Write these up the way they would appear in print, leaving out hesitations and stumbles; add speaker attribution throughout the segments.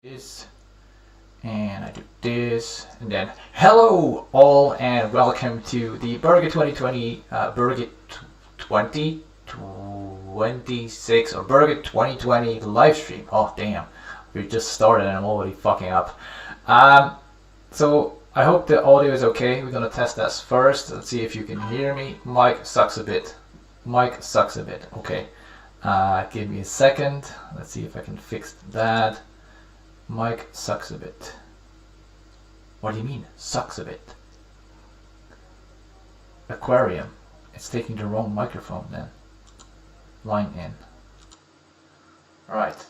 Speaker 1: this, and I do this, and then hello all, and welcome to the Berget 2020, Berget 2026 or Berget 2020 live stream. Oh damn, we just started and I'm already fucking up. So I hope the audio is okay. We're gonna test this first. Let's see if you can hear me. Mic sucks a bit. Mic sucks a bit. Okay. Give me a second. Let's see if I can fix that. Mic sucks a bit. What do you mean, sucks a bit? Aquarium. It's taking the wrong microphone then. Line in. Alright.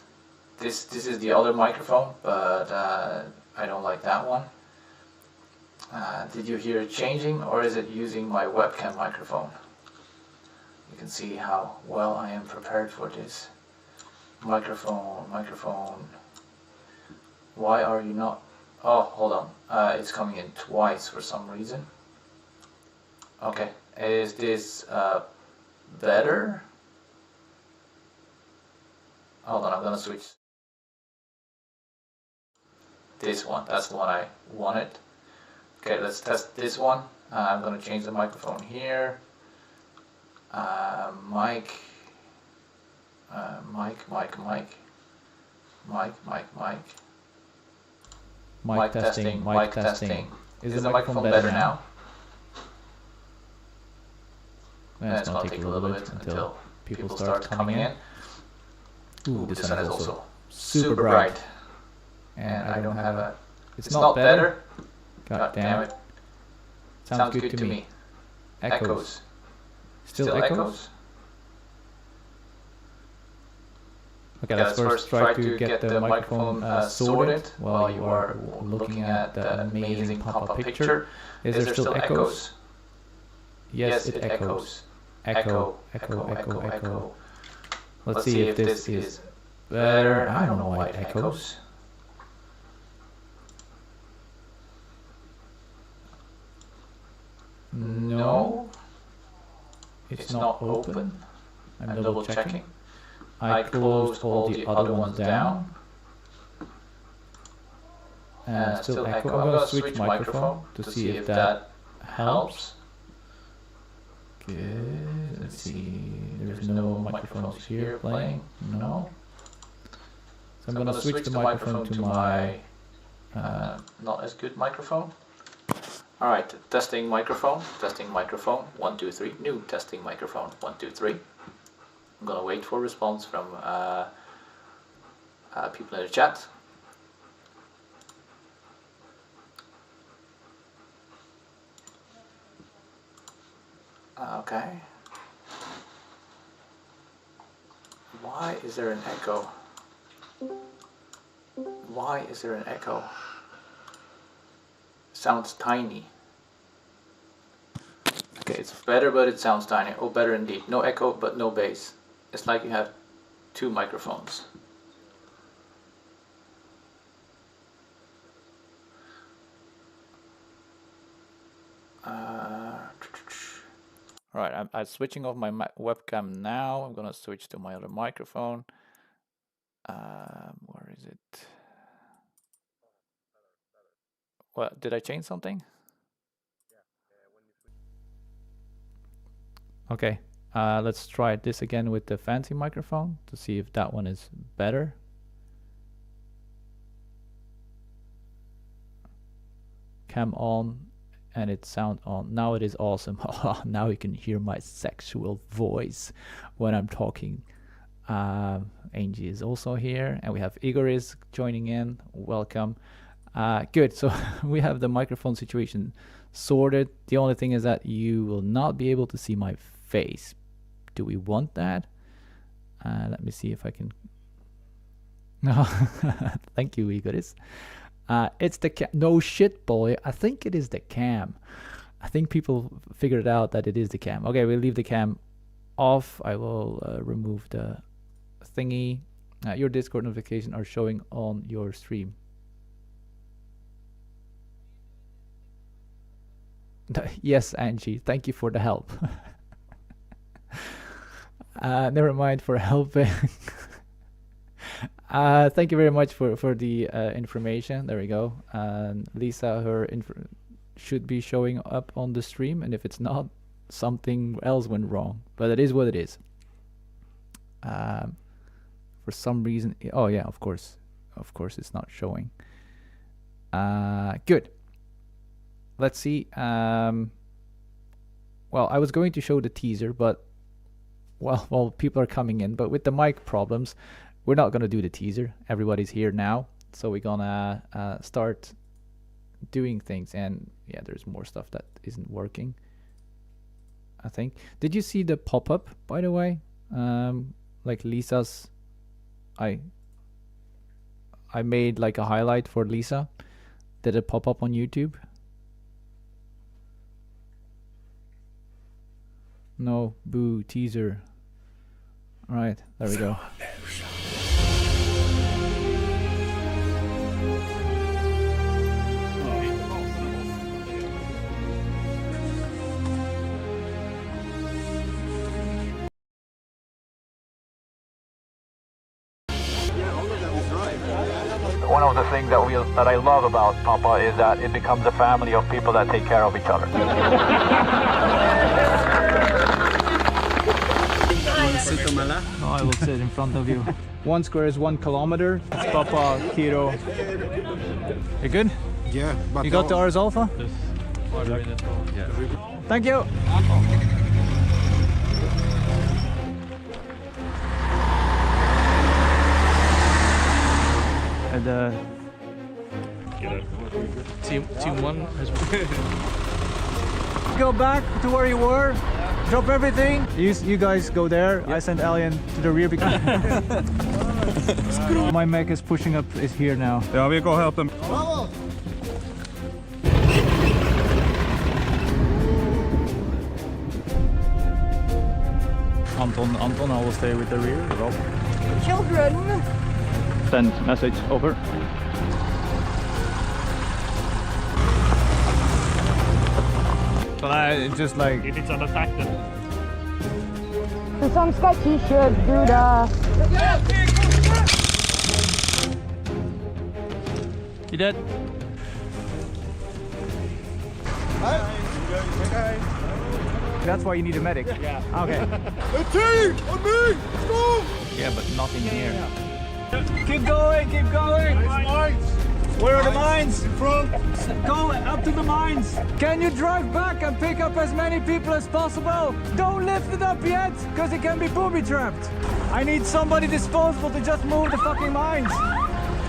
Speaker 1: This is the other microphone, but I don't like that one. Did you hear it changing, or is it using my webcam microphone? You can see how well I am prepared for this. Microphone. Why are you not? Oh, hold on. It's coming in twice for some reason. Okay, is this better? Hold on, I'm gonna switch. This one, that's the one I wanted. Okay, let's test this one. I'm gonna change the microphone here. Mic. Mic testing. Is the microphone better now? It's gonna take a little bit until people start coming in. Ooh, this one is also super bright. And I don't have a... It's not better? God damn it. Sounds good to me. Echoes. Still echoes? Okay, let's first try to get the microphone sorted while you are looking at the amazing pop-up picture. Is there still echoes? Yes, it echoes. Echo. Let's see if this is better. I don't know why it echoes. No, it's not open. I'm double checking. I closed all the other ones down. Still echo. I'm gonna switch microphone to see if that helps. Good. Let's see. There's no microphones here playing. No. So I'm gonna switch the microphone to my not as good microphone. Alright, testing microphone. 1, 2, 3. New testing microphone. 1, 2, 3. I'm gonna wait for response from people in the chat. Okay. Why is there an echo? Sounds tiny. Okay, it's better, but it sounds tiny. Oh, better indeed. No echo, but no bass. It's like you have two microphones. Alright, I'm switching off my webcam now. I'm gonna switch to my other microphone. Where is it? What, did I change something? Okay, let's try this again with the fancy microphone to see if that one is better. Cam on and it sound on. Now it is awesome. Now you can hear my sexual voice when I'm talking. Angie is also here, and we have Igor is joining in. Welcome. Good, so we have the microphone situation sorted. The only thing is that you will not be able to see my face. Do we want that? Let me see if I can. No, thank you, Igor. It's the cam. No shit, boy. I think it is the cam. I think people figured out that it is the cam. Okay, we'll leave the cam off. I will remove the thingy. Your Discord notifications are showing on your stream. Yes, Angie. Thank you for the help. Never mind for helping. Thank you very much for the information. There we go. And Lisa, her should be showing up on the stream, and if it's not, something else went wrong. But it is what it is. For some reason, oh yeah, of course, it's not showing. Good. Let's see. Well, I was going to show the teaser, but well, people are coming in. But with the mic problems, we're not gonna do the teaser. Everybody's here now, so we're gonna start doing things. And yeah, there's more stuff that isn't working, I think. Did you see the pop-up, by the way? Like Lisa's, I made like a highlight for Lisa. Did it pop up on YouTube? No, boo, teaser. All right, there we go.
Speaker 2: One of the things that I love about Papa is that it becomes a family of people that take care of each other.
Speaker 3: Sit on my lap?
Speaker 1: No, I will sit in front of you. 1 square is 1 kilometer. It's Papa, Kiro. You good?
Speaker 3: Yeah, but
Speaker 1: You got the Ars Alpha?
Speaker 3: yeah.
Speaker 1: Thank you. And
Speaker 4: Team 1 has
Speaker 1: go back to where you were. Drop everything. You guys go there. Yep. I sent Alien to the rear because my mech is pushing up. Is here now.
Speaker 5: Yeah, we go help them. Anton, I will stay with the rear. Rob.
Speaker 6: Children.
Speaker 5: Send message over.
Speaker 1: But I just like.
Speaker 4: If it's an attack, then
Speaker 6: For some sketch, you should do the.
Speaker 1: You dead? That's why you need a medic. Yeah. Okay.
Speaker 5: A team on me! Let's go!
Speaker 1: Yeah, but nothing here. Keep going, keep going.
Speaker 5: Mines!
Speaker 1: Where are the mines?
Speaker 5: In front!
Speaker 1: Go up to the mines. Can you drive back and pick up as many people as possible? Don't lift it up yet, because it can be booby trapped. I need somebody disposable to just move the fucking mines.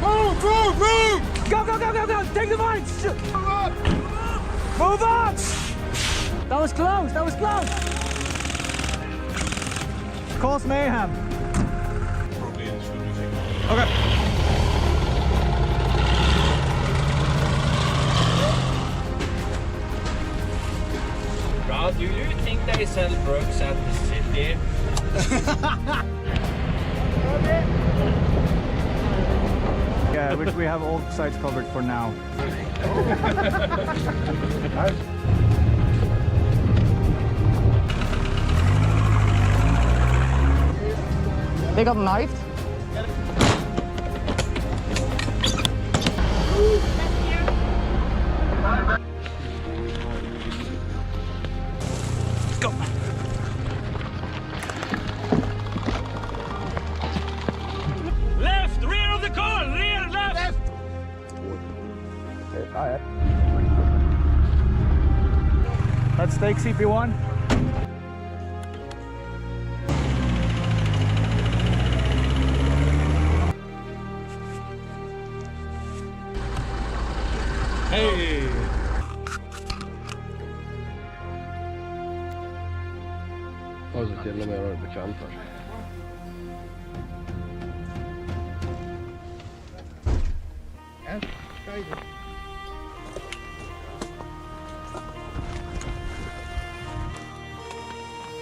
Speaker 5: Move! Move! Move!
Speaker 1: Go, go, go, go, go! Take the mines! Move on! That was close, that was close! Cause mayhem. Okay.
Speaker 4: Bro, do you think they sell drugs at the city?
Speaker 1: Yeah, which we have all sites covered for now.
Speaker 6: They got knifed.
Speaker 4: Left! Rear of the car! Rear! Left!
Speaker 1: Let's take CP1.
Speaker 4: Hey!
Speaker 3: Och så till och med var bekant först.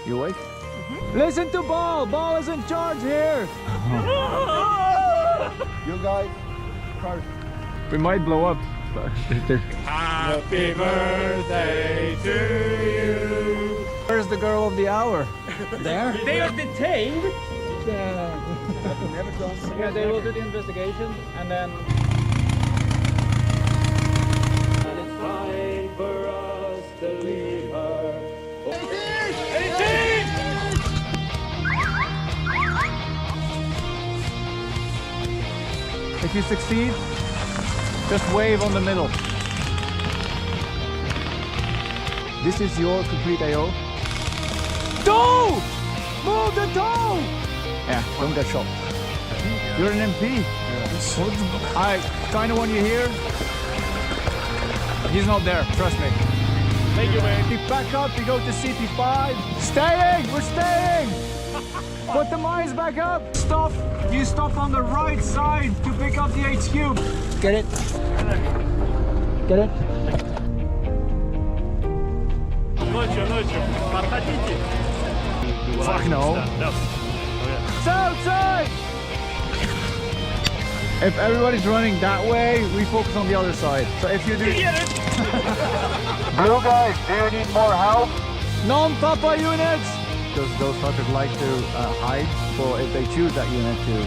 Speaker 1: You awake? Listen to Ball! Ball is in charge here!
Speaker 3: You guys, first.
Speaker 1: We might blow up.
Speaker 4: Happy birthday to you!
Speaker 1: Where's the girl of the hour?
Speaker 4: They are detained!
Speaker 1: Yeah, they will do the investigation and then.
Speaker 4: And it's fine for us to leave her.
Speaker 5: 18!
Speaker 1: If you succeed, just wave on the middle. This is your complete AO. Toe! Move the toe! Yeah, don't get shot. You're an MP. I kind of want you here. He's not there, trust me.
Speaker 5: Thank you, man.
Speaker 1: Keep back up, you go to CP5. Staying! We're staying! Put the mines back up! Stop! You stop on the right side to pick up the HQ. Get it? Get it?
Speaker 5: Ночью. Подходите.
Speaker 1: Fuck no.
Speaker 5: Да.
Speaker 1: It's outside! If everybody's running that way, we focus on the other side. So if you do...
Speaker 2: Blue guys, do you need more help?
Speaker 1: Non-Papa units! Because those fuckers like to hide, so if they choose that unit to...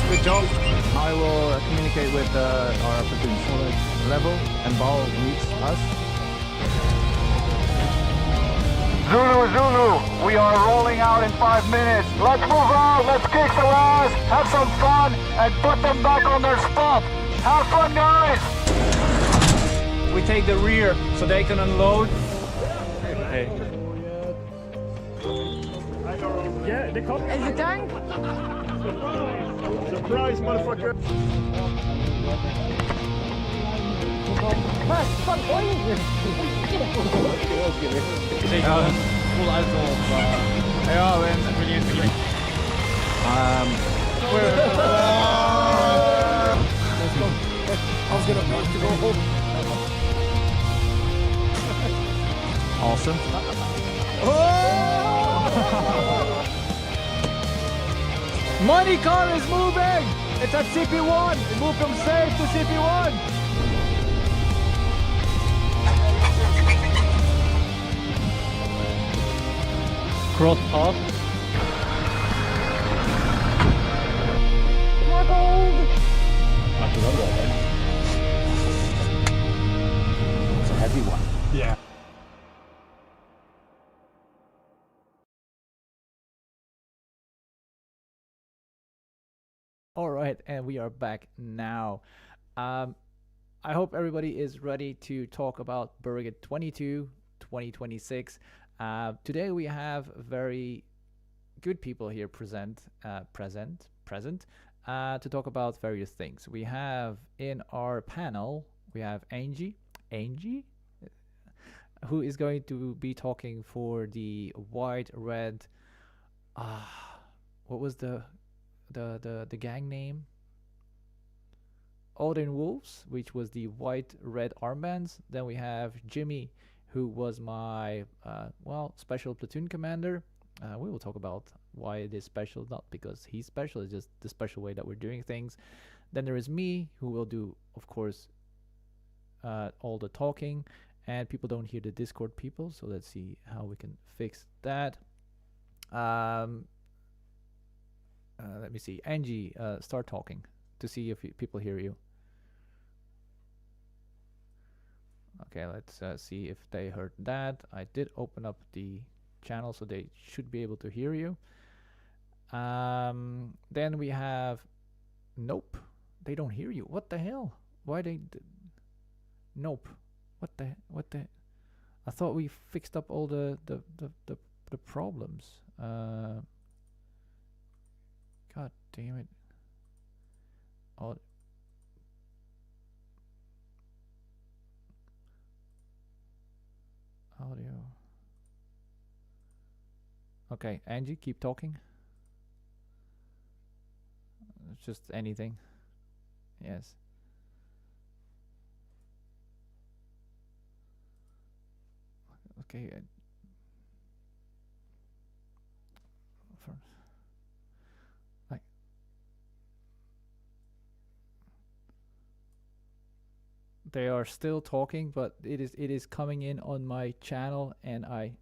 Speaker 1: Good job. I will communicate with our platoon level and Ball meets us.
Speaker 2: Zulu, we are rolling out in 5 minutes. Let's move out, let's kick some ass, have some fun, and put them back on their spot. Have fun, guys!
Speaker 1: We take the rear so they can unload.
Speaker 5: Hey. Yeah, they come.
Speaker 6: Is it tank?
Speaker 5: Surprise, motherfucker.
Speaker 1: Full out of ja, men really
Speaker 3: I was gonna have to go home.
Speaker 1: awesome. Money car is moving! It's at CP1! It moved from safe to CP1! Cross path. It's a heavy one.
Speaker 5: Yeah.
Speaker 1: All right, and we are back now. I hope everybody is ready to talk about Berget 22 2026. Today we have very good people here present to talk about various things. We have in our panel, we have Angie, who is going to be talking for the white red. What was the gang name? Odin Wolves, which was the white red armbands. Then we have Jimmy, who was my special platoon commander. We will talk about why it is special, not because he's special, it's just the special way that we're doing things. Then there is me, who will do, of course, all the talking, and people don't hear the Discord people, so let's see how we can fix that. Let me see. Angie, start talking to see if people hear you. Okay, let's see if they heard that. I did open up the channel, so they should be able to hear you. Then we have... Nope. They don't hear you. What the hell? Why they... Nope. What the... I thought we fixed up all the problems. God damn it. Audio. Okay, Angie, keep talking. Just anything. Yes. Okay. They are still talking, but it is coming in on my channel, and I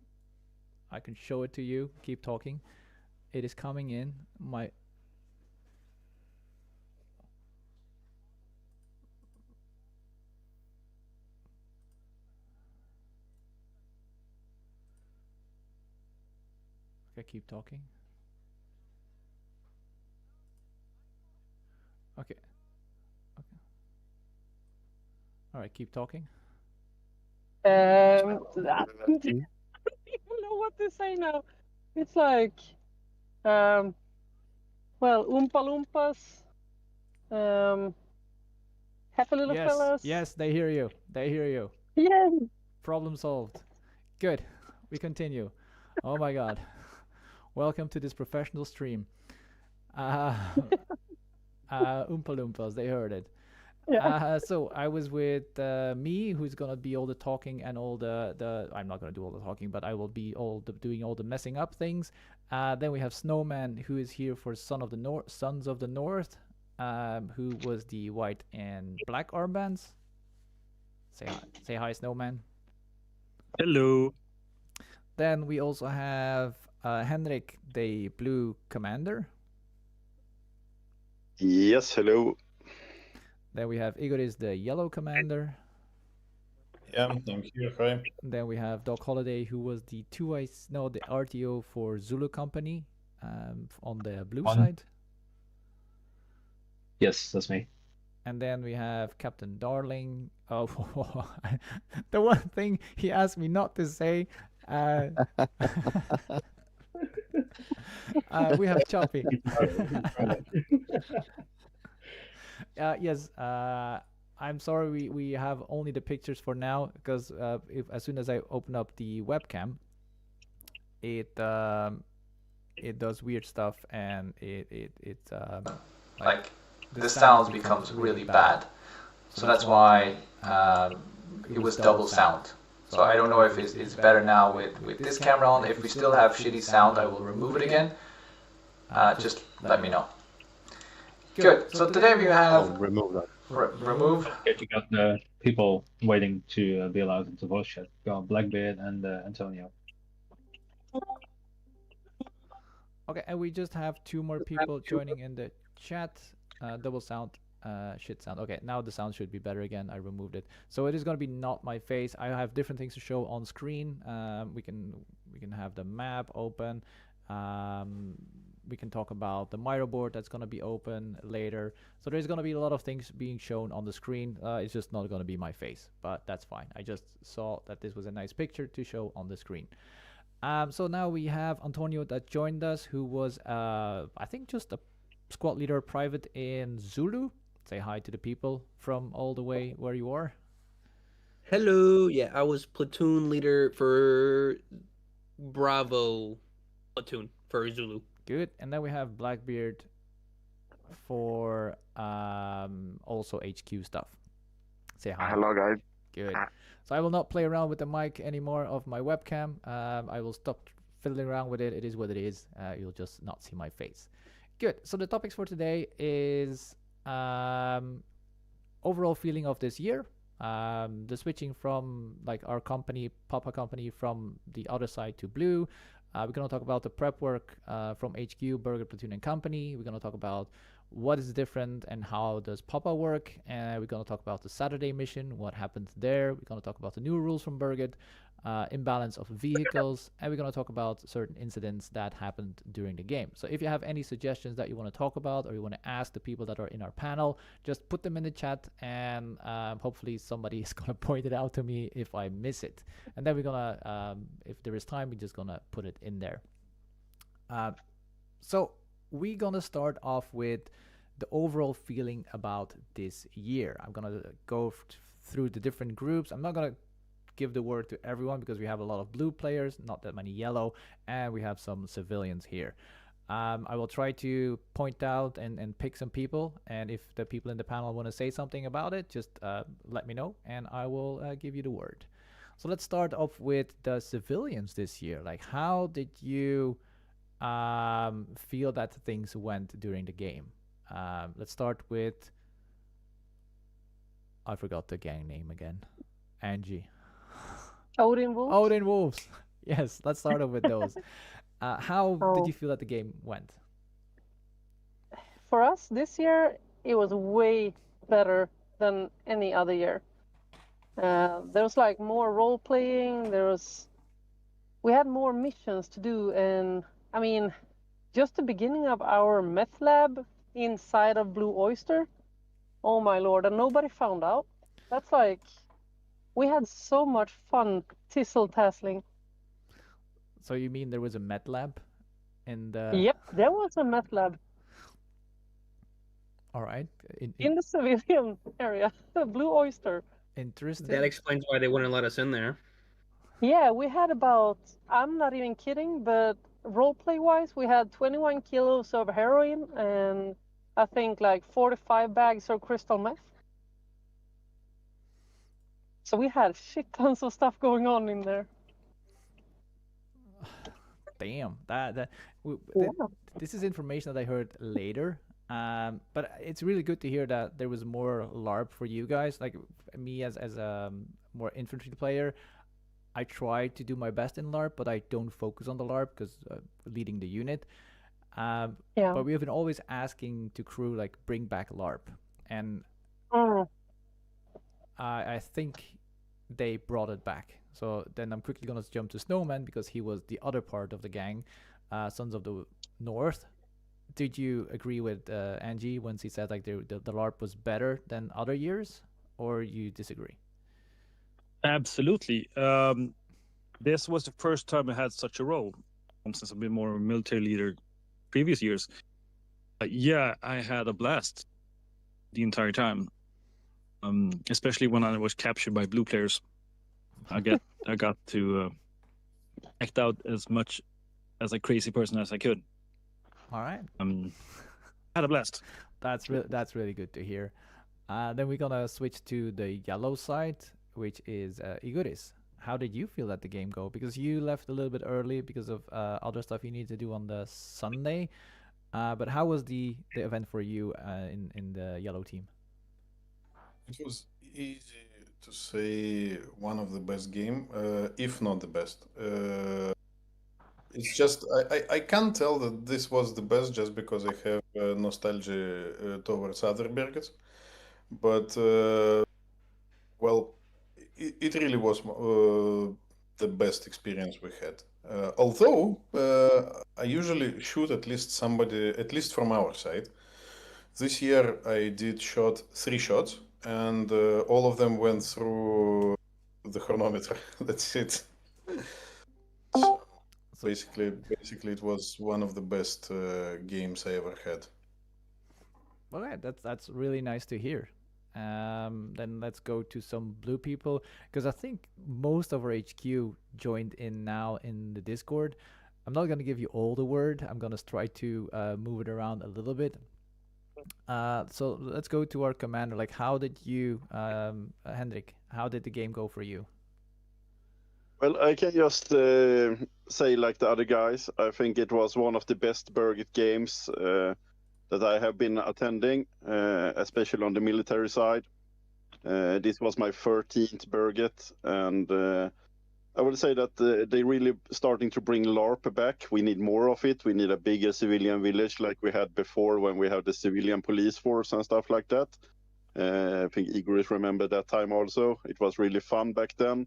Speaker 1: can show it to you. Keep talking. It is coming in my. Okay, keep talking. Okay. Okay. All right, keep talking.
Speaker 6: I don't even know what to say now. It's like, well, Oompa Loompas, Happy Little
Speaker 1: Yes,
Speaker 6: Fellas.
Speaker 1: yes, they hear you. They hear you.
Speaker 6: Yeah.
Speaker 1: Problem solved. Good. We continue. Oh my god. Welcome to this professional stream. Oompa Loompas, they heard it.
Speaker 6: Yeah.
Speaker 1: So I was with me, who's gonna be all the talking and all the. I'm not gonna do all the talking, but I will be doing all the messing up things. Then we have Snowman, who is here for Sons of the North, who was the white and black armbands. Say hi, Snowman.
Speaker 5: Hello.
Speaker 1: Then we also have Henrik, the blue commander.
Speaker 7: Yes, hello.
Speaker 1: Then we have Igoris, the yellow commander.
Speaker 8: Yeah, thank you. Hi.
Speaker 1: Then we have Doc Holiday, who was the the RTO for Zulu Company, on the blue side.
Speaker 9: Yes, that's me.
Speaker 1: And then we have Captain Darling. Oh, the one thing he asked me not to say. We have Choppy. Yes, I'm sorry we have only the pictures for now, because as soon as I open up the webcam, it does weird stuff, and it's
Speaker 10: like the sound becomes really bad. So that's why it was double sound. So I don't know if it's better now with this camera on. If we still have shitty sound, I will remove it again. Just let me know. Good. So today we have
Speaker 3: remove that.
Speaker 10: remove.
Speaker 9: You got the people waiting to be allowed into voice chat. You got Blackbeard and Antonio.
Speaker 1: Okay, and we just have 2 more people joining in the chat. Double sound, shit sound. Okay, now the sound should be better again. I removed it, so it is going to be not my face. I have different things to show on screen. We can have the map open. We can talk about the Miro board that's going to be open later. So there's going to be a lot of things being shown on the screen. It's just not going to be my face, but that's fine. I just saw that this was a nice picture to show on the screen. So now we have Antonio that joined us, who was I think just a squad leader private in Zulu. Say hi to the people from all the way where you are.
Speaker 11: Hello. Yeah, I was platoon leader for Bravo platoon for Zulu.
Speaker 1: Good. And then we have Blackbeard for also HQ stuff. Say hi.
Speaker 7: Hello, guys.
Speaker 1: Good. So I will not play around with the mic anymore of my webcam. I will stop fiddling around with it. It is what it is. You'll just not see my face. Good. So the topics for today is overall feeling of this year. The switching from like our company, Papa company, from the other side to blue. We're going to talk about the prep work from HQ, Berget Platoon and Company. We're going to talk about what is different and how does Papa work. And we're going to talk about the Saturday mission, what happened there. We're going to talk about the new rules from Berget, imbalance of vehicles, and we're going to talk about certain incidents that happened during the game. So if you have any suggestions that you want to talk about, or you want to ask the people that are in our panel, just put them in the chat, and hopefully somebody is going to point it out to me if I miss it. And then we're going to, if there is time, we're just going to put it in there. So we're going to start off with the overall feeling about this year. I'm going to go through the different groups. I'm not going to give the word to everyone because we have a lot of blue players, not that many yellow, and we have some civilians here. I will try to point out and pick some people, and if the people in the panel want to say something about it, just let me know and I will give you the word. So let's start off with the civilians this year. Like, how did you feel that things went during the game? Let's start with I forgot the gang name again. Angie.
Speaker 6: Odin Wolf.
Speaker 1: Odin Wolves. Yes, let's start off with those. How did
Speaker 6: Oh.
Speaker 1: you feel that the game went?
Speaker 6: For us this year, it was way better than any other year. There was like more role playing. We had more missions to do, and I mean, just the beginning of our meth lab inside of Blue Oyster. Oh my lord! And nobody found out. That's like, we had so much fun tizzle tassling.
Speaker 1: So you mean there was a med lab in the?
Speaker 6: Yep, there was a meth lab
Speaker 1: All right.
Speaker 6: in the civilian area, the Blue Oyster.
Speaker 1: Interesting.
Speaker 11: That explains why they wouldn't let us in there.
Speaker 6: Yeah, we had about, I'm not even kidding, but roleplay wise, we had 21 kilos of heroin and I think like 45 bags of crystal meth. So we had shit tons of stuff going on in there.
Speaker 1: Damn,
Speaker 6: Yeah.
Speaker 1: this is information that I heard later. But it's really good to hear that there was more LARP for you guys. Like me as a more infantry player, I try to do my best in LARP, but I don't focus on the LARP because leading the unit.
Speaker 6: Yeah.
Speaker 1: But we have been always asking to crew like bring back LARP, and I think they brought it back. So then I'm quickly gonna jump to Snowman because he was the other part of the gang, Sons of the North. Did you agree with Angie when she said like the LARP was better than other years, or you disagree?
Speaker 5: Absolutely. This was the first time I had such a role since I've been more military leader previous years. Yeah, I had a blast the entire time. Especially when I was captured by blue players. I got to act out as much as a crazy person as I could.
Speaker 1: All right.
Speaker 5: Had a blast.
Speaker 1: That's really good to hear. Then we're gonna switch to the yellow side, which is Iguris. How did you feel that the game go? Because you left a little bit early because of other stuff you need to do on the Sunday. But how was the event for you in the yellow team?
Speaker 8: It was easy to say one of the best game, if not the best. It's just I can't tell that this was the best just because I have nostalgia towards other Bergets, but well, it really was the best experience we had. Although I usually shoot at least somebody, at least from our side. This year I did shot 3 shots, and all of them went through the chronometer. That's it. So basically, it was one of the best games I ever had.
Speaker 1: Well, yeah, that's really nice to hear. Then let's go to some blue people because I think most of our HQ joined in now in the Discord. I'm not gonna give you all the word. I'm gonna try to move it around a little bit. So let's go to our commander. Like, how did you, Hendrik? How did the game go for you?
Speaker 7: Well, I can just say like the other guys, I think it was one of the best Berget games that I have been attending, especially on the military side. This was my 13th Berget, and I would say that they really starting to bring LARP back. We need more of it. We need a bigger civilian village like we had before when we had the civilian police force and stuff like that. I think Igor remember that time also. It was really fun back then.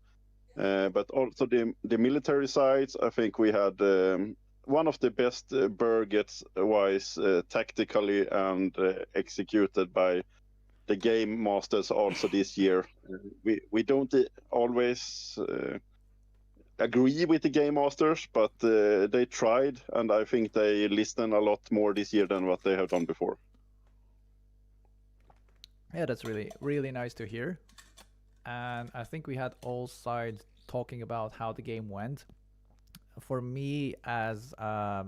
Speaker 7: But also the military sides, I think we had one of the best Bergets wise tactically and executed by the game masters also this year. We don't always agree with the game masters, but they tried, and I think they listen a lot more this year than what they have done before.
Speaker 1: Yeah, that's really nice to hear. And I think we had all sides talking about how the game went. For me, as a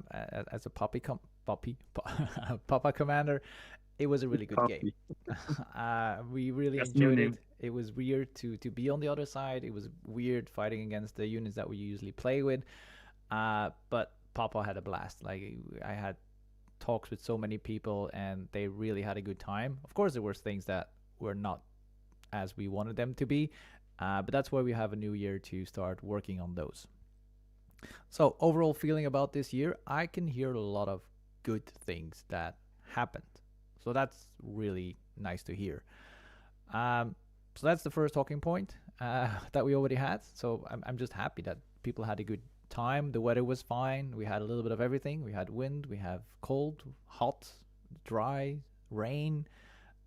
Speaker 1: Papa commander, it was a really good game. We really enjoyed it. It was weird to be on the other side. It was weird fighting against the units that we usually play with. But Papa had a blast. Like, I had talks with so many people and they really had a good time. Of course, there were things that were not as we wanted them to be. But that's why we have a new year to start working on those. So overall feeling about this year, I can hear a lot of good things that happened. So that's really nice to hear. So that's the first talking point that we already had. So I'm just happy that people had a good time. The weather was fine. We had a little bit of everything. We had wind, we have cold, hot, dry, rain,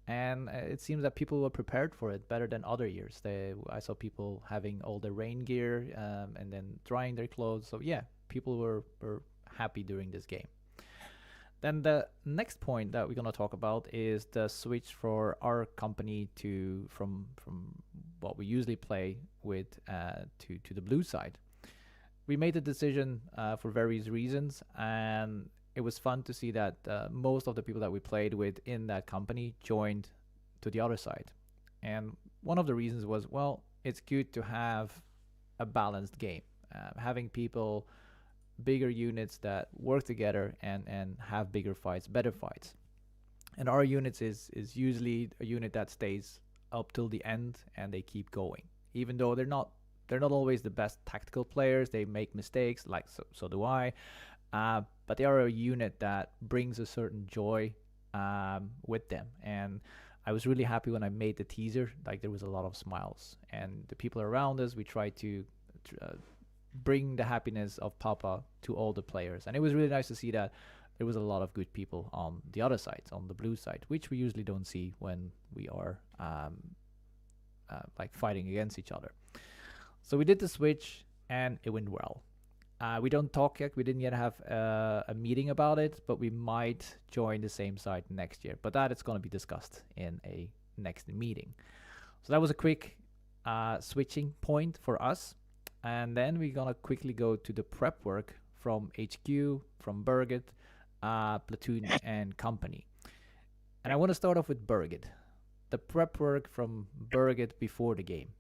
Speaker 1: and it seems that people were prepared for it better than other years. I saw people having all the rain gear and then drying their clothes. So yeah, people were happy during this game. Then the next point that we're gonna talk about is the switch for our company to from what we usually play with to the blue side. We made the decision for various reasons, and it was fun to see that most of the people that we played with in that company joined to the other side. And one of the reasons was, well, it's good to have a balanced game, having people, bigger units that work together and have bigger fights, better fights. And our units is usually a unit that stays up till the end and they keep going, even though they're not always the best tactical players. They make mistakes, like so do I. But they are a unit that brings a certain joy with them. And I was really happy when I made the teaser. Like, there was a lot of smiles, and the people around us, we tried to bring the happiness of Papa to all the players. And it was really nice to see that there was a lot of good people on the other side, on the blue side, which we usually don't see when we are like fighting against each other. So we did the switch and it went well. We don't talk yet. We didn't yet have a meeting about it, but we might join the same side next year. But that is going to be discussed in a next meeting. So that was a quick switching point for us. And then we're going to quickly go to the prep work from HQ, from Berget, Platoon, and company. And I want to start off with Berget. The prep work from Berget before the game.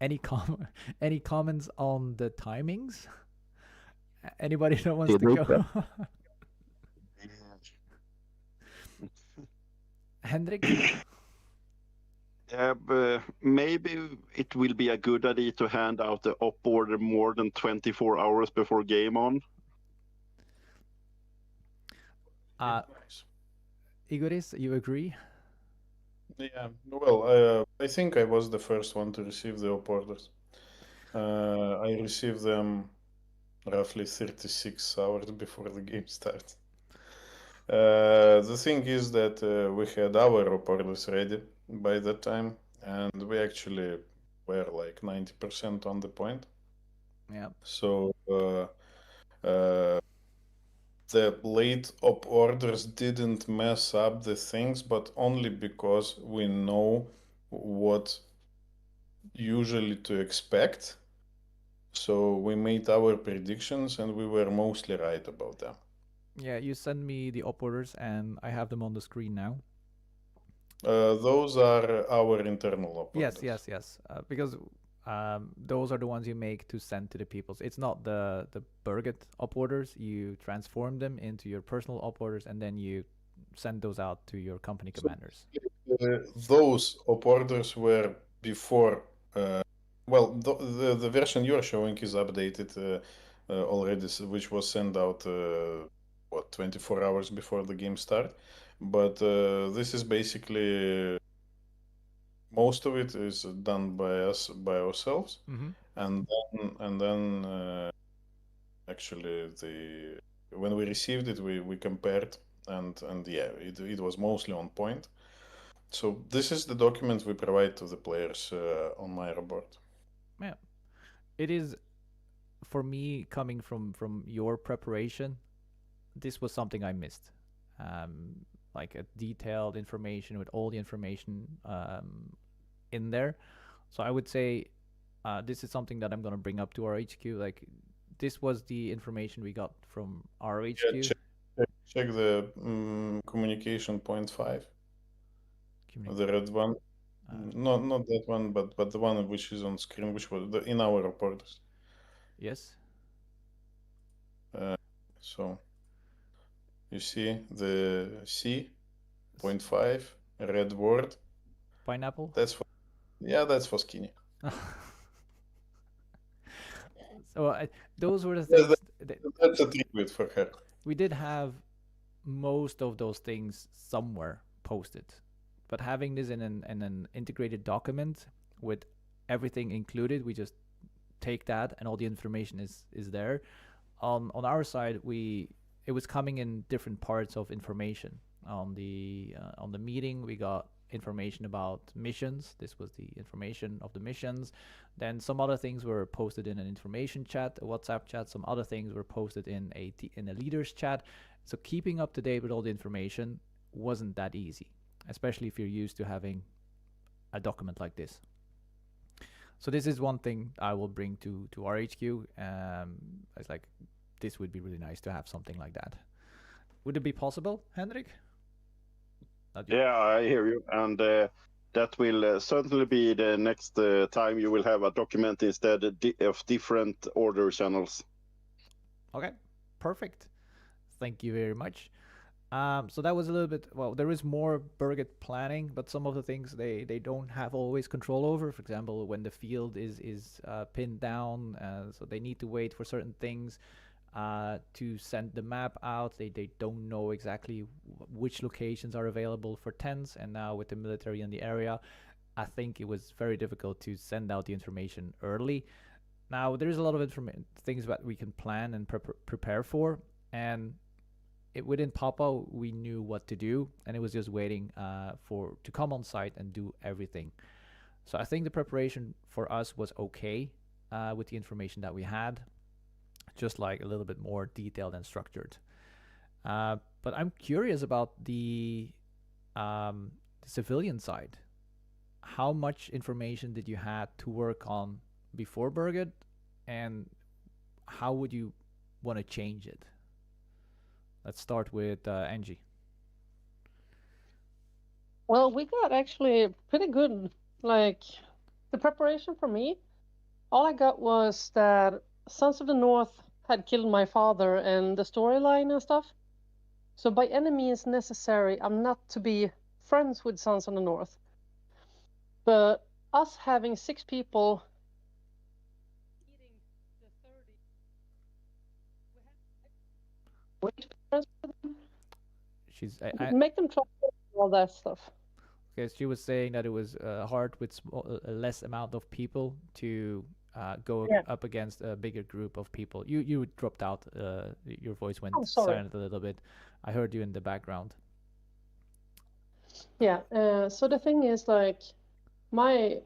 Speaker 1: Any comments on the timings? Anybody that wants to go? Hendrik?
Speaker 7: Yeah, but maybe it will be a good idea to hand out the op order more than 24 hours before game on.
Speaker 1: Igoris, you agree?
Speaker 8: Yeah, well, I think I was the first one to receive the op orders. I received them roughly 36 hours before the game starts. The thing is that we had our op orders ready by that time, and we actually were like 90% on the point.
Speaker 1: Yeah.
Speaker 8: So the late op orders didn't mess up the things, but only because we know what usually to expect. So we made our predictions and we were mostly right about them.
Speaker 1: Yeah, you send me the op orders and I have them on the screen now.
Speaker 8: Those are our internal op orders.
Speaker 1: Yes. Because those are the ones you make to send to the peoples. It's not the Berget op orders. You transform them into your personal op orders and then you send those out to your company commanders.
Speaker 8: Those op orders were before. Well, the version you're showing is updated already, which was sent out 24 hours before the game start. But this is basically most of it is done by us, by ourselves, and then actually when we received it, we compared, and yeah, it was mostly on point. So this is the document we provide to the players on my report.
Speaker 1: Yeah, it is, for me, coming from your preparation. This was something I missed, like a detailed information with all the information in there. So I would say this is something that I'm gonna bring up to our HQ. Like, this was the information we got from our HQ.
Speaker 8: Yeah, check the communication point 5. The red one. Not that one, but the one which is on screen, which was in our reports.
Speaker 1: Yes.
Speaker 8: So you see the C.5. red word.
Speaker 1: Pineapple?
Speaker 8: That's for skinny.
Speaker 1: So those were the things.
Speaker 8: That's a tribute for her.
Speaker 1: We did have most of those things somewhere posted, but having this in an integrated document with everything included, we just take that and all the information is there. On our side, it was coming in different parts of information. On the meeting, we got information about missions. This was the information of the missions. Then some other things were posted in an information chat, a WhatsApp chat. Some other things were posted in a leaders chat. So keeping up to date with all the information wasn't that easy, especially if you're used to having a document like this. So this is one thing I will bring to our HQ. It's like, this would be really nice to have something like that. Would it be possible, Henrik?
Speaker 7: Yeah, I hear you. And that will certainly be the next time you will have a document instead of different order channels.
Speaker 1: Okay, perfect. Thank you very much. So that was a little bit, well, there is more Berget planning, but some of the things they don't have always control over. For example, when the field is pinned down, so they need to wait for certain things to send the map out. They don't know exactly which locations are available for tents, and now with the military in the area, I think it was very difficult to send out the information early. Now there's a lot of things that we can plan and prepare for, and within Papa we knew what to do, and it was just waiting to come on site and do everything. So I think the preparation for us was okay with the information that we had, just like a little bit more detailed and structured. But I'm curious about the civilian side. How much information did you have to work on before Berget, and how would you want to change it? Let's start with Angie.
Speaker 6: Well, we got actually pretty good, like, the preparation for me. All I got was that Sons of the North had killed my father and the storyline and stuff. So by any means necessary, I'm not to be friends with Sons of the North. But us having 6 people eating the 30, we had to be friends with them. Make them try all that stuff.
Speaker 1: Okay, she was saying that it was hard with less amount of people to go up against a bigger group of people. You dropped out. Your voice went silent a little bit. I heard you in the background.
Speaker 6: Yeah. So the thing is, like, I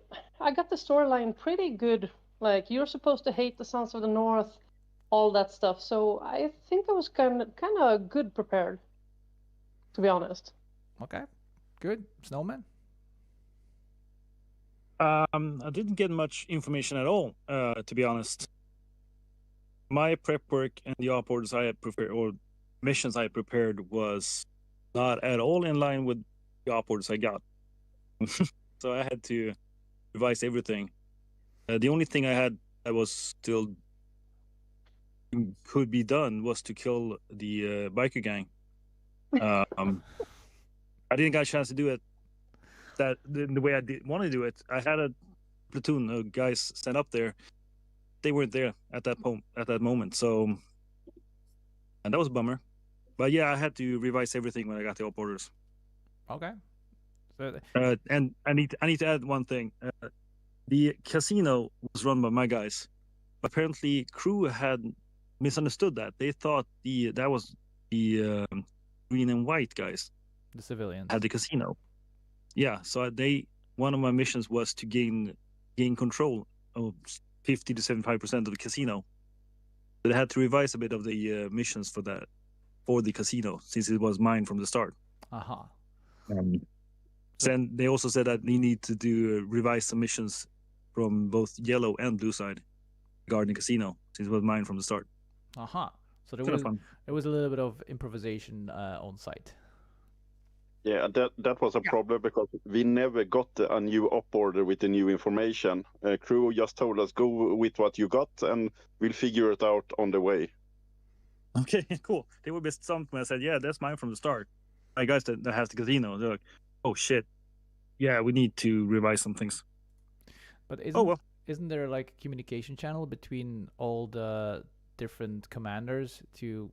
Speaker 6: got the storyline pretty good. Like, you're supposed to hate the Sons of the North, all that stuff. So I think I was kind of good prepared, to be honest.
Speaker 1: Okay, good. Snowman?
Speaker 5: I didn't get much information at all, to be honest. My prep work and the op orders I had prepared, or missions I prepared, was not at all in line with the op orders I got. So I had to revise everything. The only thing I had that was still could be done was to kill the biker gang. I didn't get a chance to do it the way I want to do it. I had a platoon of guys sent up there. They weren't there at that moment. So, and that was a bummer. But yeah, I had to revise everything when I got the op orders.
Speaker 1: Okay. So
Speaker 5: and I need to add one thing. The casino was run by my guys. Apparently, crew had misunderstood that. They thought that was the green and white guys.
Speaker 1: The civilians
Speaker 5: had the casino. Yeah, so one of my missions was to gain control of 50 to 75% of the casino. But I had to revise a bit of the missions for the casino, since it was mine from the start. Then they also said that we need to revise some missions from both yellow and blue side regarding the casino, since it was mine from the start.
Speaker 1: So there was a little bit of improvisation on site.
Speaker 7: Yeah, that was a problem, because we never got a new op order with the new information. Crew just told us, go with what you got and we'll figure it out on the way.
Speaker 5: Okay, cool. They were a bit stumped when I said, yeah, that's mine from the start. My guys that has the casino, they're like, Oh shit. Yeah, we need to revise some things.
Speaker 1: But
Speaker 5: well.
Speaker 1: isn't there like a communication channel between all the different commanders to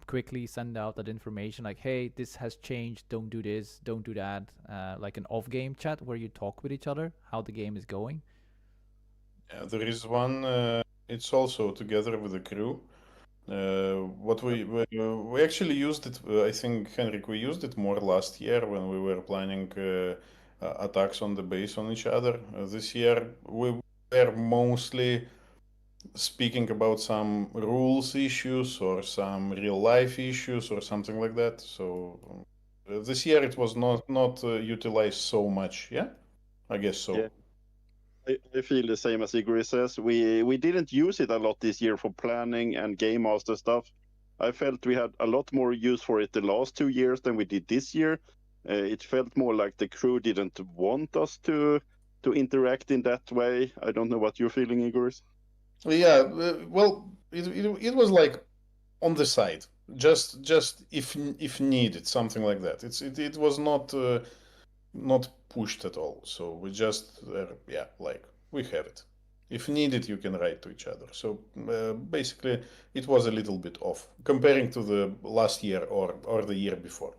Speaker 1: quickly send out that information like, hey, this has changed, don't do this, don't do that, like an off-game chat where you talk with each other how the game is going?
Speaker 8: Yeah, there is one. It's also together with the crew. What we actually used it. I think Henrik, we used it more last year when we were planning attacks on the base on each other. This year we were mostly speaking about some rules issues or some real life issues or something like that. So this year it was not utilized so much. Yeah, I guess so.
Speaker 7: Yeah. I feel the same as Igor says. We didn't use it a lot this year for planning and game master stuff. I felt we had a lot more use for it the last 2 years than we did this year. It felt more like the crew didn't want us to interact in that way. I don't know what you're feeling, Igor.
Speaker 8: Yeah, well, it was like on the side, just if needed, something like that. It was not pushed at all. So we just yeah, like we have it. If needed, you can write to each other. So basically, it was a little bit off comparing to the last year or the year before.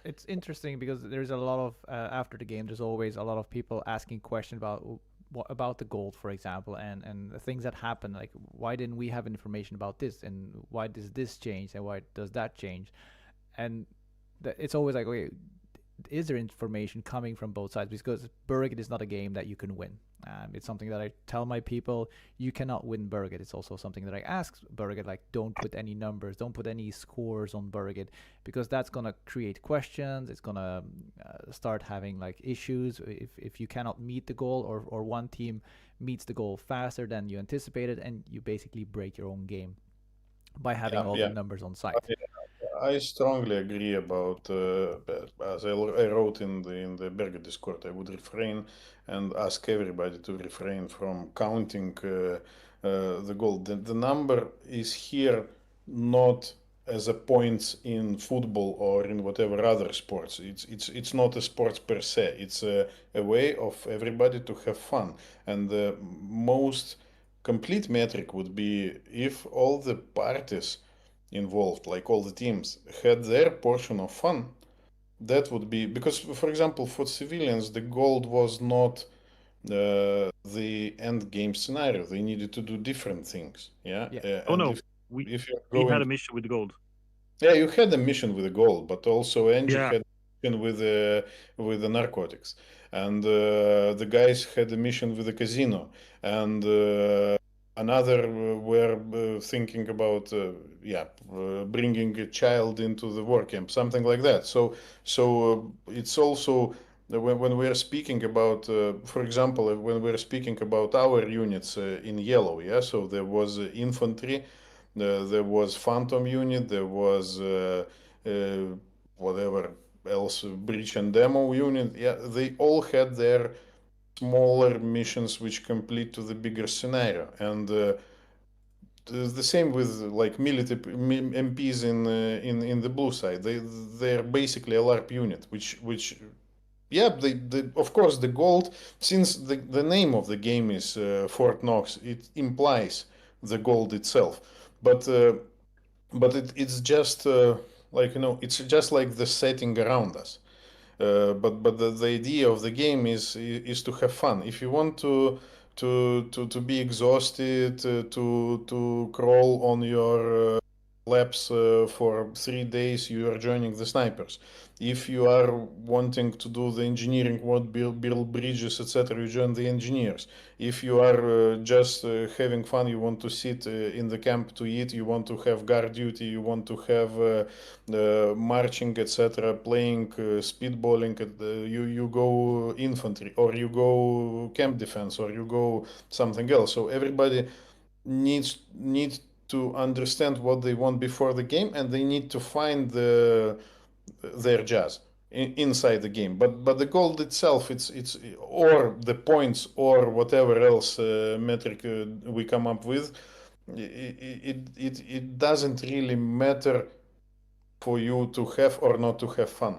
Speaker 1: It's interesting because there's a lot of after the game. There's always a lot of people asking questions about what about the gold, for example, and the things that happen. Like, why didn't we have information about this, and why does this change, and why does that change? And it's always like, okay, is there information coming from both sides? Because Berget is not a game that you can win. It's something that I tell my people, you cannot win Berget. It's also something that I ask Berget, like, don't put any numbers, don't put any scores on Berget, because that's going to create questions. It's going to start having like issues if you cannot meet the goal, or one team meets the goal faster than you anticipated, and you basically break your own game by having all the numbers on site.
Speaker 8: I strongly agree about, as I wrote in the Berget Discord, I would refrain and ask everybody to refrain from counting the goal. The number is here not as a points in football or in whatever other sports. It's not a sports per se. It's a way of everybody to have fun. And the most complete metric would be if all the parties involved, like all the teams, had their portion of fun. That would be because, for example, for civilians, the gold was not the end game scenario. They needed to do different things. Yeah.
Speaker 5: Oh no,
Speaker 8: if you're
Speaker 5: we had a mission with the gold.
Speaker 8: Yeah, you had a mission with the gold, but also Angie had a mission with the narcotics, and the guys had a mission with the casino, and another were thinking about bringing a child into the war camp, something like that. So it's also when we are speaking about, for example, when we are speaking about our units in yellow, yeah. So there was infantry. There was Phantom unit, there was whatever else, Breach and Demo unit. Yeah, they all had their smaller missions which complete to the bigger scenario. And the same with like military MPs in the blue side. They're basically a LARP unit, which yeah, of course the gold, since the name of the game is Fort Knox, it implies the gold itself, but it's just like, it's just like the setting around us. But the idea of the game is to have fun. If you want to be exhausted, to crawl on your laps for 3 days, you are joining the snipers. If you are wanting to do the engineering, build bridges, etc., you join the engineers. If you are just having fun, you want to sit in the camp to eat, you want to have guard duty, you want to have marching, etc., playing speedballing, you go infantry, or you go camp defense, or you go something else. So everybody needs to understand what they want before the game, and they need to find their jazz inside the game. But the gold itself, it's or the points or whatever else metric we come up with, it doesn't really matter for you to have or not to have fun.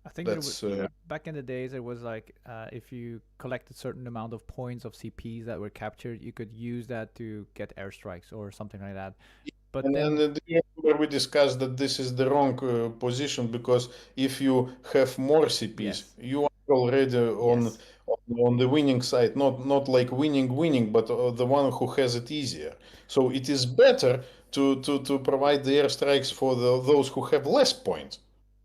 Speaker 1: I think
Speaker 8: That's
Speaker 1: back in the days it was like if you collect a certain amount of points of CPs that were captured, you could use that to get airstrikes or something like that. But
Speaker 8: and
Speaker 1: then
Speaker 8: at the end where we discussed that this is the wrong position, because if you have more CPs,
Speaker 1: yes,
Speaker 8: you are already on
Speaker 1: yes,
Speaker 8: on the winning side, not like winning, but the one who has it easier. So it is better to provide the airstrikes for those who have less points.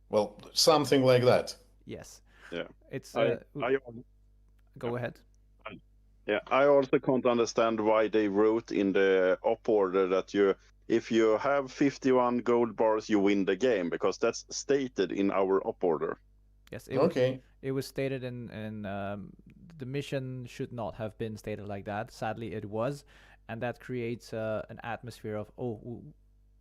Speaker 8: Well, something like that.
Speaker 1: yes.
Speaker 7: Yeah.
Speaker 1: It's
Speaker 7: I
Speaker 1: go ahead.
Speaker 7: Yeah, I also can't understand why they wrote in the op order that if you have 51 gold bars, you win the game, because that's stated in our op order.
Speaker 1: Yes,
Speaker 8: Okay.
Speaker 1: it was stated in the mission should not have been stated like that. Sadly, it was, and that creates an atmosphere of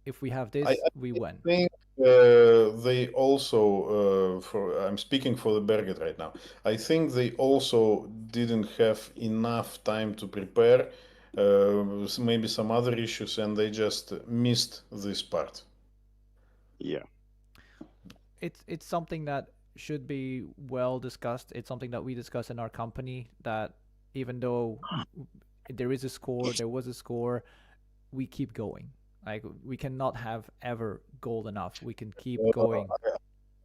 Speaker 1: if we have
Speaker 8: I
Speaker 1: this, we win.
Speaker 8: think they also, I'm speaking for the Berget right now. I think they also didn't have enough time to prepare, maybe some other issues, and they just missed this part.
Speaker 7: Yeah.
Speaker 1: It's something that should be well discussed. It's something that we discuss in our company, that even though there was a score, we keep going. Like we cannot have ever gold enough. We can keep going.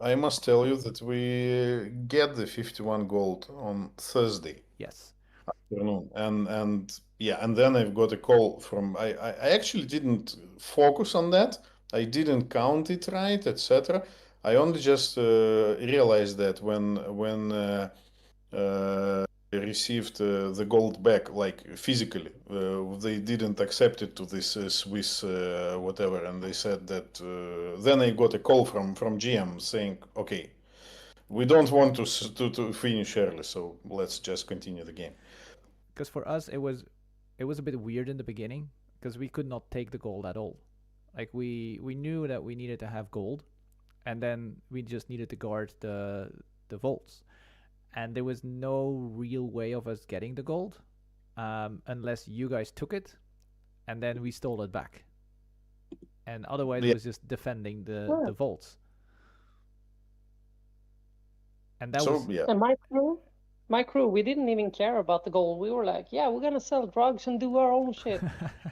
Speaker 8: I must tell you that we get the 51 gold on Thursday
Speaker 1: Yes.
Speaker 8: afternoon, and yeah, and then I've got a call from. I actually didn't focus on that. I didn't count it right, etc. I only just realized that when received the gold back, like physically, they didn't accept it to this Swiss whatever, and they said that. Then I got a call from GM saying, "Okay, we don't want to finish early, so let's just continue the game."
Speaker 1: Because for us, it was a bit weird in the beginning because we could not take the gold at all. Like we knew that we needed to have gold, and then we just needed to guard the vaults, and there was no real way of us getting the gold unless you guys took it, and then we stole it back. And otherwise, it was just defending the vaults. And that was
Speaker 8: yeah.
Speaker 6: And my crew, we didn't even care about the gold. We were like, yeah, we're gonna sell drugs and do our own shit.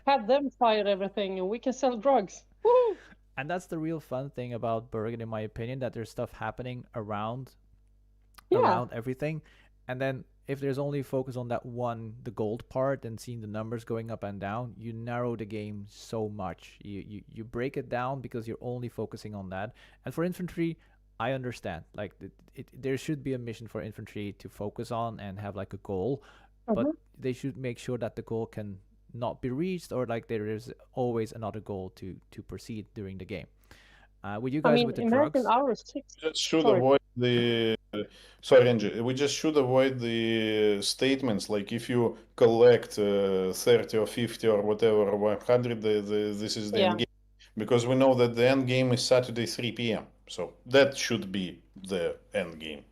Speaker 6: Have them fire everything, and we can sell drugs. Woo!
Speaker 1: And that's the real fun thing about Bergen, in my opinion, that there's stuff happening around everything. And then if there's only focus on that one, the gold part, and seeing the numbers going up and down, you narrow the game so much. You break it down because you're only focusing on that. And for infantry, I understand. Like there should be a mission for infantry to focus on and have like a goal, but they should make sure that the goal can not be reached, or like there is always another goal to proceed during the game. With you guys with the drugs,
Speaker 8: just should avoid the. Sorry, Angie. We just should avoid the statements like if you collect 30 or 50 or whatever 100, this is the end game, because we know that the end game is Saturday 3 p.m. So that should be the end game.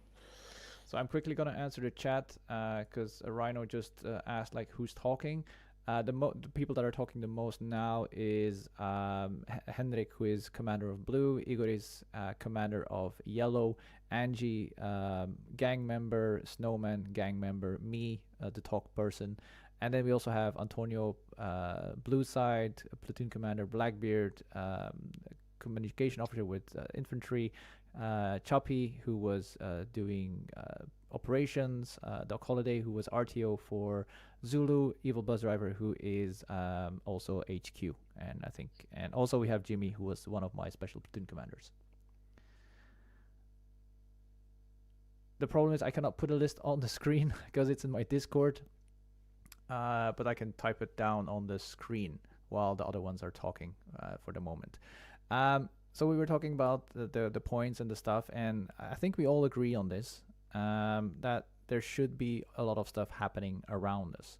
Speaker 1: So I'm quickly gonna answer the chat because Rhino just asked like who's talking. The people that are talking the most now is Henrik, who is commander of blue, Igor is commander of yellow, Angie, gang member, Snowman, gang member, me, the talk person, and then we also have Antonio, blue side, platoon commander, Blackbeard, communication officer with infantry, Choppy, who was doing operations, Doc Holiday, who was RTO for Zulu, Evil Bus Driver, who is also HQ, and also we have Jimmy, who was one of my special platoon commanders. The problem is I cannot put a list on the screen because it's in my Discord, but I can type it down on the screen while the other ones are talking for the moment. So we were talking about the points and the stuff, and I think we all agree on this, that there should be a lot of stuff happening around us,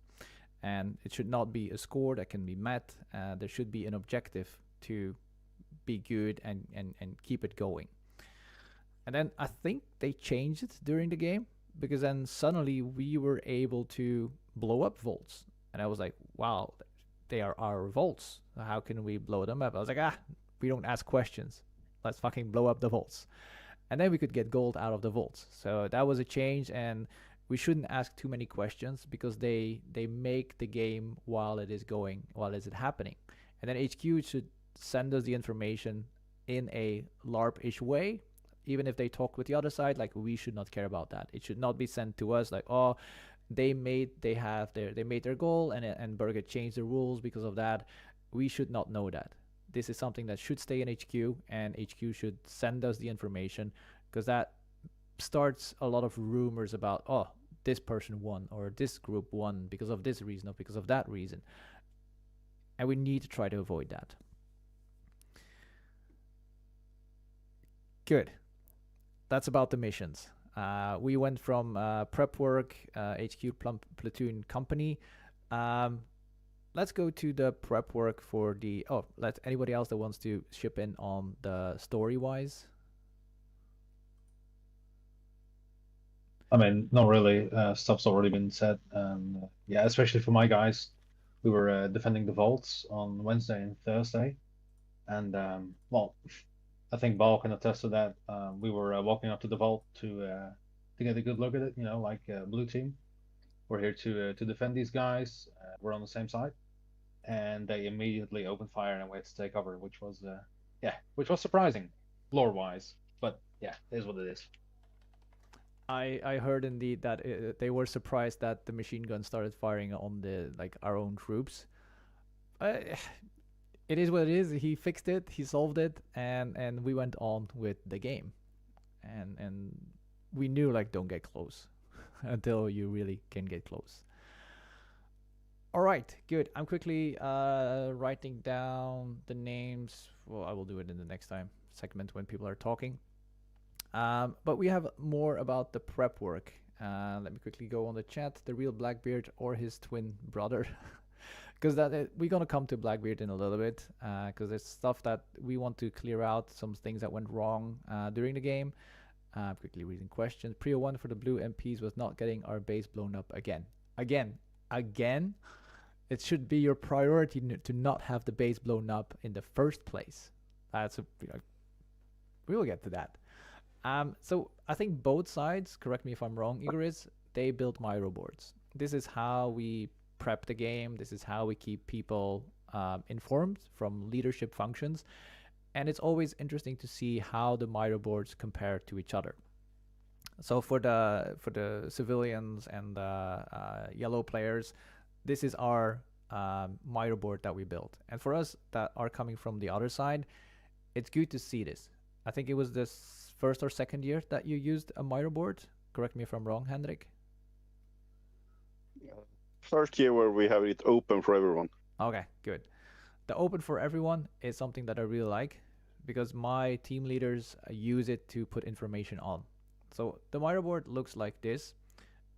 Speaker 1: and it should not be a score that can be met. There should be an objective to be good and keep it going. And then I think they changed it during the game, because then suddenly we were able to blow up vaults, and I was like, wow, they are our vaults, how can we blow them up? I was like, we don't ask questions, let's fucking blow up the vaults. and then we could get gold out of the vaults. So that was a change, and we shouldn't ask too many questions because they make the game while it is going, while it is happening. And then HQ should send us the information in a LARP-ish way. Even if they talk with the other side, like, we should not care about that. It should not be sent to us like, oh, they made their goal, and Berget changed the rules because of that. We should not know that. This is something that should stay in HQ, and HQ should send us the information, because that starts a lot of rumors about, oh, this person won, or this group won because of this reason or because of that reason. And we need to try to avoid that. Good. That's about the missions. We went from prepwork, HQ platoon company. Let's go to the prepwork for the... Oh, let anybody else that wants to chip in on the story-wise.
Speaker 9: I mean, not really. Stuff's already been said. Yeah, especially for my guys, we were defending the vaults on Wednesday and Thursday, and well, I think Bal can attest to that. We were walking up to the vault to get a good look at it. You know, like blue team, we're here to defend these guys. We're on the same side, and they immediately opened fire and we had to take cover, which was which was surprising, lore-wise. But yeah, it is what it is.
Speaker 1: I heard indeed that they were surprised that the machine gun started firing on our own troops. It is what it is. He fixed it, he solved it, and we went on with the game. And we knew, like, don't get close until you really can get close. All right, good. I'm quickly writing down the names. Well, I will do it in the next segment when people are talking. But we have more about the prep work. Let me quickly go on the chat. The real Blackbeard or his twin brother. Because we're going to come to Blackbeard in a little bit. Because there's stuff that we want to clear out. Some things that went wrong during the game. Quickly reading questions. Prio 1 for the blue MPs was not getting our base blown up again. Again. It should be your priority to not have the base blown up in the first place. We will get to that. So I think both sides, correct me if I'm wrong, Igoris, they built Miro boards. This is how we prep the game. This is how we keep people informed from leadership functions. And it's always interesting to see how the Miro boards compare to each other. So for the civilians and the yellow players, this is our Miro board that we built. And for us that are coming from the other side, it's good to see this. I think it was this first or second year that you used a Miro board. Correct me if I'm wrong, Hendrik.
Speaker 7: First year where we have it open for everyone.
Speaker 1: Okay, good. The open for everyone is something that I really like because my team leaders use it to put information on. So the Miro board looks like this,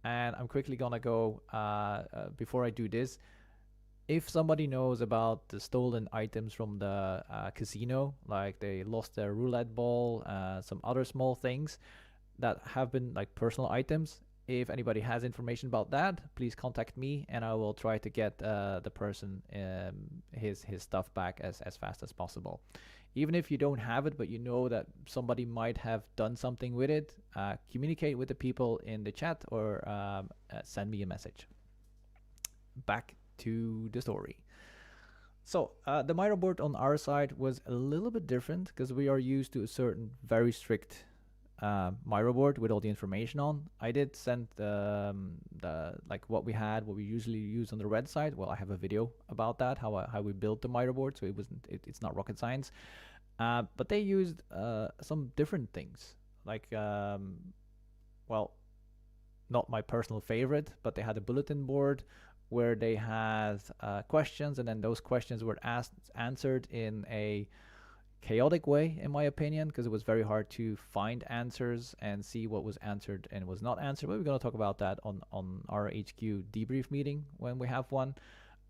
Speaker 1: and I'm quickly gonna go before I do this. If somebody knows about the stolen items from the casino, like they lost their roulette ball, some other small things that have been like personal items, if anybody has information about that, please contact me and I will try to get the person his stuff back as fast as possible. Even if you don't have it, but you know that somebody might have done something with it, communicate with the people in the chat or send me a message. Back to the story. So the Miro board on our side was a little bit different because we are used to a certain very strict Miro board with all the information on. I did send the like what we usually use on the red side. Well, I have a video about that, how we built the Miro board, so it's not rocket science. But they used some different things, like well, not my personal favorite, but they had a bulletin board where they had questions, and then those questions were answered in a chaotic way, in my opinion, because it was very hard to find answers and see what was answered and was not answered. But we're going to talk about that on our HQ debrief meeting when we have one.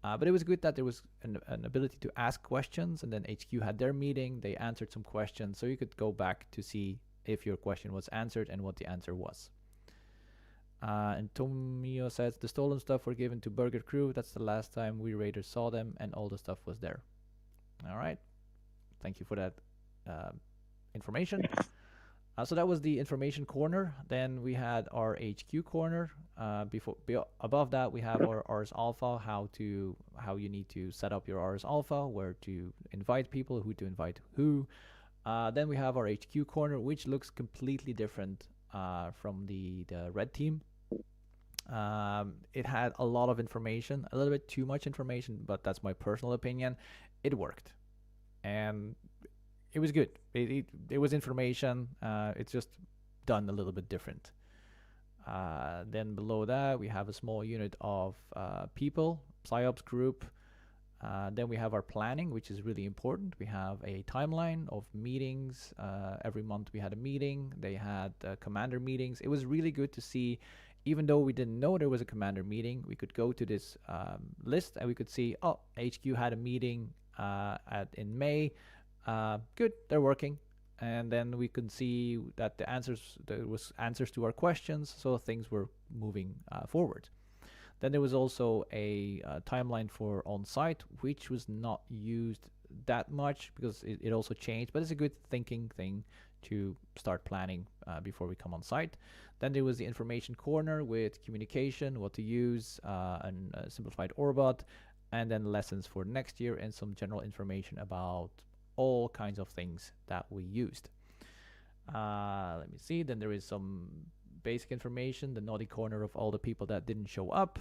Speaker 1: But it was good that there was an ability to ask questions, and then HQ had their meeting. They answered some questions, so you could go back to see if your question was answered and what the answer was. And Tomio says the stolen stuff were given to Berget Crew. That's the last time we raiders saw them, and all the stuff was there. All right. Thank you for that information. So that was the information corner. Then we had our HQ corner. Above that, we have our Ars Alpha, how you need to set up your Ars Alpha, where to invite people, who to invite who. Then we have our HQ corner, which looks completely different from the red team. It had a lot of information, a little bit too much information, but that's my personal opinion. It worked, and it was good. It was information. It's just done a little bit different. Then below that, we have a small unit of people, PsyOps group. Then we have our planning, which is really important. We have a timeline of meetings. Every month we had a meeting. They had commander meetings. It was really good to see, even though we didn't know there was a commander meeting, we could go to this list and we could see, oh, HQ had a meeting in May. Good, they're working. And then we could see that there was answers to our questions, so things were moving forward. Then there was also a timeline for on-site, which was not used that much because it also changed, but it's a good thinking thing to start planning before we come on site. Then there was the information corner with communication, what to use, and a simplified Orbot, and then lessons for next year and some general information about all kinds of things that we used. Let me see. Then there is some basic information, the naughty corner of all the people that didn't show up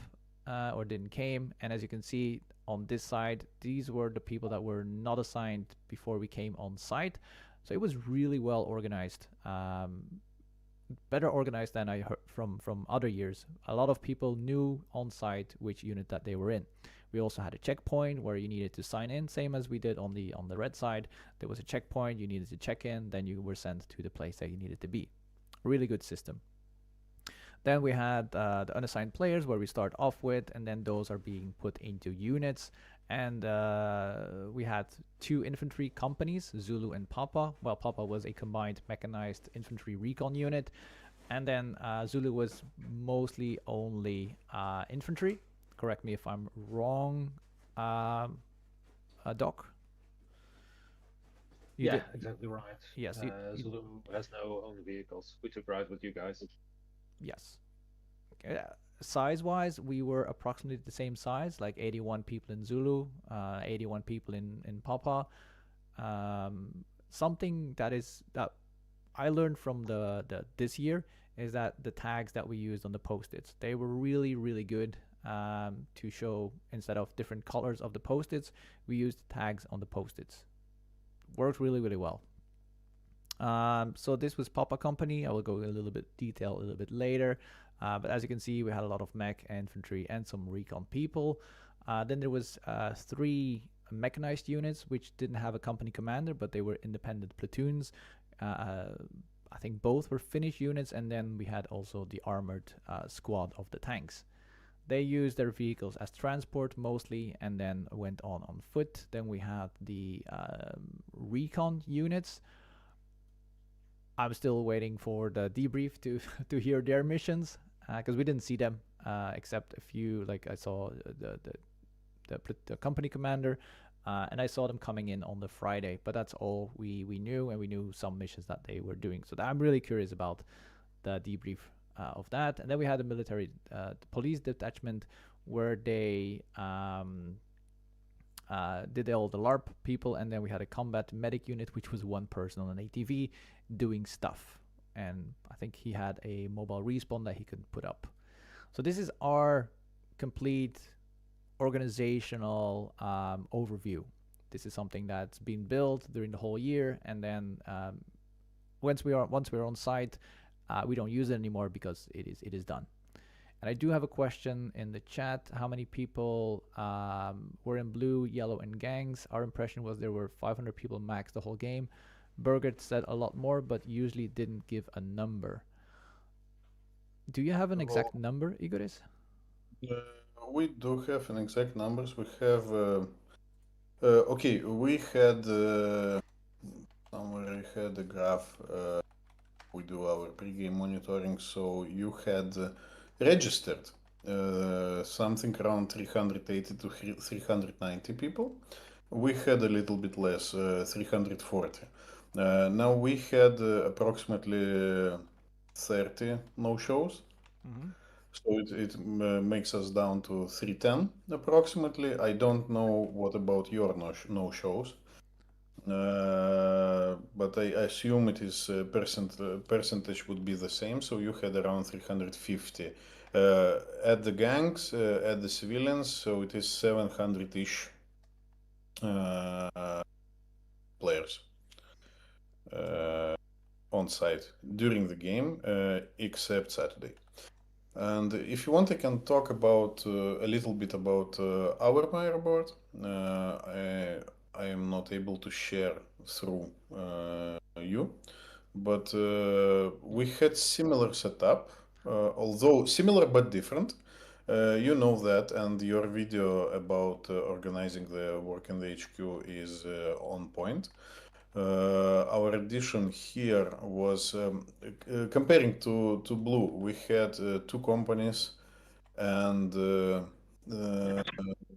Speaker 1: or didn't came. And as you can see on this side, these were the people that were not assigned before we came on site. So it was really well organized, better organized than I heard from other years. A lot of people knew on site which unit that they were in. We also had a checkpoint where you needed to sign in, same as we did on the red side. There was a checkpoint, you needed to check in, then you were sent to the place that you needed to be. Really good system. Then we had the unassigned players where we start off with, and then those are being put into units. And we had 2 infantry companies, Zulu and Papa. Well, Papa was a combined mechanized infantry recon unit. And then Zulu was mostly only infantry. Correct me if I'm wrong, Doc.
Speaker 9: Exactly right.
Speaker 1: Yes.
Speaker 9: Zulu has no own vehicles. We took rides with you guys.
Speaker 1: Yes. Size-wise, we were approximately the same size, like 81 people in Zulu, 81 people in Papa. Something that I learned from this year is that the tags that we used on the post-its, they were really, really good. To show, instead of different colors of the post-its, we used tags on the post-its. Worked really, really well. So this was Papa Company. I will go a little bit detail a little bit later. But as you can see, we had a lot of mech, infantry, and some recon people. Then there was 3 mechanized units, which didn't have a company commander, but they were independent platoons. I think both were Finnish units, and then we had also the armored squad of the tanks. They used their vehicles as transport mostly, and then went on foot. Then we had the recon units. I'm still waiting for the debrief to hear their missions, because we didn't see them except a few. Like I saw the company commander, and I saw them coming in on the Friday. But that's all we knew, and we knew some missions that they were doing. So I'm really curious about the debrief of that. And then we had the military police detachment where they did all the LARP people, and then we had a combat medic unit, which was 1 person on an ATV doing stuff, and I think he had a mobile respawn that he could put up. So this is our complete organizational overview. This is something that's been built during the whole year, and then once we're on site, we don't use it anymore because it is done. And I do have a question in the chat. How many people were in blue, yellow, and gangs? Our impression was there were 500 people max the whole game. Berget said a lot more, but usually didn't give a number. Do you have an exact number, Igoris?
Speaker 8: We do have an exact numbers. We have okay. We had somewhere I had a graph. We do our pre-game monitoring, so you had registered something around 380 to 390 people. We had a little bit less, 340. Now we had approximately 30 no-shows. So it makes us down to 310 approximately. I don't know what about your no-shows. But I assume it is percentage would be the same. So you had around 350 at the gangs, at the civilians. So it is 700-ish players on site during the game, except Saturday. And if you want, I can talk about a little bit about our fireboard. I am not able to share through you, but we had similar setup, although similar but different. You know that, and your video about organizing the work in the HQ is on point. Our addition here was comparing to Blue. We had two companies and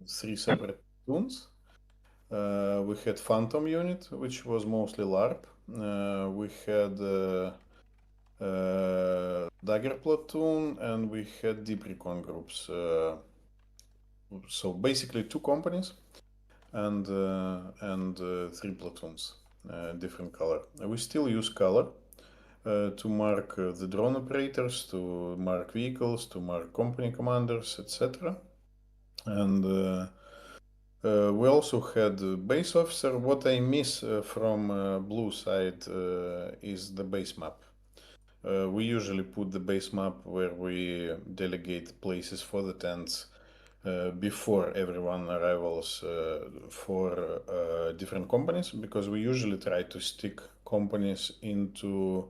Speaker 8: three separate platoons. We had Phantom unit, which was mostly LARP. We had Dagger platoon, and we had Deep Recon groups. So basically, two companies and three platoons, different color. We still use color to mark the drone operators, to mark vehicles, to mark company commanders, etc. And we also had base officer. What I miss from blue side is the base map. We usually put the base map where we delegate places for the tents before everyone arrivals for different companies, because we usually try to stick companies into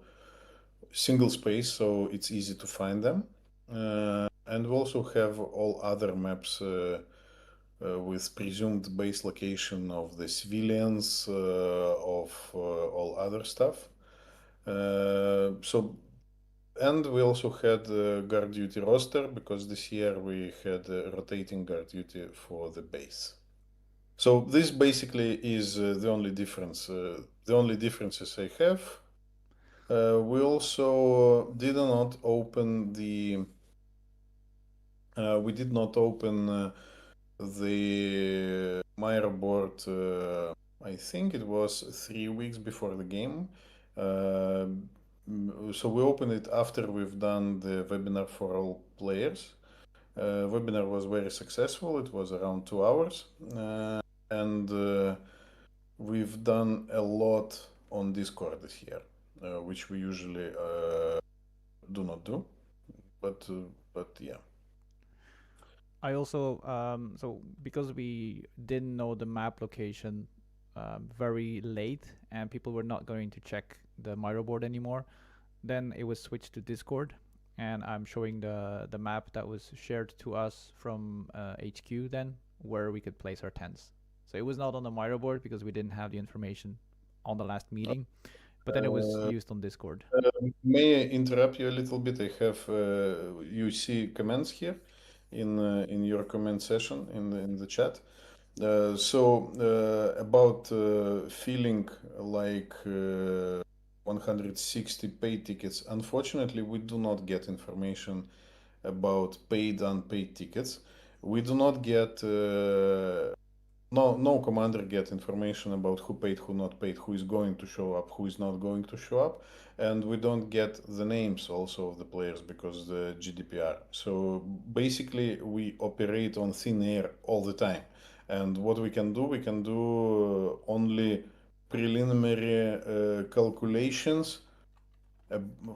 Speaker 8: single space so it's easy to find them. And we also have all other maps with presumed base location of the civilians, of all other stuff. And we also had guard duty roster, because this year we had rotating guard duty for the base. So this basically is the only difference. The only differences I have. We also did not open the. We did not open the Myra board. I think it was 3 weeks before the game. So we opened it after we've done the webinar for all players. Webinar was very successful. It was around 2 hours. And we've done a lot on Discord this year, which we usually do not do. But yeah.
Speaker 1: I also so because we didn't know the map location very late, and people were not going to check the Miro board anymore, then it was switched to Discord, and I'm showing the map that was shared to us from HQ then, where we could place our tents. So it was not on the Miro board because we didn't have the information on the last meeting, but then it was used on Discord.
Speaker 8: May I interrupt you a little bit? I have you see comments here in your comment session in the chat. So about feeling like 160 paid tickets. Unfortunately, we do not get information about paid unpaid tickets. We do not get no commander get information about who paid, who not paid, who is going to show up, who is not going to show up, and we don't get the names also of the players because the GDPR. So basically, we operate on thin air all the time. And what we can do only preliminary calculations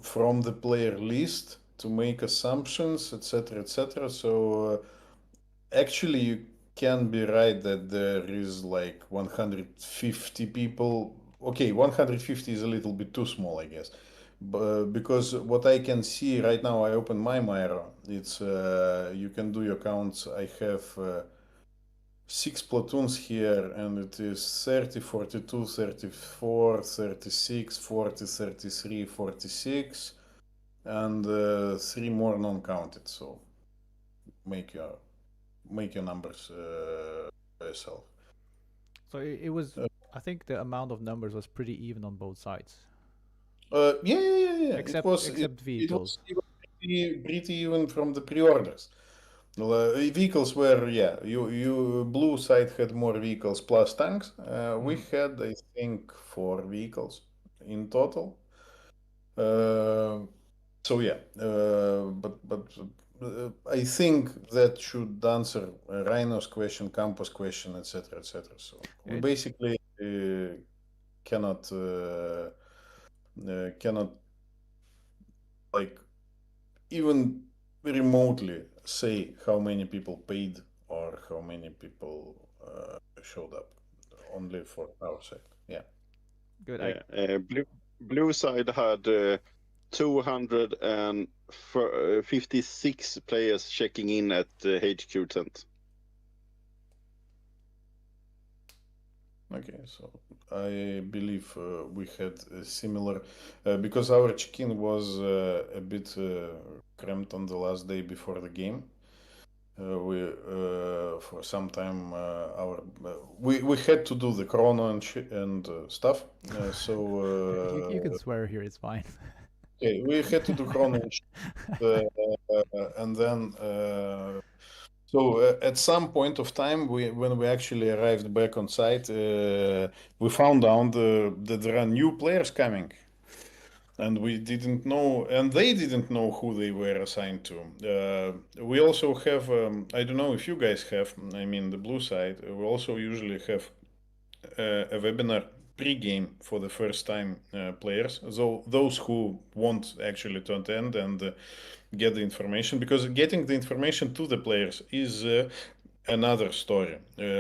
Speaker 8: from the player list to make assumptions, etc., etc. So actually, you can be right that there is like 150 people. Okay, 150 is a little bit too small, I guess. Because what I can see right now, I open my Miro. It's you can do your counts. I have 6 platoons here, and it is 30, 42, 34, 36, 40, 33, 46, and 3 more non-counted. So make your numbers by yourself.
Speaker 1: So it was I think the amount of numbers was pretty even on both sides.
Speaker 8: Yeah.
Speaker 1: Except
Speaker 8: It
Speaker 1: vehicles.
Speaker 8: was even pretty even from the pre-orders. Vehicles were, you blue side had more vehicles plus tanks. We had, I think, 4 vehicles in total. So yeah, but I think that should answer Rhino's question, Campos' question, etc., etc. So we basically cannot like even remotely say how many people paid or how many people showed up. Only for our side, yeah.
Speaker 1: Good.
Speaker 7: Yeah, blue side had 256 players checking in at the HQ tent.
Speaker 8: Okay, so I believe we had a similar because our check-in was a bit cramped on the last day before the game. We for some time we had to do the chrono and stuff.
Speaker 1: You can swear here. It's fine.
Speaker 8: Okay, we had to do chrono and then. So at some point of time, when we actually arrived back on site, we found out that there are new players coming, and we didn't know, and they didn't know who they were assigned to. We also have, I don't know if you guys have, I mean the blue side. We also usually have a webinar pre-game for the first time players, so those who want actually to attend and get the information, because getting the information to the players is another story.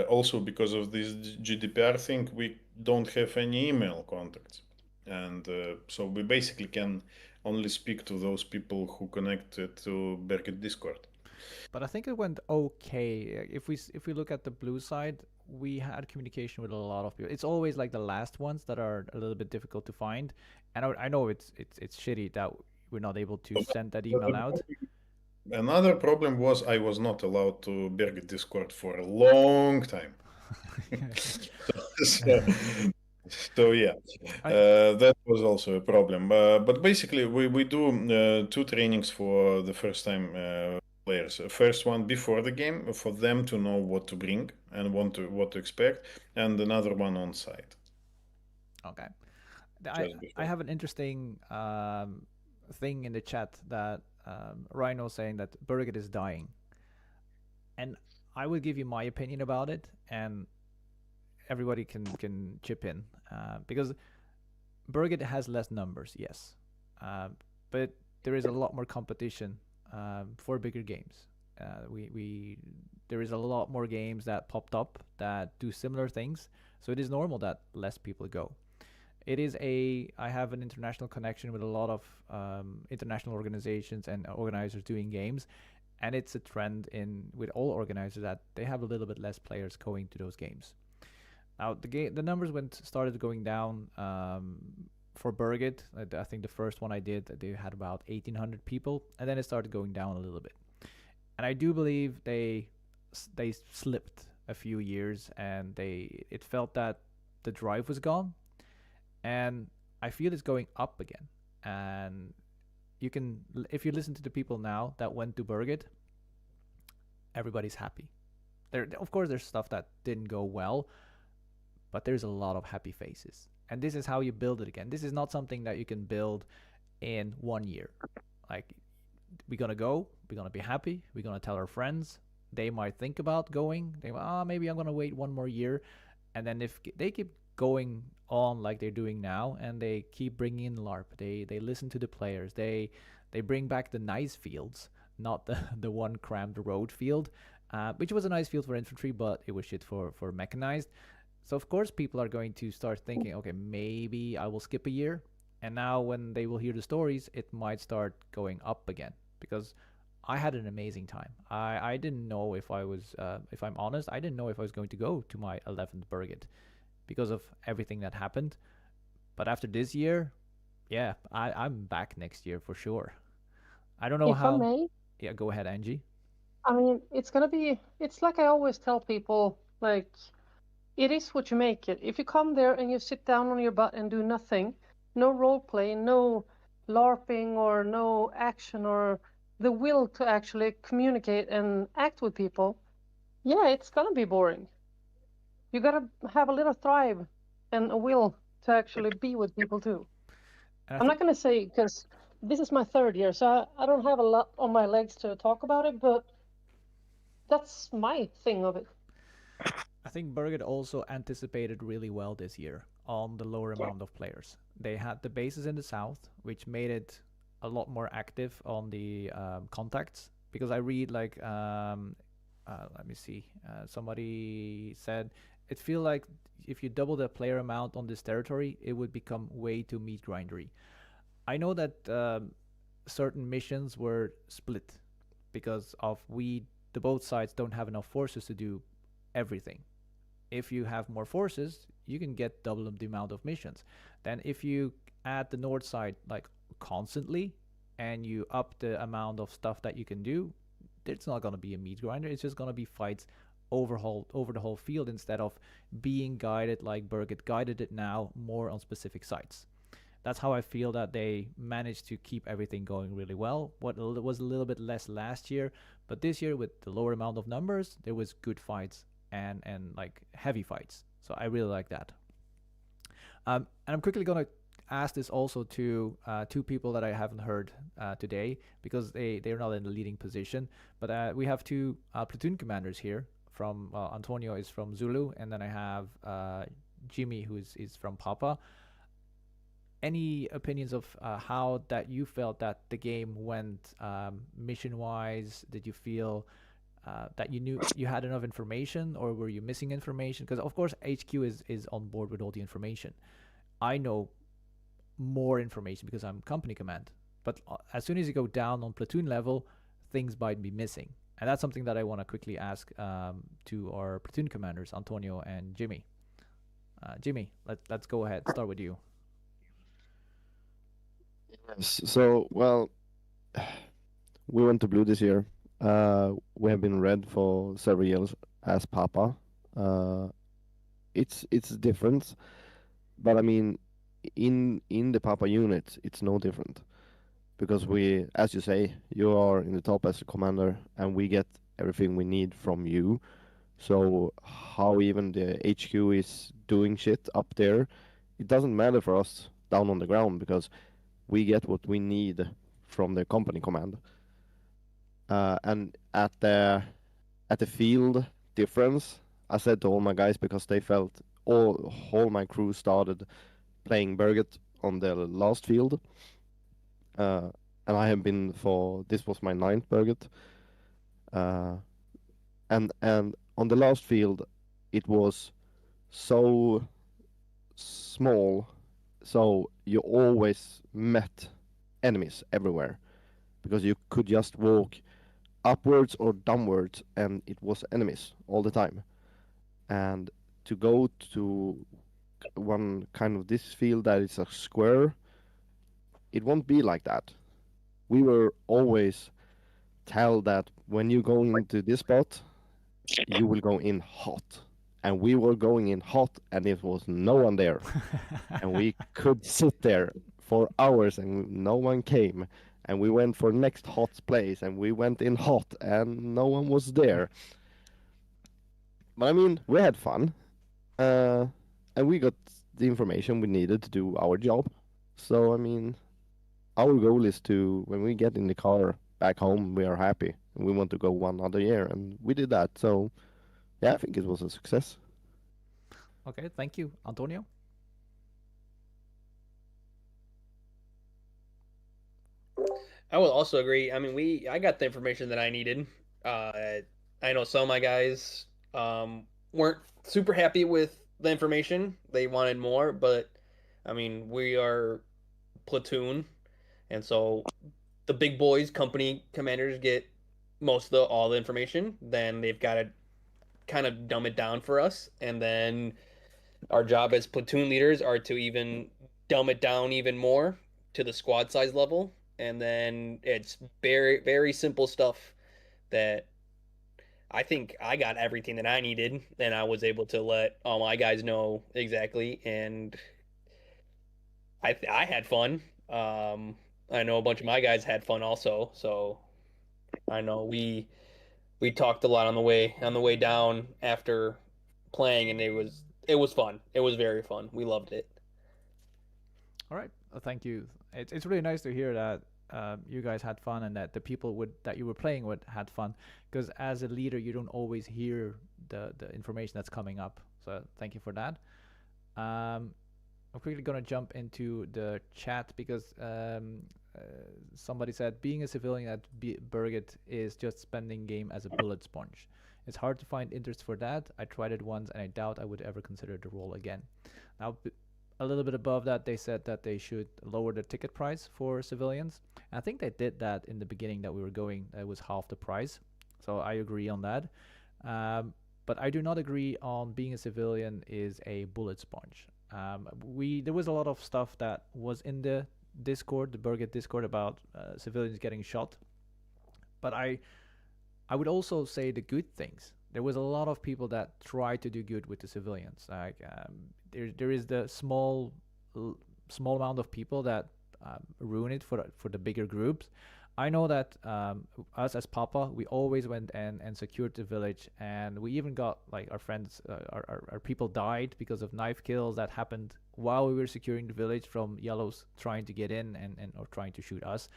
Speaker 8: Also, because of this GDPR thing, we don't have any email contacts, and so we basically can only speak to those people who connected to Berget Discord.
Speaker 1: But I think it went okay. If we look at the blue side, we had communication with a lot of people. It's always like the last ones that are a little bit difficult to find, and I know it's shitty that we're not able to send that email out.
Speaker 8: Another problem was I was not allowed to Berget Discord for a long time. So yeah, that was also a problem. But basically, we do 2 trainings for the first time players. First one before the game for them to know what to bring and what to expect, and another one on site.
Speaker 1: Okay. I have an interesting thing in the chat that Rhino saying that Berget is dying, and I will give you my opinion about it, and everybody can chip in because Berget has less numbers, yes, but there is a lot more competition for bigger games. There is a lot more games that popped up that do similar things, so it is normal that less people go. I have an international connection with a lot of international organizations and organizers doing games, and it's a trend with all organizers that they have a little bit less players going to those games. Now the numbers started going down for Berget. I think the first one I did, they had about 1,800 people, and then it started going down a little bit. And I do believe they slipped a few years, and it felt that the drive was gone, and I feel it's going up again. And if you listen to the people now that went to Berget, everybody's happy. Of course, there's stuff that didn't go well, but there's a lot of happy faces. And this is how you build it again. This is not something that you can build in 1 year. Like, we're going to go, we're going to be happy, we're going to tell our friends. They might think about going. Maybe I'm going to wait 1 more year. And then if they keep going on like they're doing now, and they keep bringing in LARP, they listen to the players, they bring back the nice fields, not the one crammed road field, which was a nice field for infantry, but it was shit for mechanized. So of course people are going to start thinking, okay, maybe I will skip a year. And now when they will hear the stories, it might start going up again, because I had an amazing time. I didn't know if I'm honest, I didn't know if I was going to go to my 11th Berget because of everything that happened. But after this year, yeah, I'm back next year for sure. I don't know how.
Speaker 6: If I may.
Speaker 1: Yeah, go ahead, Angie.
Speaker 6: I mean, it's like I always tell people, like, it is what you make it. If you come there and you sit down on your butt and do nothing, no role play, no LARPing or no action or the will to actually communicate and act with people, yeah, it's gonna be boring. You gotta have a little thrive and a will to actually be with people too. I'm not gonna say, because this is my third year, so I don't have a lot on my legs to talk about it, but that's my thing of it.
Speaker 1: I think Berget also anticipated really well this year on the lower amount of players. They had the bases in the south, which made it a lot more active on the contacts. Because I read like, let me see, somebody said it feel like if you double the player amount on this territory, it would become way too meat grindery. I know that certain missions were split because of the both sides don't have enough forces to do everything. If you have more forces, you can get double the amount of missions. Then if you add the north side like constantly and you up the amount of stuff that you can do, it's not going to be a meat grinder. It's just going to be fights over the whole field instead of being guided like Berget guided it now more on specific sites. That's how I feel that they managed to keep everything going really well. What was a little bit less last year, but this year with the lower amount of numbers, there was good fights and like heavy fights. So I really like that. And I'm quickly gonna ask this also to two people that I haven't heard today because they're not in the leading position. But we have two platoon commanders here. From Antonio is from Zulu, and then I have Jimmy who is from Papa. Any opinions of how that you felt that the game went mission wise? Did you feel that you knew you had enough information, or were you missing information? Because of course HQ is on board with all the information. I know more information because I'm company command, but as soon as you go down on platoon level, things might be missing, and that's something that I want to quickly ask to our platoon commanders, Antonio and Jimmy. Jimmy, let's go ahead. Start with you.
Speaker 3: Yes. So, well, we went to blue this year. We have been red for several years as Papa. It's different, but I mean, in the Papa unit, it's no different because we, as you say, you are in the top as a commander, and we get everything we need from you. So how even the HQ is doing shit up there, it doesn't matter for us down on the ground because we get what we need from the company command. And at the field difference, I said to all my guys because they felt all my crew started playing Berget on the last field, and I have been for this was my 9th Berget, and on the last field, it was so small, so you always met enemies everywhere because you could just walk upwards or downwards and it was enemies all the time. And to go to one kind of this field that is a square, it won't be like that. We were always tell that when you go into this spot, you will go in hot. And we were going in hot and there was no one there. And we could sit there for hours and no one came. And we went for next hot place and we went in hot and no one was there. But I mean, we had fun. And we got the information we needed to do our job. So, I mean, our goal is to, when we get in the car back home, we are happy. And we want to go one other year. And we did that. So, yeah, I think it was a success.
Speaker 1: Okay, thank you. Antonio?
Speaker 11: I will also agree. I mean, I got the information that I needed. I know some of my guys weren't super happy with the information. They wanted more, but I mean, we are platoon, and so the big boys, company commanders, get most of all the information. Then they've got to kind of dumb it down for us, and then our job as platoon leaders are to even dumb it down even more to the squad size level, and then it's very very simple stuff that I think I got everything that I needed, and I was able to let all my guys know exactly, and I had fun. I know a bunch of my guys had fun also, so I know we talked a lot on the way down after playing, and it was fun. It was very fun. We loved it.
Speaker 1: All right, thank you. It's really nice to hear that you guys had fun and that the people that you were playing with had fun. Because as a leader, you don't always hear the information that's coming up. So thank you for that. I'm quickly gonna jump into the chat because somebody said being a civilian at Berget is just spending game as a bullet sponge. It's hard to find interest for that. I tried it once and I doubt I would ever consider the role again. Now, a little bit above that, they said that they should lower the ticket price for civilians. I think they did that in the beginning that we were going. It was half the price. So I agree on that. But I do not agree on being a civilian is a bullet sponge. There was a lot of stuff that was in the Discord, the Berget Discord, about civilians getting shot. But I would also say the good things. There was a lot of people that tried to do good with the civilians. Like there is the small amount of people that ruin it for the bigger groups. I know that us as Papa, we always went and secured the village, and we even got like our friends, our people died because of knife kills that happened while we were securing the village from yellows trying to get in and or trying to shoot us.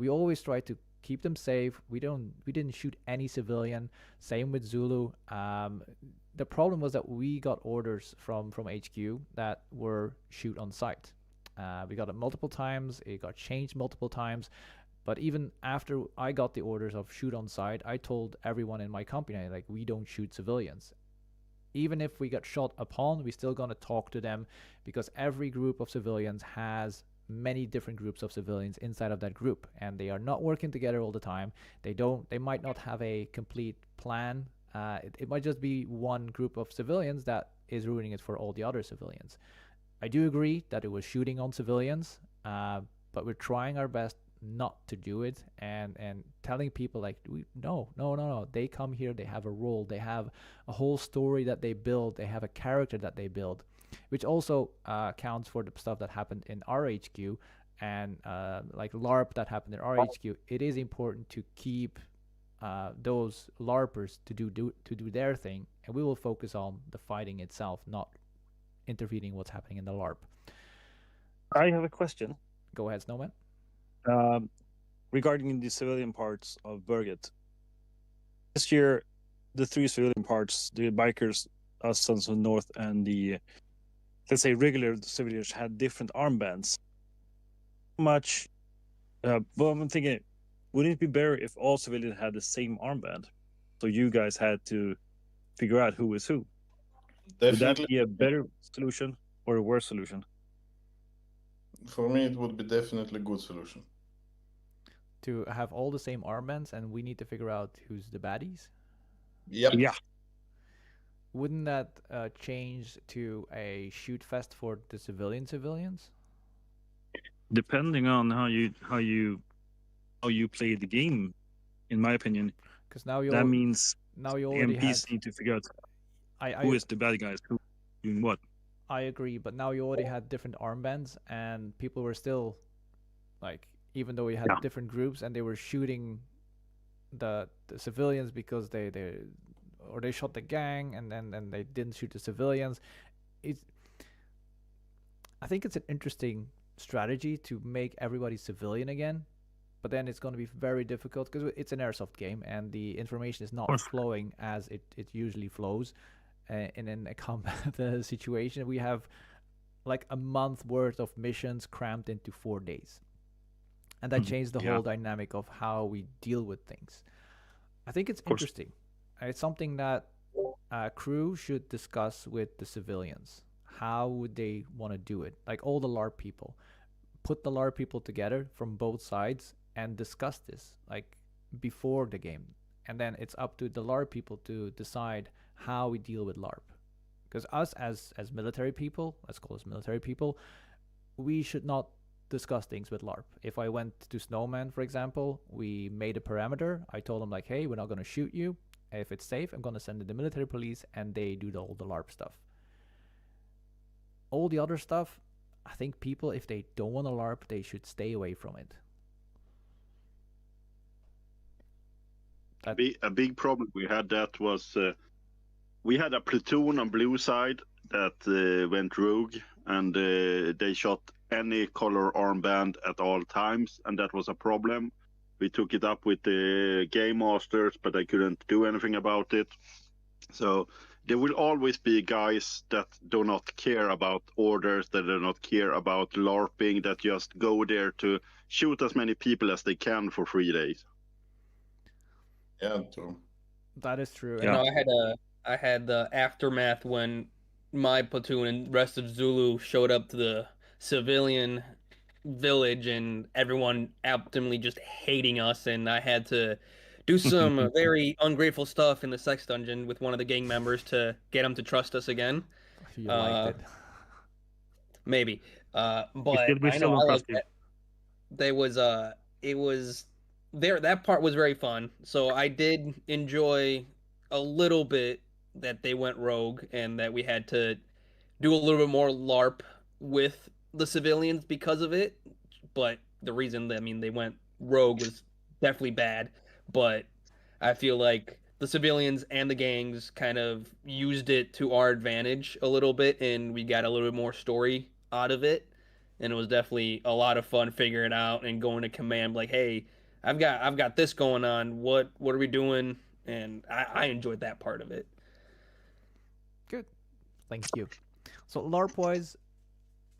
Speaker 1: We always tried to keep them safe. We didn't shoot any civilian. Same with Zulu. The problem was that we got orders from HQ that were shoot on sight. We got it multiple times. It got changed multiple times. But even after I got the orders of shoot on sight, I told everyone in my company, like, we don't shoot civilians. Even if we got shot upon, we still gonna talk to them, because every group of civilians has many different groups of civilians inside of that group, and they are not working together all the time. They might not have a complete plan. It might just be one group of civilians that is ruining it for all the other civilians. I do agree that it was shooting on civilians, but we're trying our best not to do it, and telling people like, no, they come here, they have a role, they have a whole story that they build, they have a character that they build, which also counts for the stuff that happened in our HQ and like LARP that happened in our HQ. It is important to keep those LARPers to do their thing, and we will focus on the fighting itself, not intervening what's happening in the LARP.
Speaker 5: I have a question.
Speaker 1: Go ahead, Snowman.
Speaker 5: Regarding the civilian parts of Berget, this year, the three civilian parts, the bikers, us Sons of the North, and the, let's say, regular civilians had different armbands. Well, I'm thinking, wouldn't it be better if all civilians had the same armband? So you guys had to figure out who is who.
Speaker 8: Definitely.
Speaker 5: Would that be a better solution or a worse solution?
Speaker 8: For me, it would be definitely a good solution.
Speaker 1: To have all the same armbands, and we need to figure out who's the baddies?
Speaker 8: Yep.
Speaker 5: Yeah.
Speaker 1: Wouldn't that change to a shoot fest for the civilians?
Speaker 5: Depending on how you play the game, in my opinion,
Speaker 1: because now
Speaker 5: that means
Speaker 1: now you already
Speaker 5: MPs need to figure out who is the bad guys, who doing what.
Speaker 1: I agree, but now you already had different armbands, and people were still like, even though we had different groups, and they were shooting the civilians because they shot the gang, and then they didn't shoot the civilians. I think it's an interesting strategy to make everybody civilian again, but then it's going to be very difficult because it's an airsoft game, and the information is not flowing as it usually flows. In a combat situation, we have like a month worth of missions crammed into 4 days, and that changed the whole dynamic of how we deal with things. I think it's interesting. It's something that crew should discuss with the civilians. How would they want to do it? Like all the LARP people, put the LARP people together from both sides and discuss this like before the game, and then it's up to the LARP people to decide how we deal with LARP. Because us as military people, let's call us military people, we should not discuss things with LARP. If I went to Snowman, for example, we made a parameter. I told him like, hey, we're not going to shoot you. if it's safe, I'm gonna send in the military police, and they do all the LARP stuff. All the other stuff, I think people, if they don't want to LARP, they should stay away from it.
Speaker 7: A big problem we had that was we had a platoon on blue side that went rogue, and they shot any color armband at all times, and that was a problem. We took it up with the game masters, but they couldn't do anything about it. So there will always be guys that do not care about orders, that do not care about LARPing, that just go there to shoot as many people as they can for 3 days.
Speaker 8: Yeah, true.
Speaker 1: That is true.
Speaker 11: You know, I had the aftermath when my platoon and rest of Zulu showed up to the civilian village, and everyone optimally just hating us, and I had to do some very ungrateful stuff in the sex dungeon with one of the gang members to get him to trust us again.
Speaker 1: You liked it.
Speaker 11: Maybe. But
Speaker 5: we
Speaker 11: I
Speaker 5: still
Speaker 11: know
Speaker 5: don't
Speaker 11: I
Speaker 5: trust
Speaker 11: like that. There was it was there, that part was very fun. So I did enjoy a little bit that they went rogue and that we had to do a little bit more LARP with the civilians because of it. But the reason that, I mean, they went rogue was definitely bad. But I feel like the civilians and the gangs kind of used it to our advantage a little bit, and we got a little bit more story out of it. And it was definitely a lot of fun figuring it out and going to command like, hey, I've got this going on. What are we doing? And I enjoyed that part of it.
Speaker 1: Good. Thank you. So LARP wise,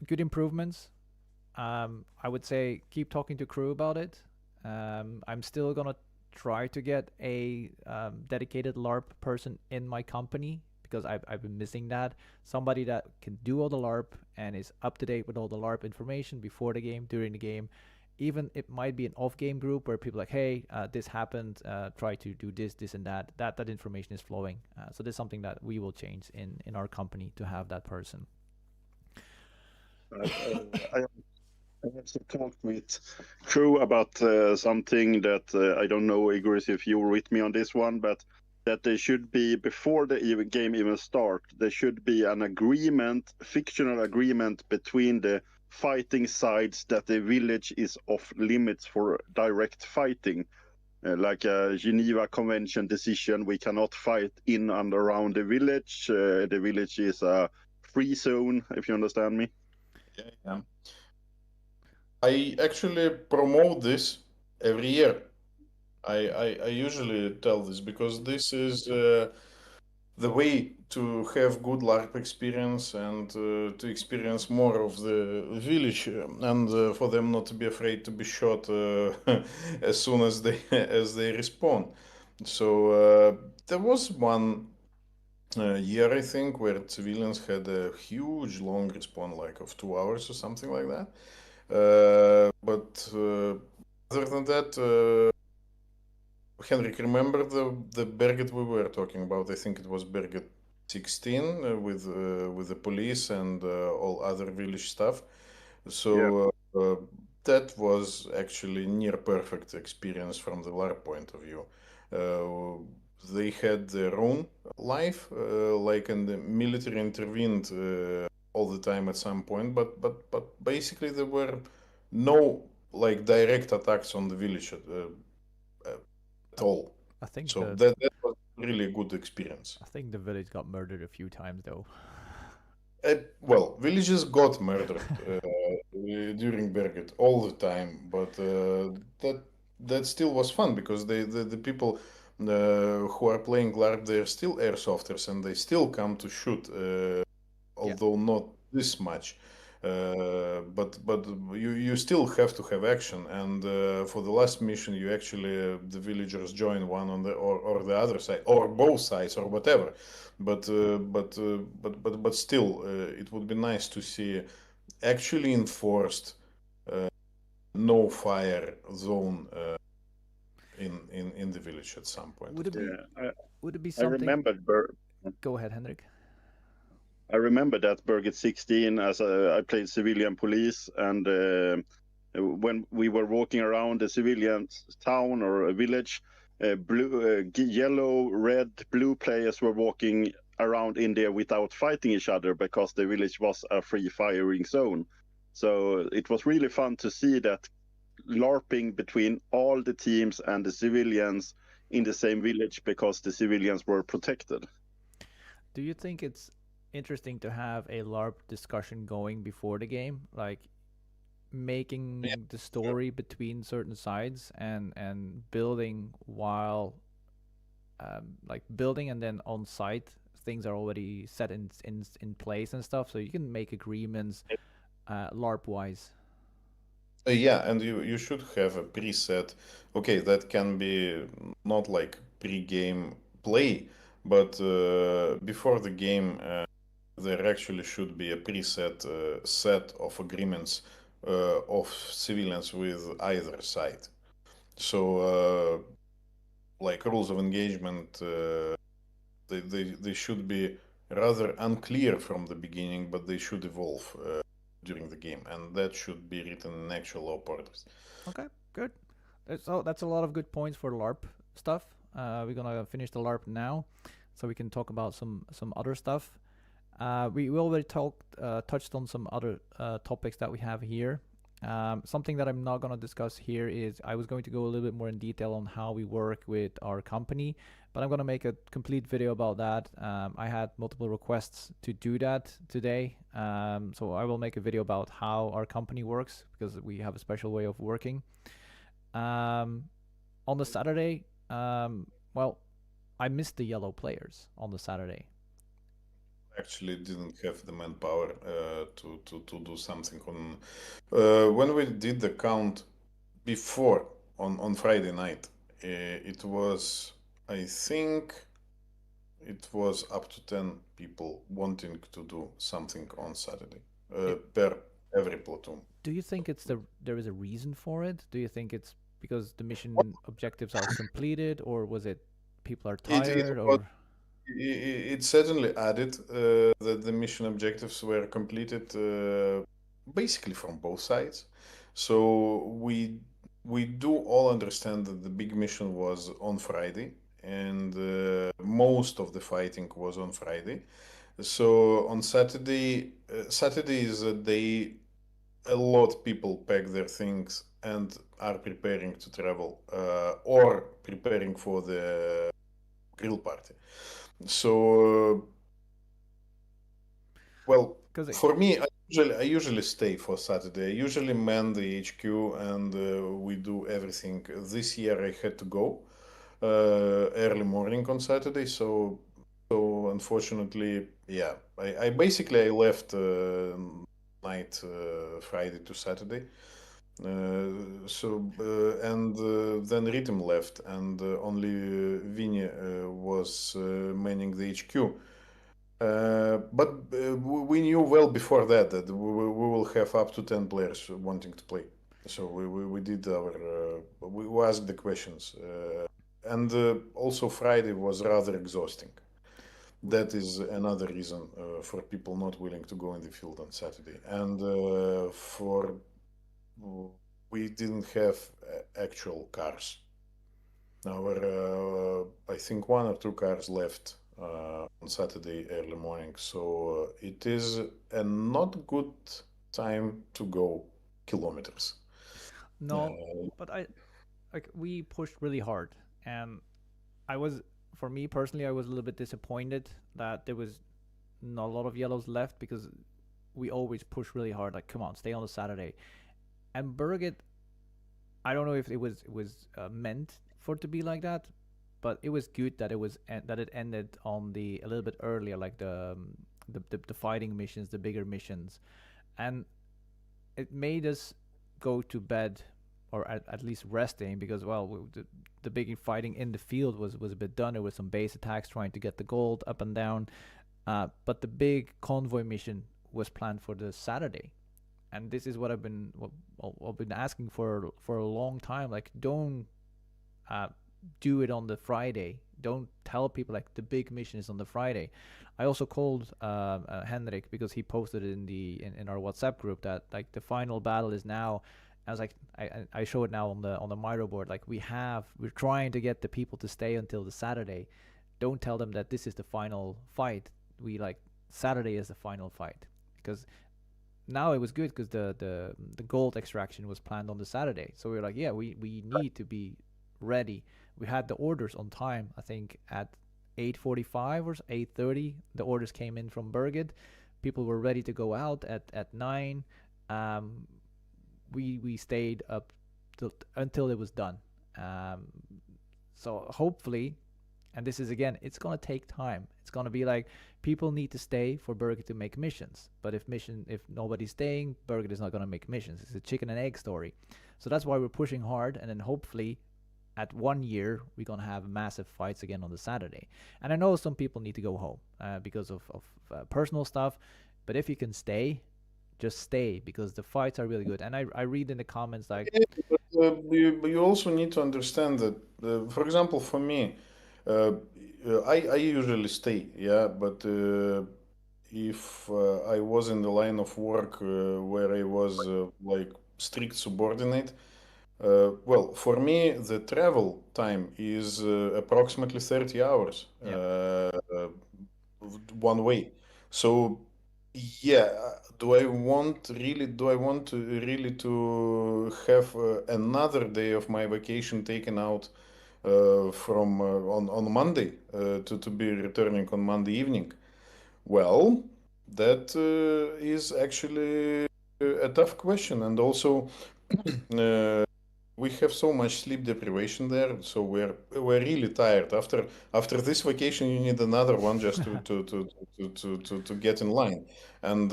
Speaker 1: good improvements. I would say keep talking to crew about it. I'm still gonna try to get a dedicated LARP person in my company because I've been missing that. Somebody that can do all the LARP and is up to date with all the LARP information before the game, during the game. Even it might be an off-game group where people are like, hey, this happened, try to do this and that. That information is flowing. So there's something that we will change in our company to have that person.
Speaker 7: I also talked with crew about something that I don't know, Igor, if you were with me on this one, but that there should be, before the game even start, there should be an agreement, fictional agreement between the fighting sides that the village is off limits for direct fighting. Like a Geneva Convention decision, we cannot fight in and around the village. The village is a free zone, if you understand me.
Speaker 8: Yeah. I actually promote this every year. I usually tell this because this is the way to have good LARP experience and to experience more of the village, and for them not to be afraid to be shot as soon as they respawn. So there was one year, I think, where civilians had a huge long respawn, like of 2 hours or something like that. But other than that, Henrik, remember the Berget we were talking about? I think it was Berget 16 with the police and all other village stuff. So that was actually near perfect experience from the LARP point of view. They had their own life, like, and the military intervened all the time at some point, but basically there were no like direct attacks on the village at all.
Speaker 1: I think
Speaker 8: so. That was really a good experience.
Speaker 1: I think the village got murdered a few times though.
Speaker 8: Well, villages got murdered during Berget all the time, but that still was fun because the people who are playing LARP, they're still airsofters and they still come to shoot, although not this much. But you still have to have action, and for the last mission you actually the villagers join one on the or the other side or both sides or whatever, but still it would be nice to see actually enforced no fire zone in the village at some point.
Speaker 1: Would it be something?
Speaker 7: I remembered.
Speaker 1: Go ahead, Henrik.
Speaker 7: I remember that Berget 16 as I played civilian police, and when we were walking around the civilian town or a village, yellow, red, blue players were walking around in there without fighting each other because the village was a free firing zone. So it was really fun to see that LARPing between all the teams and the civilians in the same village because the civilians were protected.
Speaker 1: Do you think it's interesting to have a LARP discussion going before the game, like making the story between certain sides and building while like building, and then on site things are already set in place and stuff, so you can make agreements LARP wise.
Speaker 8: Yeah, and you should have a preset. Okay, that can be not like pre-game play, but before the game, there actually should be a preset set of agreements of civilians with either side. So, like rules of engagement, they should be rather unclear from the beginning, but they should evolve during the game, and that should be written in actual law orders.
Speaker 1: Okay, good. That's a lot of good points for LARP stuff. We're gonna finish the LARP now, so we can talk about some other stuff. We already touched on some other topics that we have here. Something that I'm not going to discuss here is I was going to go a little bit more in detail on how we work with our company, but I'm going to make a complete video about that. I had multiple requests to do that today, so I will make a video about how our company works, because we have a special way of working. On the Saturday, well, I missed the yellow players on the Saturday.
Speaker 8: Actually didn't have the manpower to do something on when we did the count before on Friday night. It was, I think it was up to 10 people wanting to do something on Saturday per every platoon.
Speaker 1: Do you think there is a reason for it? Do you think it's because the mission objectives are completed, or was it people are tired?
Speaker 8: It certainly added that the mission objectives were completed basically from both sides. So we do all understand that the big mission was on Friday, and most of the fighting was on Friday. So on Saturday, Saturday is a day a lot of people pack their things and are preparing to travel or preparing for the grill party. So, well, for me, I usually stay for Saturday. I usually man the HQ and we do everything. This year I had to go early morning on Saturday, so unfortunately, yeah, I basically I left night Friday to Saturday. And then Rhythm left, and only Vinny was manning the HQ. But we knew well before that we will have up to 10 players wanting to play. So we did our we asked the questions, and also Friday was rather exhausting. That is another reason for people not willing to go in the field on Saturday, and for we didn't have actual cars. Our I think 1 or 2 cars left on Saturday early morning, so it is a not good time to go kilometers.
Speaker 1: No, but we pushed really hard, and for me personally, I was a little bit disappointed that there was not a lot of yellows left, because we always push really hard, like, come on, stay on the Saturday. And Berget, I don't know if it was meant for it to be like that, but it was good that it ended on a little bit earlier, like the fighting missions, the bigger missions, and it made us go to bed, or at least resting, because the big fighting in the field was a bit done. There was some base attacks trying to get the gold up and down, but the big convoy mission was planned for the Saturday. And this is what I've been asking for a long time. Like, don't do it on the Friday. Don't tell people like the big mission is on the Friday. I also called Henrik, because he posted it in our WhatsApp group that like the final battle is now, I was like, I show it now on the Miro board. Like we're trying to get the people to stay until the Saturday. Don't tell them that this is the final fight. We like Saturday is the final fight, because now it was good because the gold extraction was planned on the Saturday. So we were like, yeah, we need to be ready. We had the orders on time. I think at 8:45 or 8:30, the orders came in from Berget. People were ready to go out at 9. We stayed up until it was done. So hopefully, and this is again, it's gonna take time. It's gonna be like people need to stay for Berget to make missions. But if nobody's staying, Berget is not gonna make missions. It's a chicken and egg story. So that's why we're pushing hard, and then hopefully, at 1 year, we're gonna have massive fights again on the Saturday. And I know some people need to go home because of personal stuff, but if you can stay, just stay, because the fights are really good. And I read in the comments like,
Speaker 8: you also need to understand that, for example, for me, I usually stay, yeah, but if I was in the line of work where I was like strict subordinate, well, for me, the travel time is approximately 30 hours one way. So, yeah, do I want to really to have another day of my vacation taken out from on Monday to be returning on Monday evening? Well, that is actually a tough question, and also we have so much sleep deprivation there, so we're really tired. After this vacation, you need another one just to get in line, and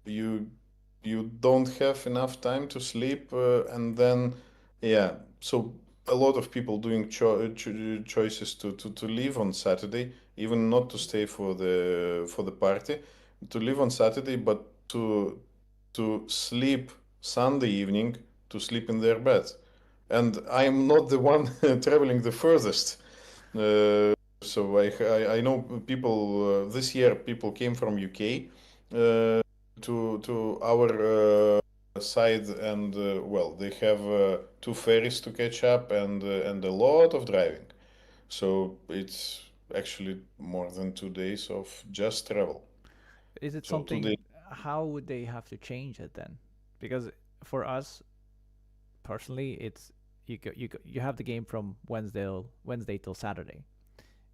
Speaker 8: you you don't have enough time to sleep, and then yeah, so a lot of people doing choices to leave on Saturday, even not to stay for the party, to leave on Saturday, but to sleep Sunday evening, to sleep in their bed. And I'm not the one traveling the furthest. So I know people this year. People came from UK to our side, and well, they have 2 ferries to catch up, and a lot of driving. So it's actually more than 2 days of just travel.
Speaker 1: is it
Speaker 8: So
Speaker 1: something?
Speaker 8: 2 days.
Speaker 1: How would they have to change it then? Because for us personally, it's you have the game from Wednesday till Saturday.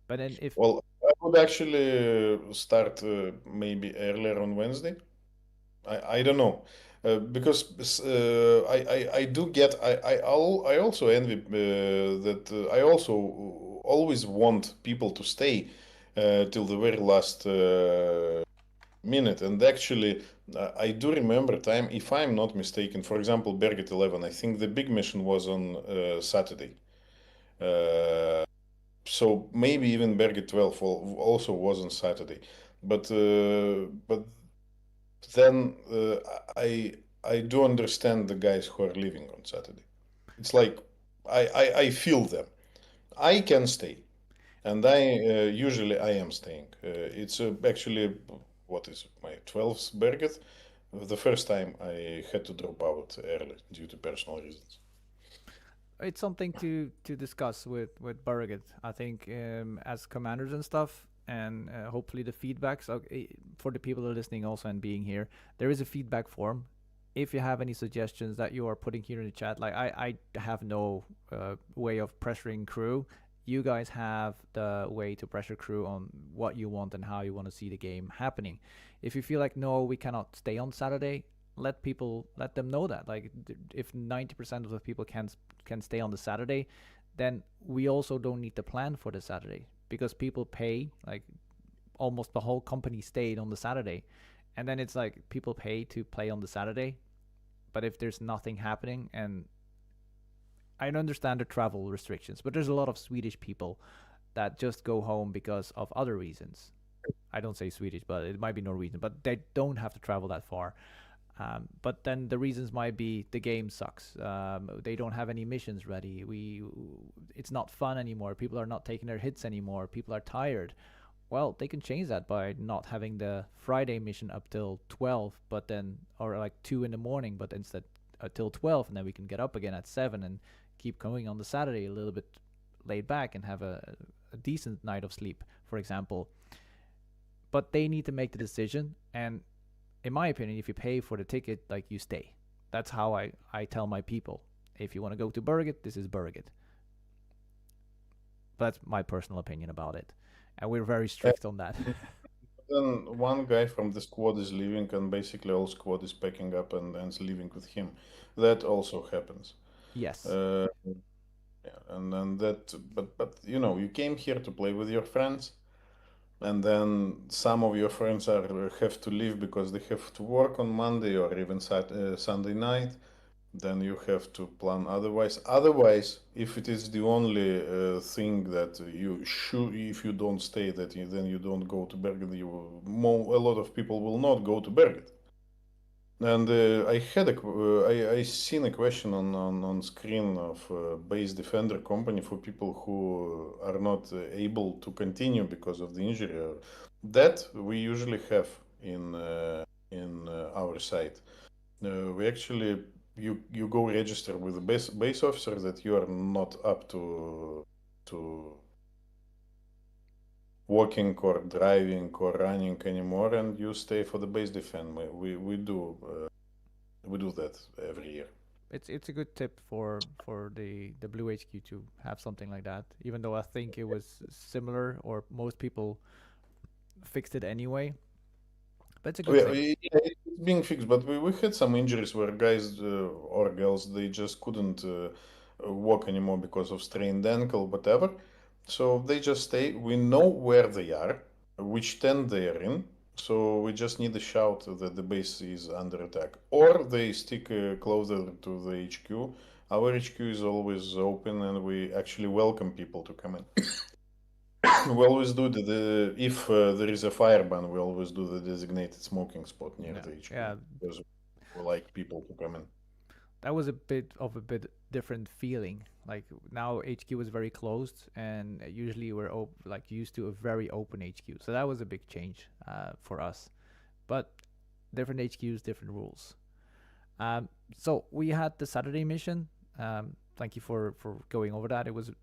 Speaker 1: But then if
Speaker 8: Well, I would actually start maybe earlier on Wednesday. I don't know, because I do get I also envy that I also always want people to stay till the very last minute. And actually, I do remember time, if I'm not mistaken. For example, Berget 11. I think the big mission was on Saturday. Uh, so maybe even Berget 12 also was on Saturday, but then I do understand the guys who are leaving on Saturday. It's like I feel them. I can stay, and I usually I am staying. It's actually what is it, my 12th Berget. The first time I had to drop out early due to personal reasons.
Speaker 1: it's something to discuss with Berget. I think as commanders and stuff, and hopefully the feedbacks for the people that are listening also and being here, there is a feedback form. If you have any suggestions that you are putting here in the chat, like I have no way of pressuring crew. You guys have the way to pressure crew on what you want and how you want to see the game happening. If you feel like no, we cannot stay on Saturday, let them know that. Like if 90% of the people can stay on the Saturday, then we also don't need to plan for the Saturday, because people pay, like almost the whole company stayed on the Saturday, and then it's like people pay to play on the Saturday, but if there's nothing happening, and I understand the travel restrictions, but there's a lot of Swedish people that just go home because of other reasons. I don't say Swedish, but it might be Norwegian, but they don't have to travel that far. But then the reasons might be the game sucks. They don't have any missions ready. It's not fun anymore. People are not taking their hits anymore. People are tired. Well, they can change that by not having the Friday mission up till 12, but then, or like 2 in the morning, but instead till 12, and then we can get up again at 7 and keep going on the Saturday a little bit laid back and have a decent night of sleep, for example. But they need to make the decision, and in my opinion, if you pay for the ticket, like, you stay. That's how I tell my people. If you want to go to Berget, this is Berget. That's my personal opinion about it, and we're very strict on that.
Speaker 8: Then one guy from the squad is leaving, and basically all squad is packing up and leaving with him. That also happens.
Speaker 1: Yes.
Speaker 8: Yeah, and then that, but you know, you came here to play with your friends, and then some of your friends have to leave because they have to work on Monday or even Sunday night. Then you have to plan otherwise. If it is the only thing that you should, if you don't stay, then you don't go to Berget. A lot of people will not go to Berget. And I seen a question on screen of base defender company for people who are not able to continue because of the injury. That we usually have in our site. We actually, you go register with the base officer that you are not up to walking or driving or running anymore, and you stay for the base defend. We do that every year.
Speaker 1: It's a good tip for the Blue HQ to have something like that. Even though I think it was similar, or most people fixed it anyway. But it's a good thing.
Speaker 8: Yeah, it's being fixed, but we had some injuries where guys or girls, they just couldn't walk anymore because of strained ankle, whatever. So they just stay. We know where they are, which tent they are in. So we just need a shout that the base is under attack, or they stick closer to the HQ. Our HQ is always open, and we actually welcome people to come in. We always do if there is a fire ban, we always do the designated smoking spot near the HQ.
Speaker 1: Yeah.
Speaker 8: Because we like people to come in.
Speaker 1: That was a bit different feeling. Like, now HQ was very closed, and usually we're used to a very open HQ. So that was a big change for us. But different HQs, different rules. So we had the Saturday mission. Thank you for going over that. It was a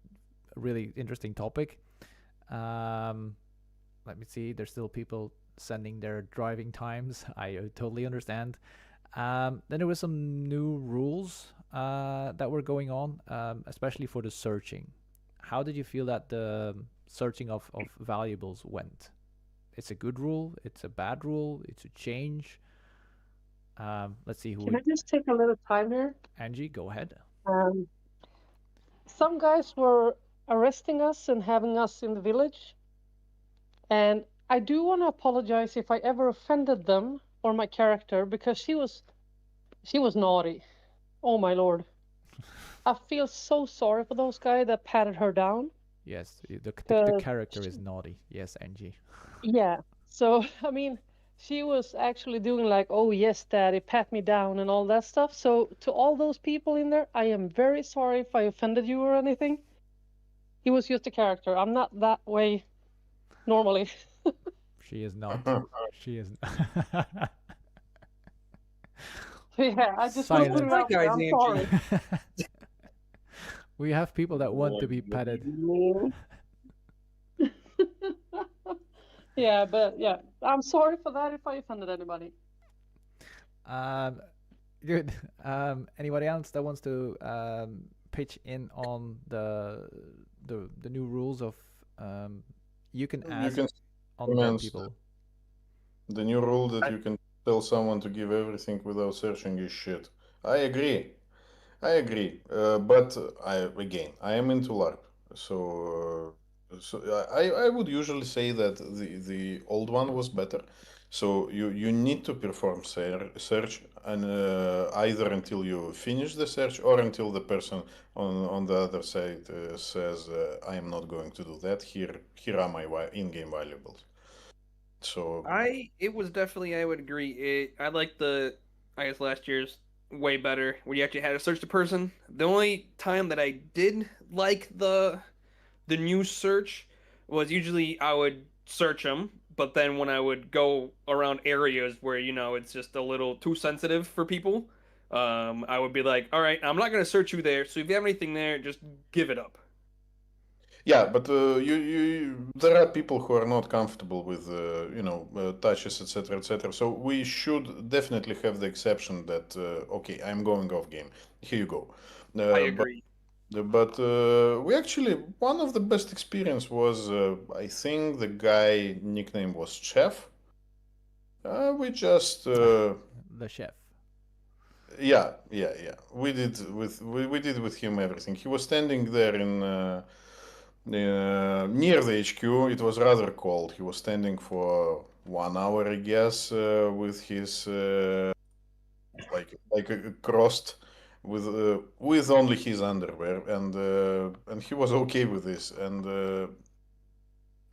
Speaker 1: really interesting topic. Let me see. There's still people sending their driving times. I totally understand. Then there were some new rules that were going on, especially for the searching. How did you feel that the searching of valuables went? It's a good rule, it's a bad rule, it's a change. Let's see who.
Speaker 6: Can I just take a little time here?
Speaker 1: Angie, go ahead.
Speaker 6: Some guys were arresting us and having us in the village. And I do want to apologize if I ever offended them or my character, because she was naughty. Oh my lord. I feel so sorry for those guys that patted her down.
Speaker 1: Yes, the character is naughty. Yes, Angie.
Speaker 6: Yeah. So, I mean, she was actually doing like, oh yes, daddy, pat me down and all that stuff. So to all those people in there, I am very sorry if I offended you or anything. He was just a character. I'm not that way normally.
Speaker 1: She is not. She is.
Speaker 6: Yeah, I just want to put it out there. I'm sorry.
Speaker 1: We have people that want to be patted.
Speaker 6: Yeah, but yeah, I'm sorry for that if I offended anybody.
Speaker 1: Good. Anybody else that wants to pitch in on the new rules of you can ask on people.
Speaker 8: The new rule that you can tell someone to give everything without searching is shit. I agree. But I am into LARP, so I would usually say that the old one was better. So you need to perform search, and either until you finish the search or until the person on the other side says, I am not going to do that. Here are my in-game valuables. So
Speaker 11: it was definitely, I would agree. I liked last year's way better, where you actually had to search the person. The only time that I did like the new search was usually I would search them, but then when I would go around areas where it's just a little too sensitive for people,
Speaker 12: I would be like, all right, I'm not going to search you there. So if you have anything there, just give it up.
Speaker 8: Yeah, but there are people who are not comfortable with touches, etc., etc. So we should definitely have the exception that okay, I'm going off game. Here you go.
Speaker 12: I
Speaker 8: But
Speaker 12: agree.
Speaker 8: we actually one of the best experience was I think the guy nickname was Chef. We just
Speaker 1: The chef.
Speaker 8: yeah. We did with him everything. He was standing there in near the HQ. It was rather cold. He was standing for 1 hour, I guess, with his crossed with only his underwear, and he was okay with this. And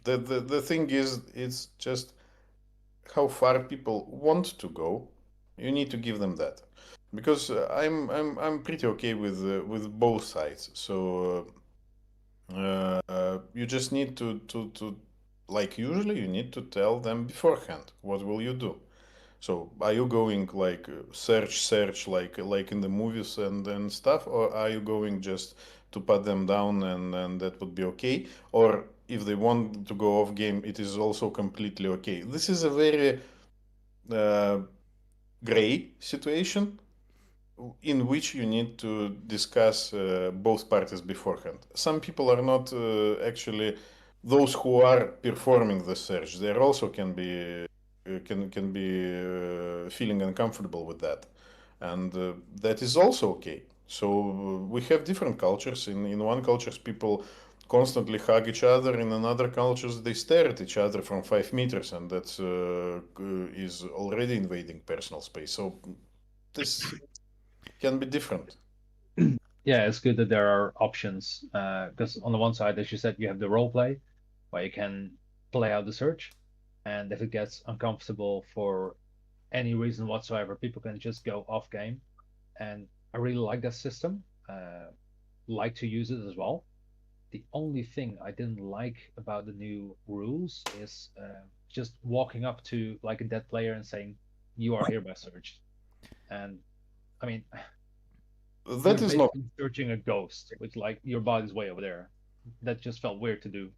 Speaker 8: the thing is, it's just how far people want to go. You need to give them that, because I'm pretty okay with both sides. So you just need to like usually you need to tell them beforehand what will you do. So are you going like search like in the movies and stuff, or are you going just to pat them down and that would be okay? Or if they want to go off game, it is also completely okay. This is a very gray situation in which you need to discuss both parties beforehand. Some people are not actually those who are performing the search. They also can be feeling uncomfortable with that, and that is also okay. So we have different cultures. In one cultures, people constantly hug each other. In another cultures, they stare at each other from 5 meters, and that is already invading personal space. So this can be different.
Speaker 9: Yeah, it's good that there are options because on the one side, as you said, you have the role play where you can play out the search, and if it gets uncomfortable for any reason whatsoever, people can just go off game. And I really like that system. Like to use it as well. The only thing I didn't like about the new rules is just walking up to like a dead player and saying, "You are hereby searched." And I mean,
Speaker 8: that
Speaker 9: you're
Speaker 8: is not
Speaker 9: basically searching a ghost, which like your body's way over there. That just felt weird to do.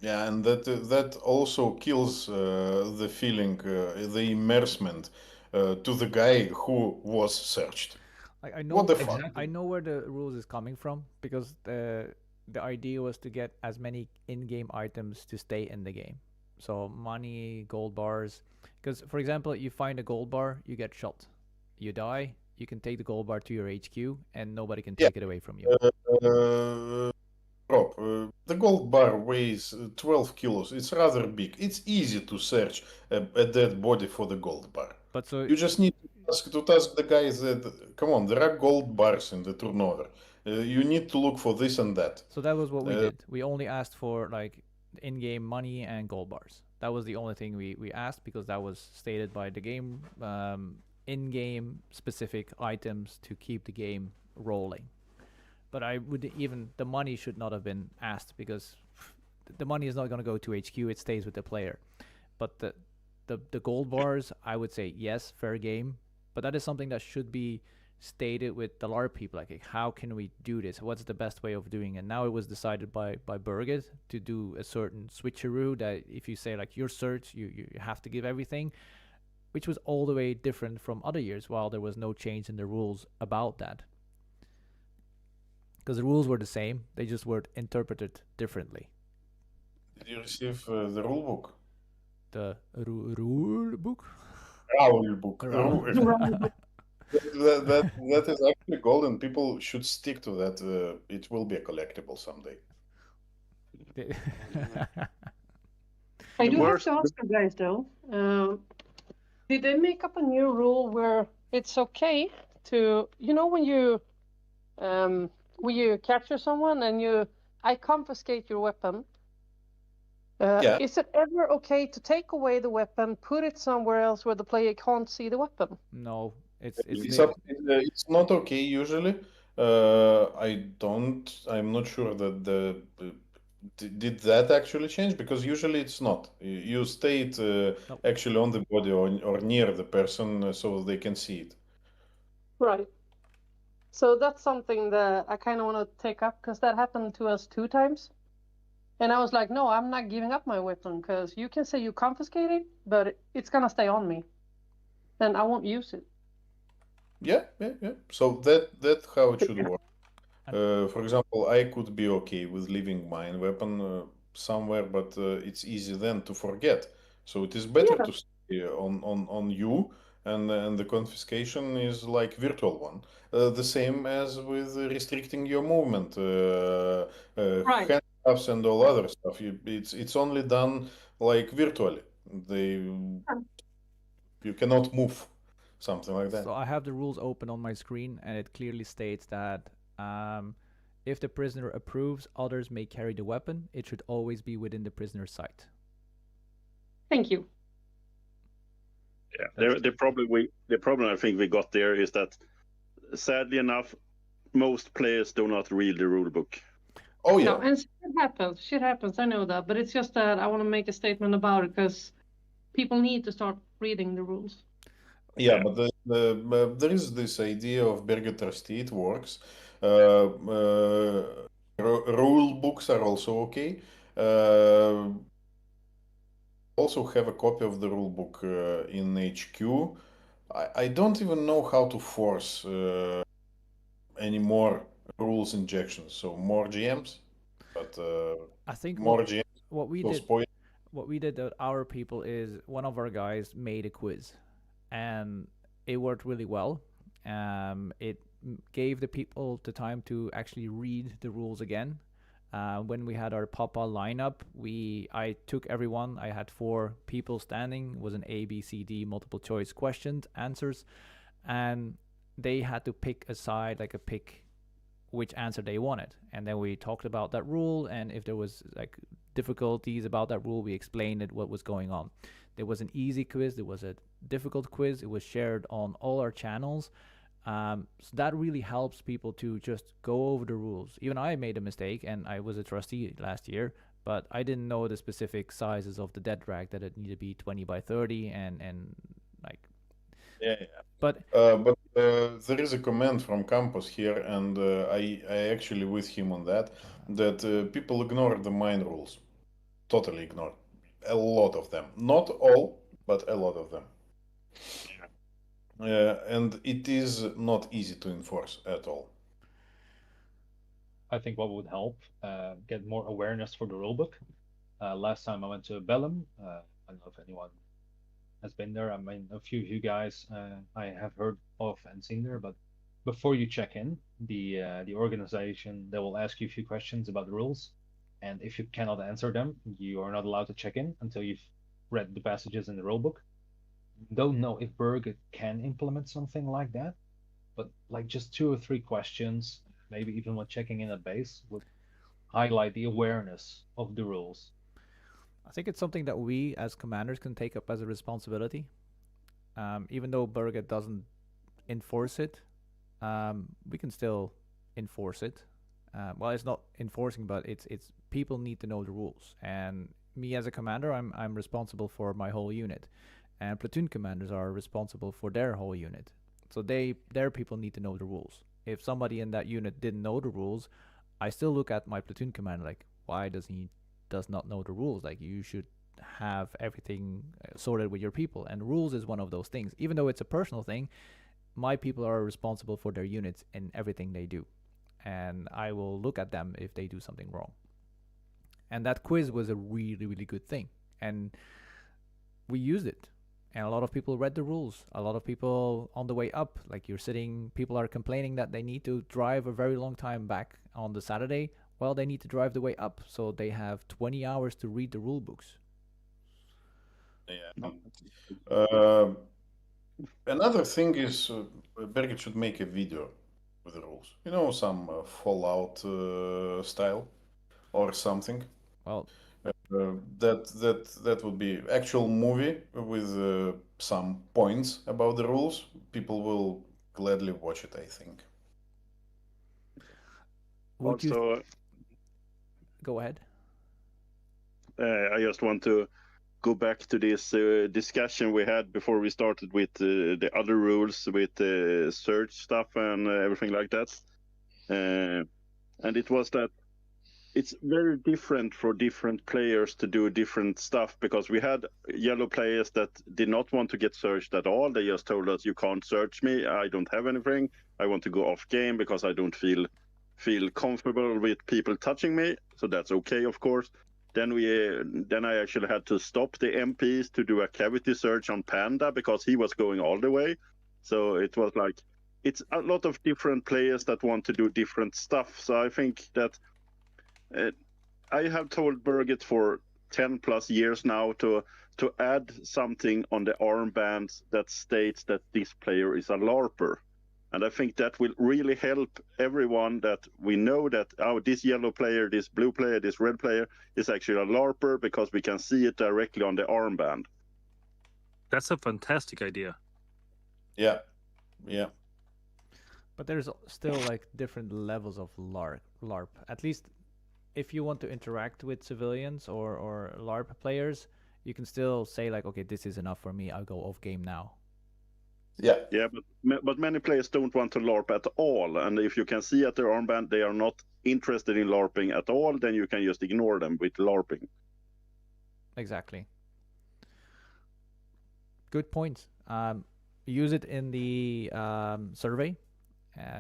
Speaker 8: yeah, and that also kills the feeling, the immersement to the guy who was searched.
Speaker 1: Like I
Speaker 8: What
Speaker 1: know,
Speaker 8: the fuck?
Speaker 9: Exactly.
Speaker 1: I know where the rules is coming from because the idea was to get as many in-game items to stay in the game. So money, gold bars. Because for example, you find a gold bar, you get shot, you die. You can take the gold bar to your HQ, and nobody can
Speaker 8: Yeah.
Speaker 1: take it away from you.
Speaker 8: Rob, the gold bar weighs 12 kilos. It's rather big. It's easy to search a dead body for the gold bar.
Speaker 1: But so
Speaker 8: You just need to task the guys that, come on, there are gold bars in the turnover. You need to look for this and that.
Speaker 1: So that was what we did. We only asked for like in-game money and gold bars. That was the only thing we asked because that was stated by the game. In-game specific items to keep the game rolling. But I would even the money should not have been asked because the money is not going to go to HQ. It stays with the player. But the gold bars, I would say yes, fair game. But that is something that should be stated with a lot of people. Like, how can we do this? What's the best way of doing it? Now it was decided by Berget to do a certain switcheroo that if you say like your search, you have to give everything, which was all the way different from other years while there was no change in the rules about that. Because the rules were the same, they just were interpreted differently.
Speaker 8: Did you receive the rule book?
Speaker 1: The rule book?
Speaker 8: Rule book.
Speaker 1: Rule.
Speaker 8: That is actually golden. People should stick to that. It will be a collectible someday.
Speaker 6: I do have to ask you guys though. Did they make up a new rule where it's okay to, when you capture someone and I confiscate your weapon?
Speaker 8: Yeah.
Speaker 6: Is it ever okay to take away the weapon, put it somewhere else where the player can't see the weapon?
Speaker 1: No,
Speaker 8: it's not okay usually. I'm not sure that did that actually change, because usually it's not. You stay it actually on the body or near the person so they can see it.
Speaker 6: Right. So that's something that I kind of want to take up because that happened to us 2 times. And I was like, no, I'm not giving up my weapon because you can say you confiscate it, but it's going to stay on me. And I won't use it.
Speaker 8: Yeah. So that's how it should work. For example, I could be okay with leaving my weapon somewhere, but it's easy then to forget. So it is better to stay on you, and the confiscation is like virtual one. The same as with restricting your movement,
Speaker 6: Right.
Speaker 8: handcuffs and all other stuff. It's only done like virtually. You cannot move, something like that.
Speaker 1: So I have the rules open on my screen, and it clearly states that if the prisoner approves, others may carry the weapon. It should always be within the prisoner's sight.
Speaker 6: Thank you.
Speaker 7: Yeah, the problem I think we got there is that, sadly enough, most players do not read the rule book.
Speaker 8: Oh yeah.
Speaker 6: No, and shit happens. I know that, but it's just that I want to make a statement about it because people need to start reading the rules.
Speaker 8: Yeah, but there is this idea of Berget Crew works. Rule books are also okay. Also have a copy of the rule book in HQ. I don't even know how to force any more rules injections. So more GMs, but
Speaker 1: I think
Speaker 8: more GMs.
Speaker 1: what we
Speaker 8: will
Speaker 1: did
Speaker 8: spoil.
Speaker 1: what we did with our people is one of our guys made a quiz, and it worked really well. It gave the people the time to actually read the rules again. When we had our Papa lineup, I took everyone. I had 4 people standing. It was an A, B, C, D multiple choice questions, answers, and they had to pick a side, like a pick which answer they wanted. And then we talked about that rule, and if there was like difficulties about that rule, we explained it, what was going on. There was an easy quiz, there was a difficult quiz. It was shared on all our channels. So that really helps people to just go over the rules. Even I made a mistake, and I was a trustee last year, but I didn't know the specific sizes of the dead drag, that it needed to be 20 by 30 and like.
Speaker 8: Yeah.
Speaker 1: But
Speaker 8: there is a comment from Campus here, and I actually with him on that people ignore the mine rules, totally ignore a lot of them, not all, but a lot of them. And it is not easy to enforce at all.
Speaker 9: I think what would help get more awareness for the rulebook. Last time I went to Bellum, I don't know if anyone has been there. I mean, a few of you guys I have heard of and seen there, but before you check in, the organization, they will ask you a few questions about the rules, and if you cannot answer them, you are not allowed to check in until you've read the passages in the rulebook. Don't know if Berget can implement something like that, but like just 2 or 3 questions, maybe even when checking in at base, would highlight the awareness of the rules.
Speaker 1: I think it's something that we as commanders can take up as a responsibility. Even though Berget doesn't enforce it, we can still enforce it. Well, it's not enforcing, but it's people need to know the rules. And me as a commander, I'm responsible for my whole unit, and platoon commanders are responsible for their whole unit. So their people need to know the rules. If somebody in that unit didn't know the rules, I still look at my platoon commander like, why does not know the rules? Like, you should have everything sorted with your people, and rules is one of those things. Even though it's a personal thing, my people are responsible for their units in everything they do, and I will look at them if they do something wrong. And that quiz was a really, really good thing, and we used it, and a lot of people read the rules. A lot of people on the way up, like people are complaining that they need to drive a very long time back on the Saturday. Well, they need to drive the way up, so they have 20 hours to read the rule books.
Speaker 8: Yeah. Another thing is Berget should make a video with the rules. You know, some Fallout style or something.
Speaker 1: Well,
Speaker 8: that would be actual movie with some points about the rules. People will gladly watch it, I think.
Speaker 1: Go ahead.
Speaker 7: I just want to go back to this discussion we had before we started with the other rules with the search stuff and everything like that. And it was that it's very different for different players to do different stuff, because we had yellow players that did not want to get searched at all. They just told us, you can't search me, I don't have anything, I want to go off game because I don't feel comfortable with people touching me. So that's okay, of course. Then I actually had to stop the MPs to do a cavity search on Panda because he was going all the way. So it was like, it's a lot of different players that want to do different stuff. So I think that I have told Berget for 10 plus years now to add something on the armbands that states that this player is a LARPer. And I think that will really help everyone, that we know that, oh, this yellow player, this blue player, this red player is actually a LARPer, because we can see it directly on the armband.
Speaker 5: That's a fantastic idea.
Speaker 8: Yeah.
Speaker 1: But there's still like different levels of LARP. At least if you want to interact with civilians or LARP players, you can still say like, okay, this is enough for me, I'll go off game now.
Speaker 8: Yeah,
Speaker 7: but many players don't want to LARP at all, and if you can see at their armband they are not interested in LARPing at all, then you can just ignore them with LARPing.
Speaker 1: Exactly. Good point. Use it in the survey.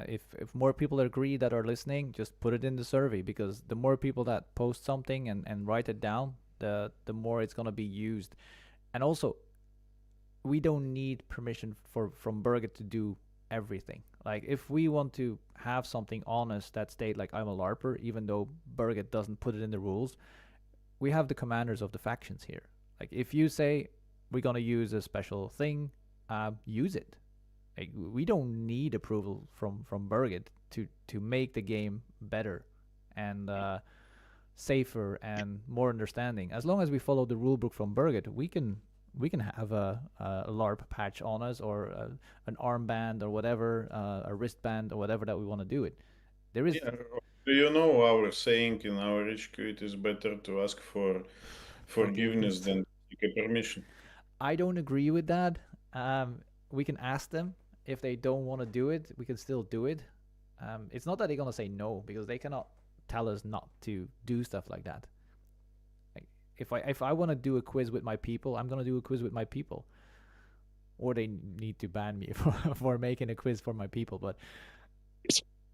Speaker 1: If more people agree that are listening, just put it in the survey, because the more people that post something and write it down, the more it's gonna be used. And also, we don't need permission from Berget to do everything. Like, if we want to have something honest that state like, I'm a LARPer, even though Berget doesn't put it in the rules, we have the commanders of the factions here. Like, if you say we're gonna use a special thing, use it. Like, we don't need approval from Berget to make the game better and safer and more understanding. As long as we follow the rulebook from Berget, we can have a LARP patch on us, or an armband, or whatever, a wristband, or whatever that we want to do it. There is.
Speaker 8: Yeah. Do you know our saying in our HQ? It is better to ask for forgiveness than to seek a permission.
Speaker 1: I don't agree with that. We can ask them. If they don't want to do it, we can still do it. It's not that they're gonna say no, because they cannot tell us not to do stuff like that. If I want to do a quiz with my people, I'm gonna do a quiz with my people. Or they need to ban me for making a quiz for my people. But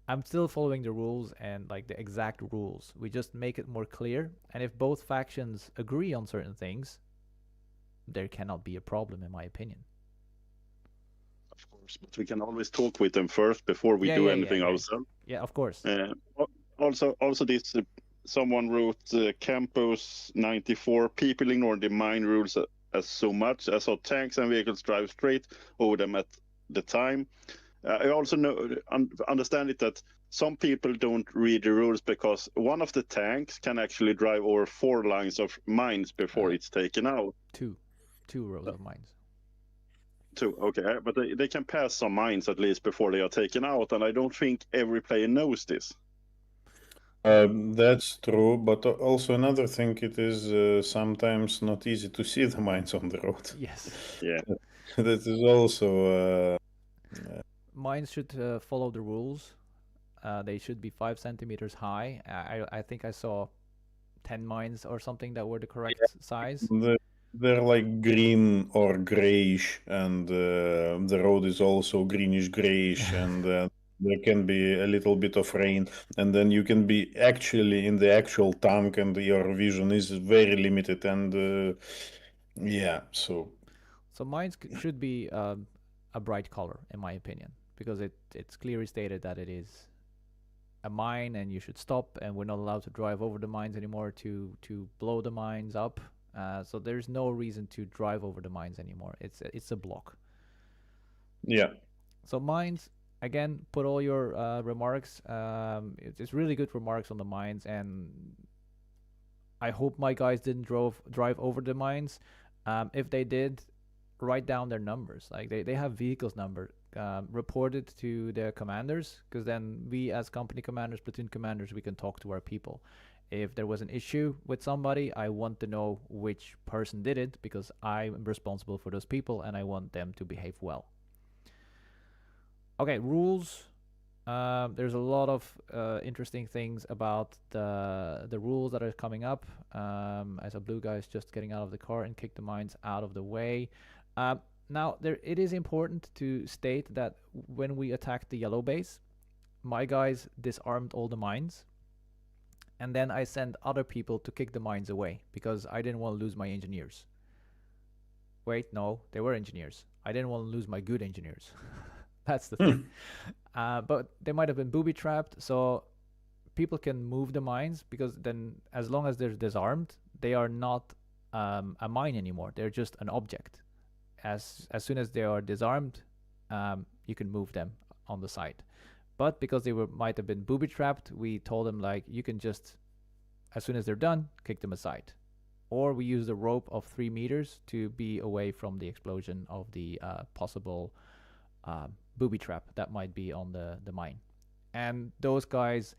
Speaker 1: I'm still following the rules, and like the exact rules. We just make it more clear. And if both factions agree on certain things, there cannot be a problem, in my opinion.
Speaker 7: Of course, but we can always talk with them first before we do anything ourselves.
Speaker 1: Yeah, of course.
Speaker 7: Also, this someone wrote Campos 94. People ignore the mine rules as so much. I saw tanks and vehicles drive straight over them at the time. I also understand it that some people don't read the rules, because one of the tanks can actually drive over 4 lines of mines before it's taken out.
Speaker 1: Two rows of mines.
Speaker 7: 2, okay, but they can pass some mines at least before they are taken out, and I don't think every player knows this.
Speaker 8: That's true, but also another thing, it is sometimes not easy to see the mines on the road.
Speaker 1: Yes.
Speaker 7: Yeah.
Speaker 8: That is also...
Speaker 1: Mines should follow the rules. They should be 5 centimeters high. I think I saw 10 mines or something that were the correct size.
Speaker 8: They're like green or grayish, and the road is also greenish grayish, and there can be a little bit of rain, and then you can be actually in the actual tank, and your vision is very limited, and so
Speaker 1: mines should be a bright color, in my opinion, because it's clearly stated that it is a mine and you should stop, and we're not allowed to drive over the mines anymore to blow the mines up. So there's no reason to drive over the mines anymore. It's a block.
Speaker 8: Yeah.
Speaker 1: So mines, again, put all your remarks. It's really good remarks on the mines, and I hope my guys didn't drive over the mines. If they did, write down their numbers. Like they have vehicles number. Report it to their commanders, because then we as company commanders, platoon commanders, we can talk to our people. If there was an issue with somebody, I want to know which person did it because I'm responsible for those people and I want them to behave well. Okay, rules. There's a lot of interesting things about the rules that are coming up. As a blue guy is just getting out of the car and kick the mines out of the way. Now, it is important to state that when we attacked the yellow base, my guys disarmed all the mines. And then I sent other people to kick the mines away because I didn't want to lose my engineers. Wait, no, they were engineers. I didn't want to lose my good engineers. That's the thing. But they might have been booby-trapped, so people can move the mines because then as long as they're disarmed, they are not a mine anymore. They're just an object. As soon as they are disarmed, you can move them on the side. But because they might have been booby-trapped, we told them, like, you can just, as soon as they're done, kick them aside. Or we use a rope of 3 meters to be away from the explosion of the possible booby trap that might be on the mine. And those guys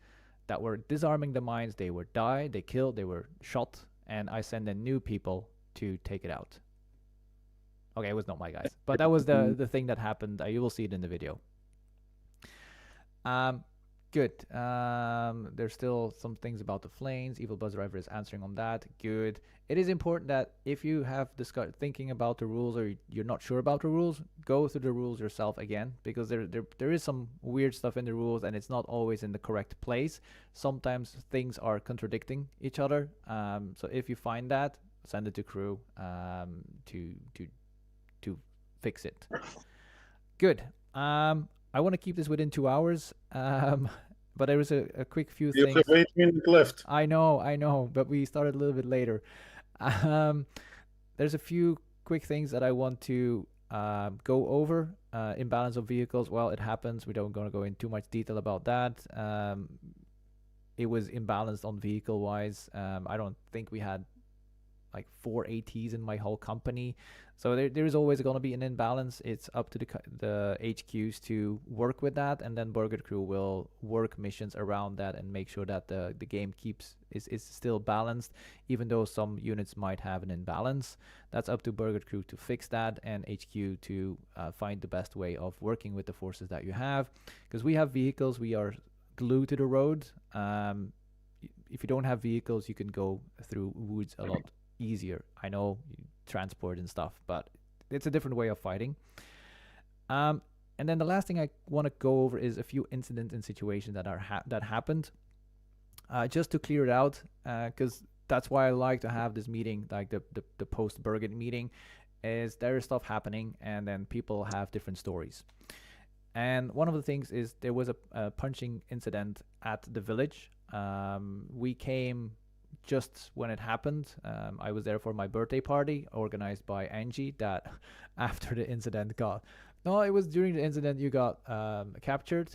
Speaker 1: that were disarming the mines, they were died, they killed, they were shot, and I send in new people to take it out. Okay, it was not my guys, but that was the thing that happened. You will see it in the video. Good. There's still some things about the flames. Evil Bus Driver is answering on that. Good. It is important that if you have thinking about the rules or you're not sure about the rules, go through the rules yourself again, because there is some weird stuff in the rules and it's not always in the correct place. Sometimes things are contradicting each other. So if you find that, send it to crew to fix it. Good. I want to keep this within 2 hours, but there was a quick few things.
Speaker 8: You have 8 minutes left.
Speaker 1: I know, but we started a little bit later. There's a few quick things that I want to go over. Imbalance of vehicles, well, it happens. We don't going to go into too much detail about that. It was imbalanced on vehicle-wise. I don't think we had like 4 ATs in my whole company. So there is always going to be an imbalance. It's up to the HQs to work with that, and then Berget Crew will work missions around that and make sure that the game is still balanced, even though some units might have an imbalance. That's up to Berget Crew to fix that, and HQ to find the best way of working with the forces that you have. Because we have vehicles, we are glued to the road. If you don't have vehicles, you can go through woods a lot easier. I know transport and stuff, but it's a different way of fighting. And then the last thing I want to go over is a few incidents and situations that happened, just to clear it out, because that's why I like to have this meeting, like the post Berget meeting, is there is stuff happening and then people have different stories. And one of the things is there was a punching incident at the village. We came just when it happened. I was there for my birthday party organized by Angie that after the incident it was during the incident you got captured.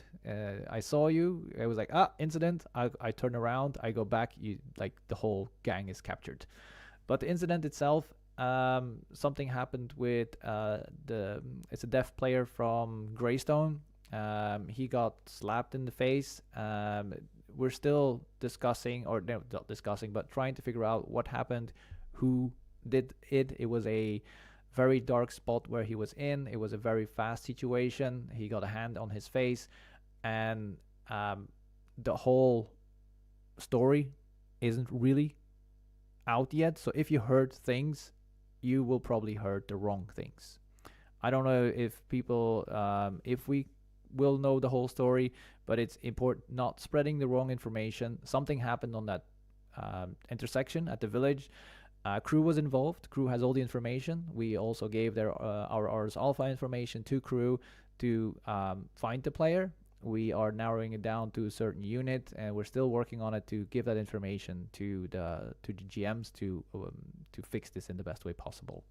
Speaker 1: I saw you. I was like, incident. I turn around, I go back, the whole gang is captured. But the incident itself, something happened with it's a deaf player from Greystone. He got slapped in the face. We're still discussing, or no, not discussing, but trying to figure out what happened, who did it. It was a very dark spot where he was in. It was a very fast situation. He got a hand on his face, and the whole story isn't really out yet. So if you heard things, you will probably heard the wrong things. I don't know if people, if we will know the whole story, but it's important not spreading the wrong information. Something happened on that intersection at the village. Crew was involved. Crew has all the information. We also gave our Ars Alpha information to Crew to find the player. We are narrowing it down to a certain unit, and we're still working on it to give that information to the GMs to fix this in the best way possible.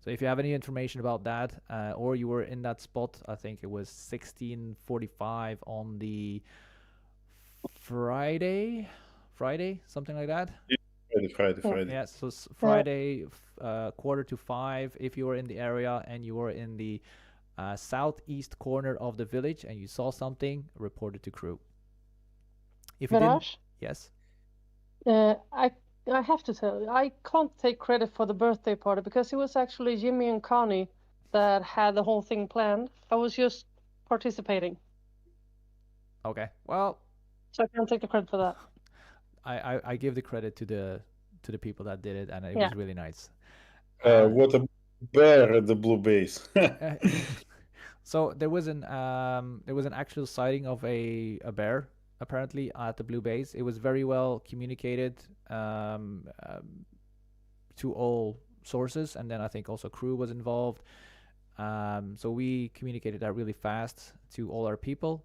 Speaker 1: So if you have any information about that, or you were in that spot, I think it was 16:45 on the Friday, something like that.
Speaker 8: Friday.
Speaker 1: Yeah, so Friday, 4:45. If you were in the area and you were in the southeast corner of the village and you saw something, report it to Crew. If you didn't,
Speaker 6: Verage?
Speaker 1: yes.
Speaker 6: I have to tell you, I can't take credit for the birthday party because it was actually Jimmy and Connie that had the whole thing planned. I was just participating,
Speaker 1: Okay. Well,
Speaker 6: so I can't take the credit for that.
Speaker 1: I give the credit to the people that did it, and it
Speaker 6: Yeah.
Speaker 1: was really nice.
Speaker 8: What a bear at the blue base.
Speaker 1: So there was an actual sighting of a bear apparently at the blue base. It was very well communicated to all sources, and then I think also crew was involved. So we communicated that really fast to all our people,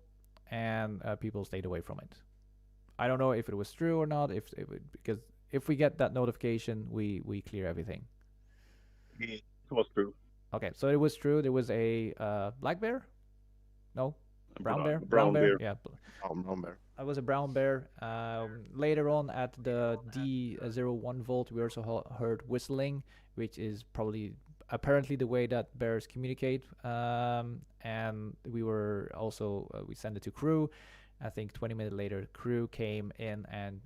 Speaker 1: and people stayed away from it. I don't know if it was true or not. Because if we get that notification, we clear everything.
Speaker 7: It was true.
Speaker 1: Okay, so it was true. There was a black bear. No, brown bear.
Speaker 7: Brown bear.
Speaker 1: Yeah,
Speaker 3: Brown bear.
Speaker 1: it was a brown bear. Later on at the D01 vault, we also heard whistling, which is probably apparently the way that bears communicate. And we were also we sent it to crew. I think 20 minutes later, crew came in and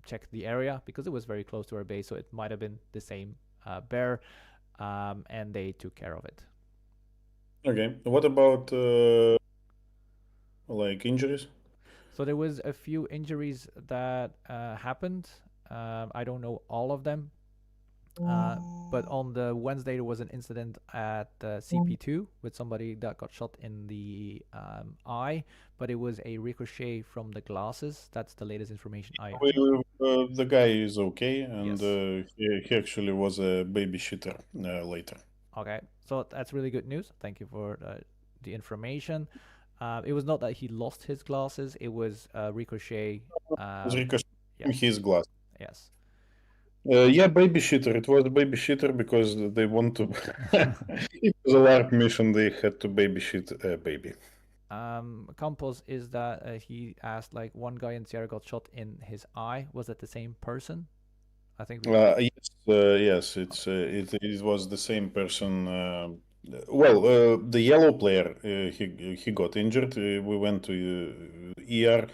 Speaker 1: checked the area because it was very close to our base, so it might have been the same bear, and they took care of it.
Speaker 8: Okay. What about like injuries?
Speaker 1: So there was a few injuries that happened. I don't know all of them, but on the Wednesday there was an incident at CP2 with somebody that got shot in the eye, but it was a ricochet from the glasses. That's the latest information I heard.
Speaker 8: The guy is okay, and
Speaker 1: Yes.
Speaker 8: he actually was a babysitter later.
Speaker 1: Okay, so that's really good news. Thank you for the information. It was not that he lost his glasses; it was ricochet.
Speaker 8: Ricochet
Speaker 1: Yes.
Speaker 8: his glass.
Speaker 1: Yes.
Speaker 8: Yeah, babysitter. It was a babysitter because they want to. It was a LARP mission. They had to babysit a baby.
Speaker 1: Campos is that he asked like one guy in Sierra got shot in his eye. Was that the same person? I think.
Speaker 8: Yes, it was the same person. Well, the yellow player he got injured. We went to ER.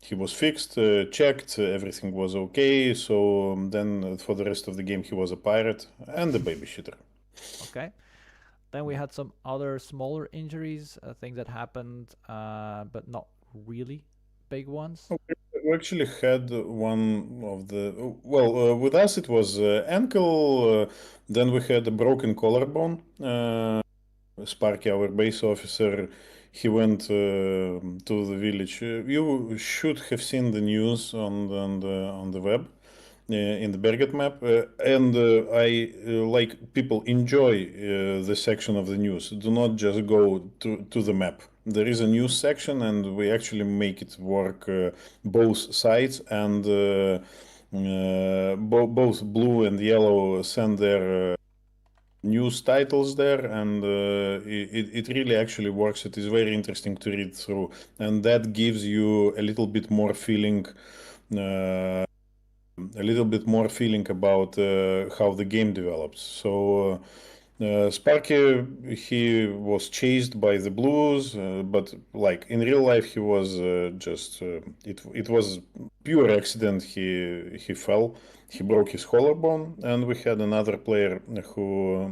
Speaker 8: He was fixed, checked, everything was okay. So then for the rest of the game, he was a pirate and a babysitter.
Speaker 1: Okay. Then we had some other smaller injuries, things that happened, but not really big ones.
Speaker 8: We actually had one of the with us it was ankle. Then we had a broken collarbone. Sparky, our base officer, he went to the village. You should have seen the news on the web. In the Berget map, and I like people enjoy the section of the news. Do not just go to the map. There is a news section, and we actually make it work both sides, and both blue and yellow send their news titles there, and it really actually works. It is very interesting to read through, and that gives you a little bit more feeling about how the game develops. So Sparky, he was chased by the blues, but like in real life, he was it was pure accident. He fell, he broke his collarbone, and we had another player who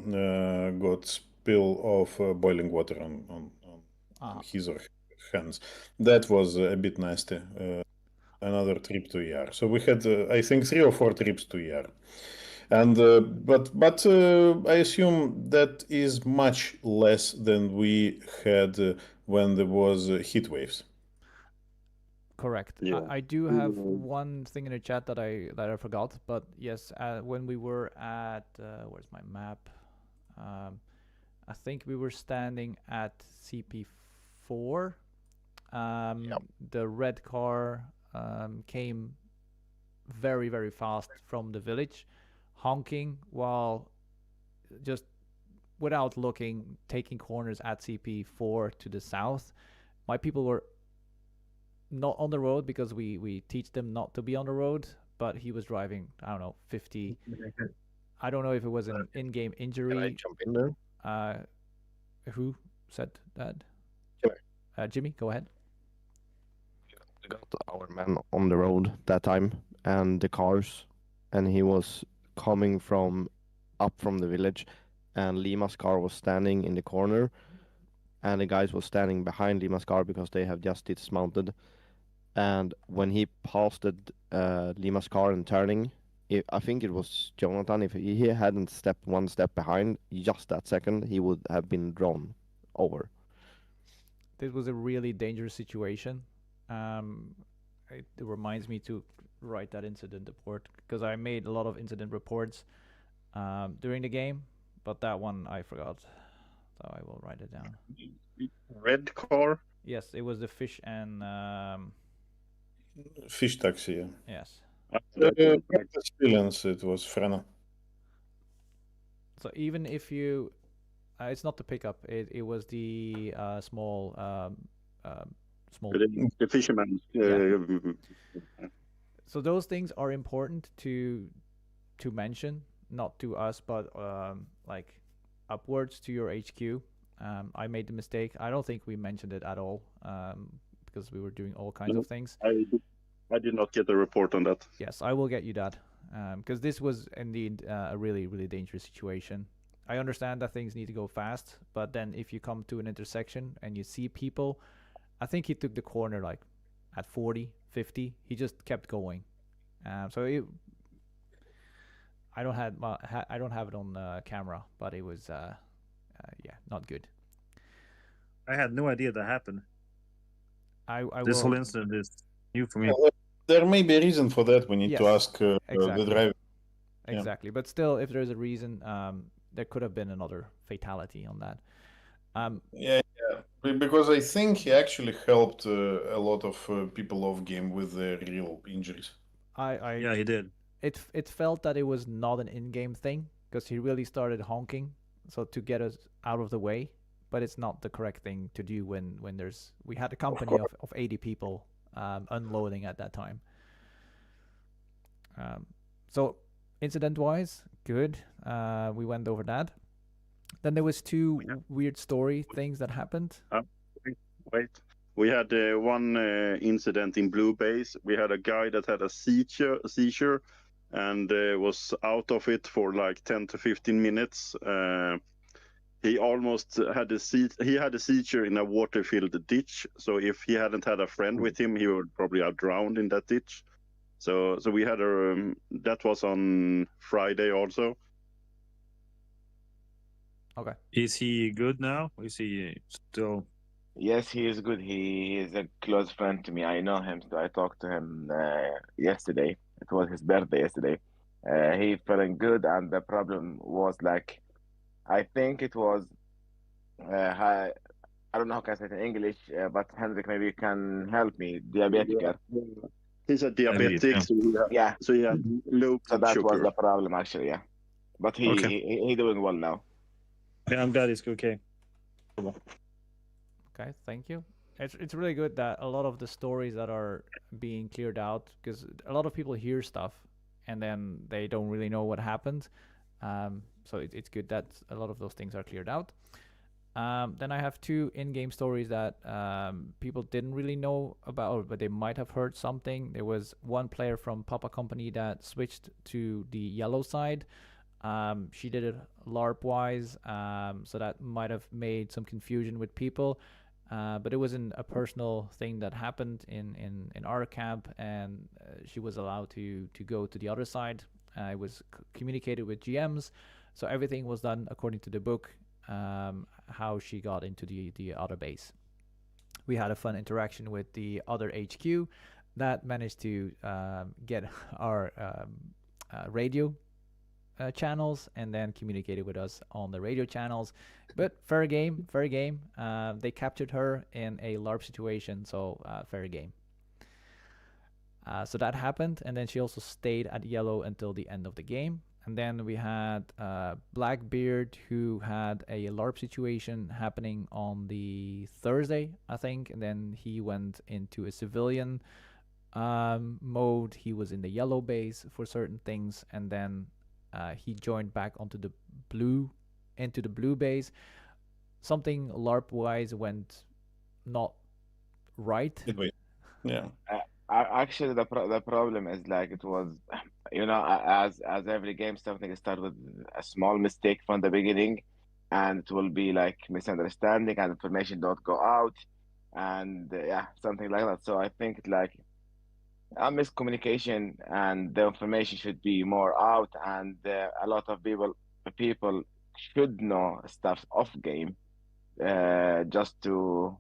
Speaker 8: got spill of boiling water on his or her hands. That was a bit nasty. Another trip to ER. So we had, I think, 3 or 4 trips to ER. And but I assume that is much less than we had when there was heat waves.
Speaker 1: Correct.
Speaker 7: Yeah.
Speaker 1: I do have one thing in the chat that I forgot, but yes, when we were at where's my map? I think we were standing at CP4. The red car came very, very fast from the village, honking while just without looking, taking corners at CP4 to the south. My people were not on the road because we teach them not to be on the road, but he was driving, I don't know, 50. I don't know if it was an in-game injury.
Speaker 3: Can I jump in there?
Speaker 1: Who said that?
Speaker 3: Jimmy.
Speaker 1: Jimmy, go ahead.
Speaker 3: We got our man on the road that time, and the cars, and he was coming from up from the village, and Lima's car was standing in the corner, and the guys was standing behind Lima's car because they have just dismounted. And when he passed Lima's car and turning, I think it was Jonathan. If he hadn't stepped one step behind, just that second, he would have been drawn over.
Speaker 1: This was a really dangerous situation. It reminds me to write that incident report because I made a lot of incident reports during the game, but that one I forgot, so I will write it down.
Speaker 7: Red car?
Speaker 1: Yes, it was the fish and
Speaker 8: Fish taxi, yeah.
Speaker 1: yes.
Speaker 8: Practice Villains, it was Frena.
Speaker 1: So even if you, it's not the pickup. It was the small small.
Speaker 7: The fisherman.
Speaker 1: So those things are important to mention, not to us, but like upwards to your HQ. I made the mistake. I don't think we mentioned it at all because we were doing all kinds of things.
Speaker 7: I did not get a report on that.
Speaker 1: Yes, I will get you that because this was indeed a really, really dangerous situation. I understand that things need to go fast, but then if you come to an intersection and you see people, I think he took the corner like at 40, 50. He just kept going. So I don't have it on camera, but it was yeah, not good.
Speaker 5: I had no idea that happened.
Speaker 1: This
Speaker 5: whole incident is new for me.
Speaker 8: Well, there may be a reason for that. We need to ask
Speaker 1: exactly.
Speaker 8: the driver.
Speaker 1: Exactly, but still, if there's a reason, there could have been another fatality on that.
Speaker 8: Yeah, because I think he actually helped a lot of people off game with their real injuries.
Speaker 5: Yeah, he did.
Speaker 1: It felt that it was not an in-game thing because he really started honking, so to get us out of the way. But it's not the correct thing to do when we had a company of 80 people unloading at that time. So incident-wise, good. We went over that. Then there was two weird story things that happened.
Speaker 7: Wait. We had one incident in Blue Base. We had a guy that had a seizure and was out of it for like 10 to 15 minutes. He almost had he had a seizure in a water-filled ditch. So if he hadn't had a friend with him, he would probably have drowned in that ditch. So we had that was on Friday also.
Speaker 1: Okay.
Speaker 5: Is he good now? Is he still?
Speaker 13: Yes, he is good. He is a close friend to me. I know him, so I talked to him yesterday. It was his birthday yesterday. He feeling good, and the problem was like, I think it was, I don't know how can I say it in English, but Henrik maybe you can help me. Diabetic.
Speaker 7: He's a diabetic, so he had low
Speaker 13: So that
Speaker 7: sugar.
Speaker 13: was the problem actually, yeah. But he doing well now.
Speaker 5: Yeah, I'm glad he's okay.
Speaker 1: Okay, thank you. It's really good that a lot of the stories that are being cleared out, because a lot of people hear stuff and then they don't really know what happened. So it's good that a lot of those things are cleared out. Then I have two in-game stories that people didn't really know about, but they might have heard something. There was one player from Papa Company that switched to the yellow side. She did it LARP-wise, so that might have made some confusion with people. But it wasn't a personal thing that happened in our camp, and she was allowed to go to the other side. It was communicated with GMs, so everything was done according to the book, how she got into the other base. We had a fun interaction with the other HQ that managed to get our radio channels and then communicated with us on the radio channels. But fair game. They captured her in a LARP situation, so fair game. So that happened, and then she also stayed at yellow until the end of the game. And then we had Blackbeard, who had a LARP situation happening on the Thursday, I think, and then he went into a civilian mode. He was in the yellow base for certain things, and then he joined back into the blue base. Something LARP wise went not right.
Speaker 8: Yeah.
Speaker 13: Actually, the problem is like it was, as every game, something start with a small mistake from the beginning, and it will be like misunderstanding and information don't go out, and yeah, something like that. So I think like a miscommunication and the information should be more out, and a lot of people should know stuff off game, just to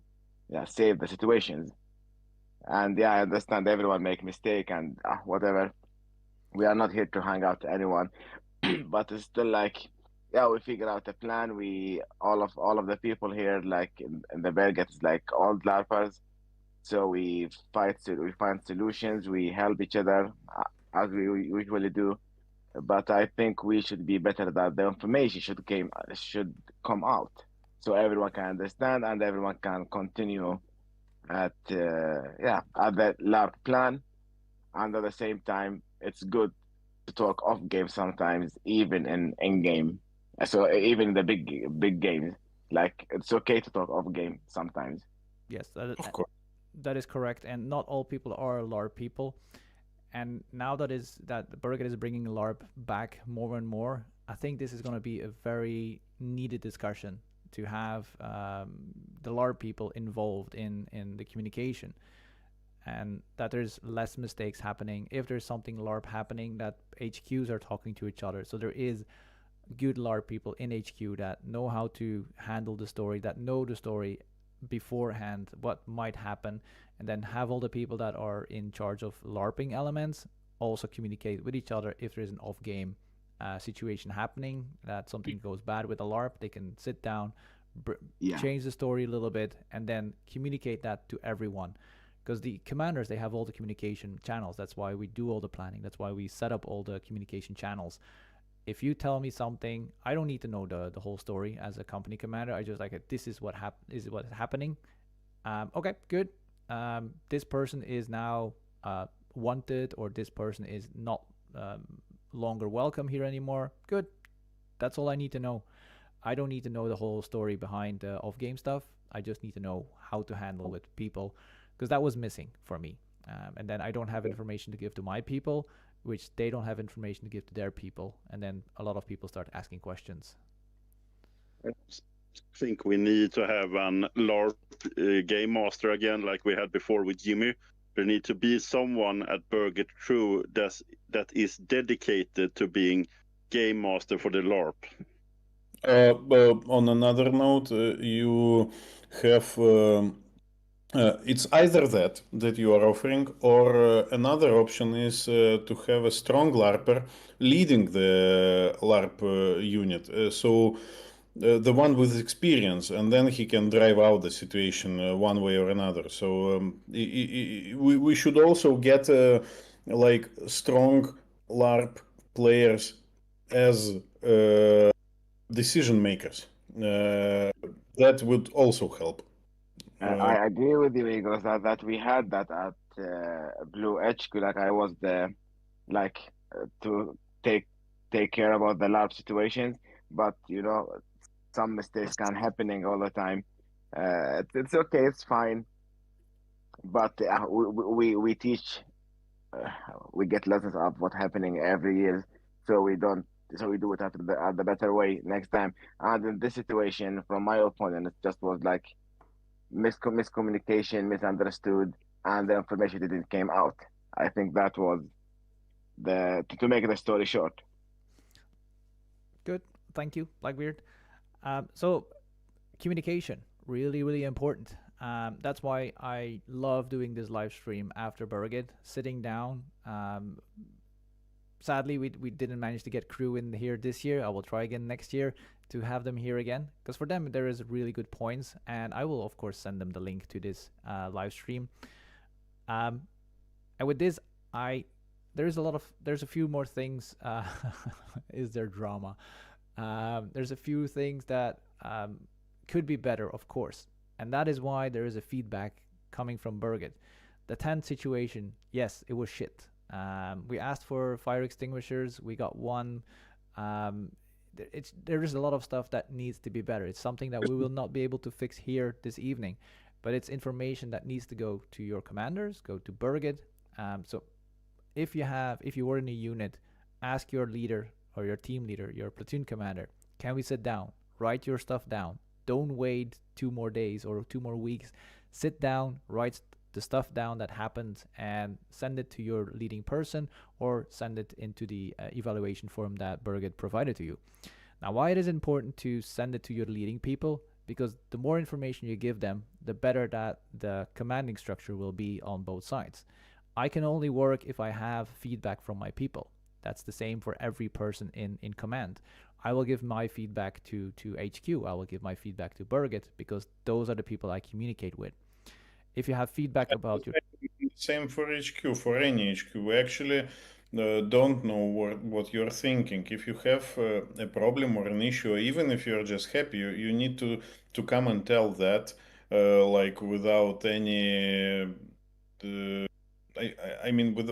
Speaker 13: yeah save the situations. And yeah, I understand everyone make mistake and whatever. We are not here to hang out to anyone, but it's still like, yeah, we figure out a plan. We all of the people here, like in the Berget, is like old larpers. So we find solutions. We help each other as we usually do. But I think we should be better that the information should come out, so everyone can understand and everyone can continue at at that LARP plan. And at the same time, it's good to talk off game sometimes, even in game. So even in the big games, like it's okay to talk off game sometimes.
Speaker 1: Yes,
Speaker 8: Of course.
Speaker 1: that is correct. And not all people are LARP people. And now that Berget is bringing LARP back more and more, I think this is going to be a very needed discussion to have the LARP people involved in the communication, and that there's less mistakes happening. If there's something LARP happening, that HQs are talking to each other. So there is good LARP people in HQ that know how to handle the story, that know the story beforehand, what might happen, and then have all the people that are in charge of LARPing elements also communicate with each other if there's an off-game situation happening, that something goes bad with a LARP. They can sit down, change the story a little bit, and then communicate that to everyone. Because the commanders, they have all the communication channels. That's why we do all the planning. That's why we set up all the communication channels. If you tell me something, I don't need to know the whole story as a company commander. I just like, this is what is what's happening. Okay, good. This person is now wanted, or this person is not longer welcome here anymore. Good. That's all I need to know. I don't need to know the whole story behind the off-game stuff. I just need to know how to handle with people, because that was missing for me. And then I don't have information to give to my people, which they don't have information to give to their people. And then a lot of people start asking questions.
Speaker 7: I think we need to have an LARP game master again, like we had before with Jimmy. There need to be someone at Berget Crew that is dedicated to being game master for the LARP.
Speaker 8: On another note, you have it's either that you are offering, or another option is to have a strong LARPer leading the LARP unit. So the one with experience, and then he can drive out the situation one way or another. So we should also get like strong LARP players as decision makers. That would also help.
Speaker 13: I agree with you, Igor, that we had that at Blue HQ. Like I was there, like to take care about the lab situations, but some mistakes can happening all the time. It's okay, it's fine, but we teach, we get lessons of what happening every year, so we don't. So we do it at the better way next time. And in this situation, from my opponent, it just was like miscommunication, misunderstood, and the information didn't came out. I think that was to make the story short.
Speaker 1: Good, thank you, Blackbeard. So communication, really, really important. That's why I love doing this live stream after Berget, sitting down. Sadly, we didn't manage to get crew in here this year. I will try again next year to have them here again, because for them there is really good points, and I will of course send them the link to this live stream. And with this, there's a few more things. Is there drama? There's a few things that could be better, of course, and that is why there is a feedback coming from Berget. The tent situation, yes, it was shit. We asked for fire extinguishers. We got one. There is a lot of stuff that needs to be better. It's something that we will not be able to fix here this evening, but it's information that needs to go to your commanders, go to Berget, So if you were in a unit, ask your leader or your team leader, your platoon commander, can we sit down? Write your stuff down. Don't wait 2 more days or 2 more weeks. Sit down, write the stuff down that happened, and send it to your leading person or send it into the evaluation form that Berget provided to you. Now, why it is important to send it to your leading people? Because the more information you give them, the better that the commanding structure will be on both sides. I can only work if I have feedback from my people. That's the same for every person in command. I will give my feedback to HQ. I will give my feedback to Berget because those are the people I communicate with. If you have feedback about your...
Speaker 8: Same for HQ, for any HQ. We actually don't know what you're thinking. If you have a problem or an issue, even if you're just happy, you need to come and tell that, like without any. I mean, with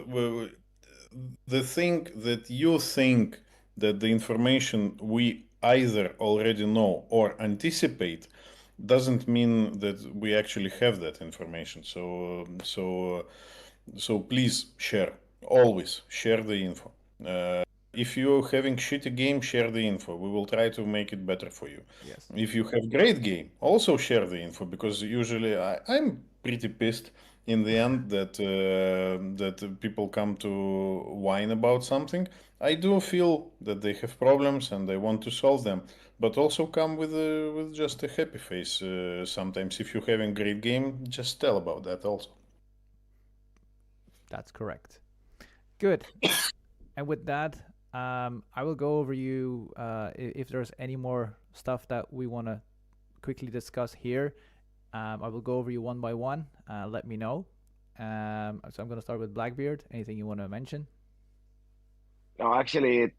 Speaker 8: the thing that you think that the information we either already know or anticipate doesn't mean that we actually have that information. So please share. Always share the info. If you're having shitty game, share the info. We will try to make it better for you.
Speaker 1: Yes.
Speaker 8: If you have great game, also share the info because usually I'm pretty pissed in the end that people come to whine about something. I do feel that they have problems and they want to solve them, but also come with just a happy face. Sometimes, if you're having great game, just tell about that also.
Speaker 1: That's correct. Good. And with that, I will go over you if there's any more stuff that we want to quickly discuss here. I will go over you one by one. Let me know. So I'm going to start with Blackbeard. Anything you want to mention?
Speaker 13: No, actually,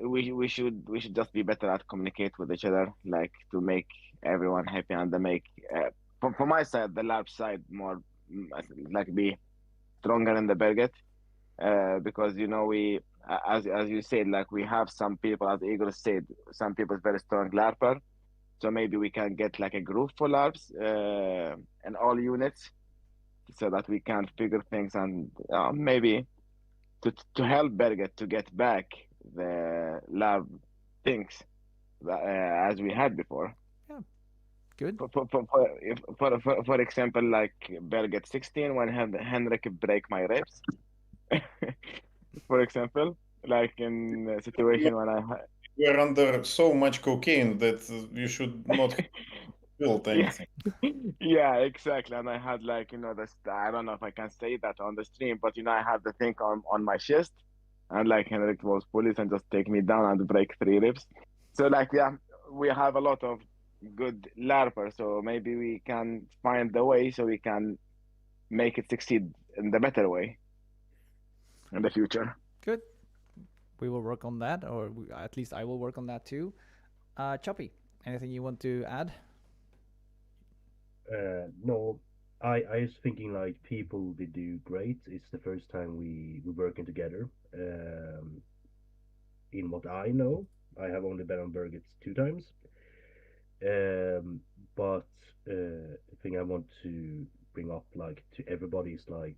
Speaker 13: we should just be better at communicate with each other, like to make everyone happy and to make from my side, the lab side more like be stronger in the Berget, because we as you said, like we have some people, as Igor said, some people is very strong larper, so maybe we can get like a group for labs in all units, so that we can figure things and maybe to help Berget to get back the lab things as we had before.
Speaker 1: Yeah, good.
Speaker 13: For example, like Berget 16 when Henrik break my ribs. For example, like in a situation when
Speaker 8: you're under so much cocaine that you should not build anything.
Speaker 13: Yeah, exactly. And I had like I don't know if I can say that on the stream, but I had the thing on my chest, and like Henrik was police and just take me down and break 3 ribs. So like we have a lot of good larpers, so maybe we can find the way so we can make it succeed in the better way in the future.
Speaker 1: Good. We will work on that, or at least I will work on that too. Choppy, anything you want to add?
Speaker 14: No, I was thinking like people they do great. It's the first time we're working together. In what I know, I have only been on Bergets 2 times. But the thing I want to bring up like to everybody is like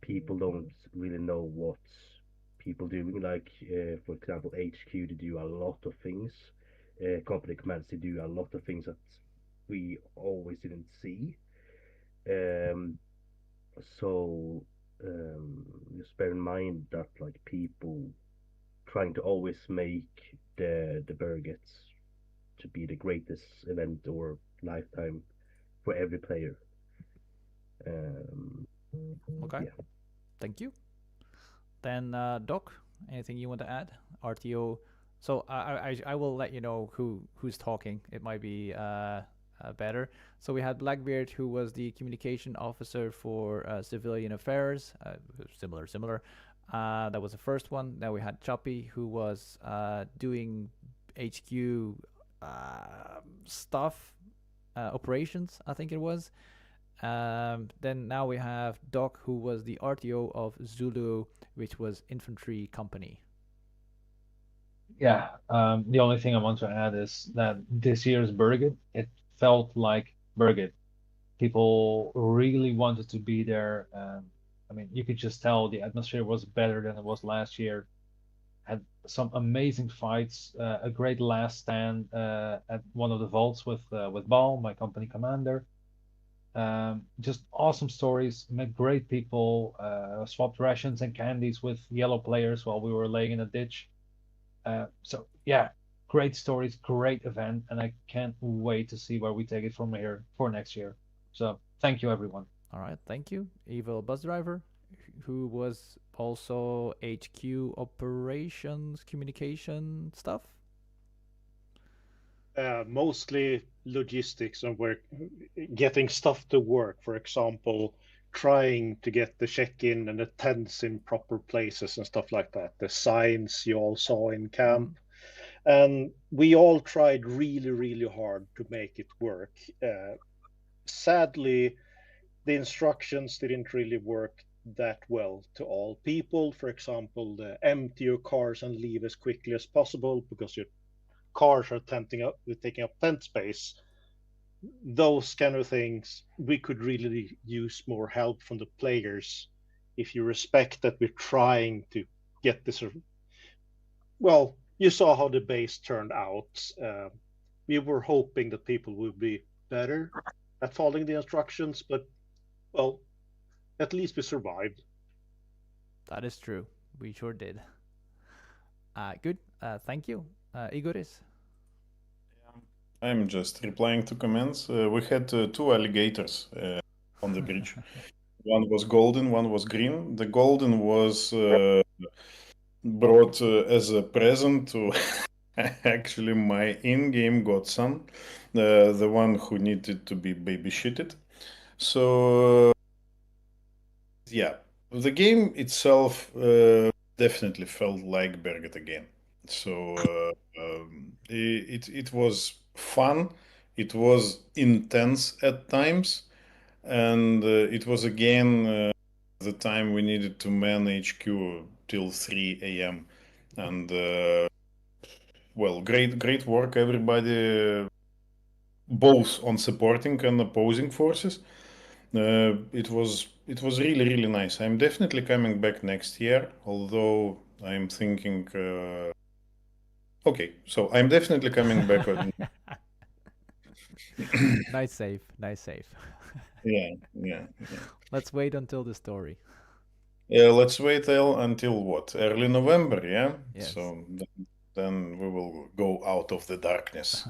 Speaker 14: people don't really know what people doing. Like for example, HQ to do a lot of things. Company commands to do a lot of things that we always didn't see. So just bear in mind that like people trying to always make the Bergets to be the greatest event or lifetime for every player.
Speaker 1: Okay.
Speaker 14: Yeah.
Speaker 1: Thank you. Then Doc, anything you want to add? RTO. So I will let you know who's talking. It might be better. So we had Blackbeard, who was the communication officer for civilian affairs. Similar. That was the first one. Then we had Choppy, who was doing HQ stuff, operations, I think it was. Then now we have Doc, who was the RTO of Zulu, which was infantry company.
Speaker 9: Yeah, the only thing I want to add is that this year's Berget, it felt like Berget. People really wanted to be there. I mean, you could just tell the atmosphere was better than it was last year. Had some amazing fights, a great last stand at one of the vaults with Bal, my company commander. Just awesome stories, met great people, swapped rations and candies with yellow players while we were laying in a ditch. So yeah, great stories, great event, and I can't wait to see where we take it from here for next year. So thank you, everyone.
Speaker 1: All right, thank you, Evil Bus Driver, who was also HQ operations communication stuff.
Speaker 15: Mostly logistics and work, getting stuff to work. For example, trying to get the check-in and the tents in proper places and stuff like that. The signs you all saw in camp. And we all tried really, really hard to make it work. Sadly, the instructions didn't really work that well to all people. For example, the empty your cars and leave as quickly as possible because your cars are taking up tent space. Those kind of things, we could really use more help from the players. If you respect that we're trying to get this, well, you saw how the base turned out. We were hoping that people would be better at following the instructions, but well, at least we survived.
Speaker 1: That is true. We sure did. Good. Thank you, Igoris.
Speaker 8: I'm just replying to comments. We had two alligators on the bridge. One was golden, one was green. The golden was brought as a present to actually my in-game godson, the one who needed to be babysitted. So yeah, the game itself definitely felt like Berget again. So it was fun, it was intense at times, and it was again the time we needed to man HQ till 3 a.m. And well, great work, everybody, both on supporting and opposing forces. It was really nice. I'm definitely coming back next year, although I'm thinking. Okay, so I'm definitely coming back.
Speaker 1: Nice save.
Speaker 8: Yeah.
Speaker 1: Let's wait until the story.
Speaker 8: Yeah, let's wait until what? Early November, yeah?
Speaker 1: Yes.
Speaker 8: So then we will go out of the darkness.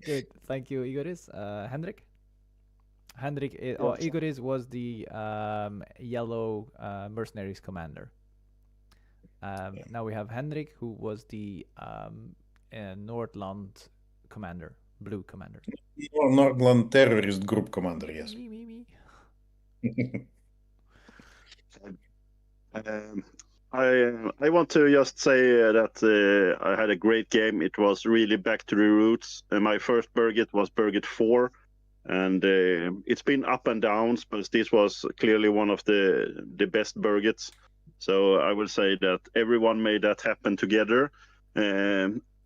Speaker 1: Good. Thank you, Igoris. Hendrik? Igoris was the yellow mercenaries commander. Now we have Hendrik, who was the Nordland commander, blue commander.
Speaker 8: Nordland terrorist group commander, yes.
Speaker 1: Me.
Speaker 7: I want to just say that I had a great game. It was really back to the roots. My first Berget was Berget 4, and it's been up and downs, but this was clearly one of the best Bergets. So I will say that everyone made that happen together.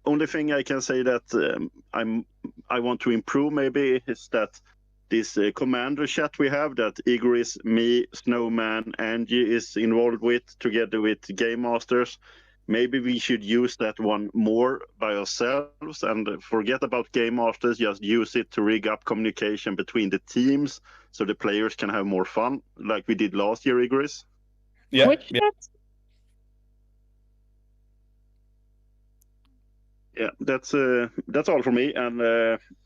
Speaker 7: Only thing I can say that I want to improve maybe is that this commander chat we have that Igoris, me, Snowman, Angie is involved with together with Game Masters. Maybe we should use that one more by ourselves and forget about Game Masters, just use it to rig up communication between the teams so the players can have more fun, like we did last year, Igoris.
Speaker 8: Yeah.
Speaker 7: Which yeah, that's all for me, and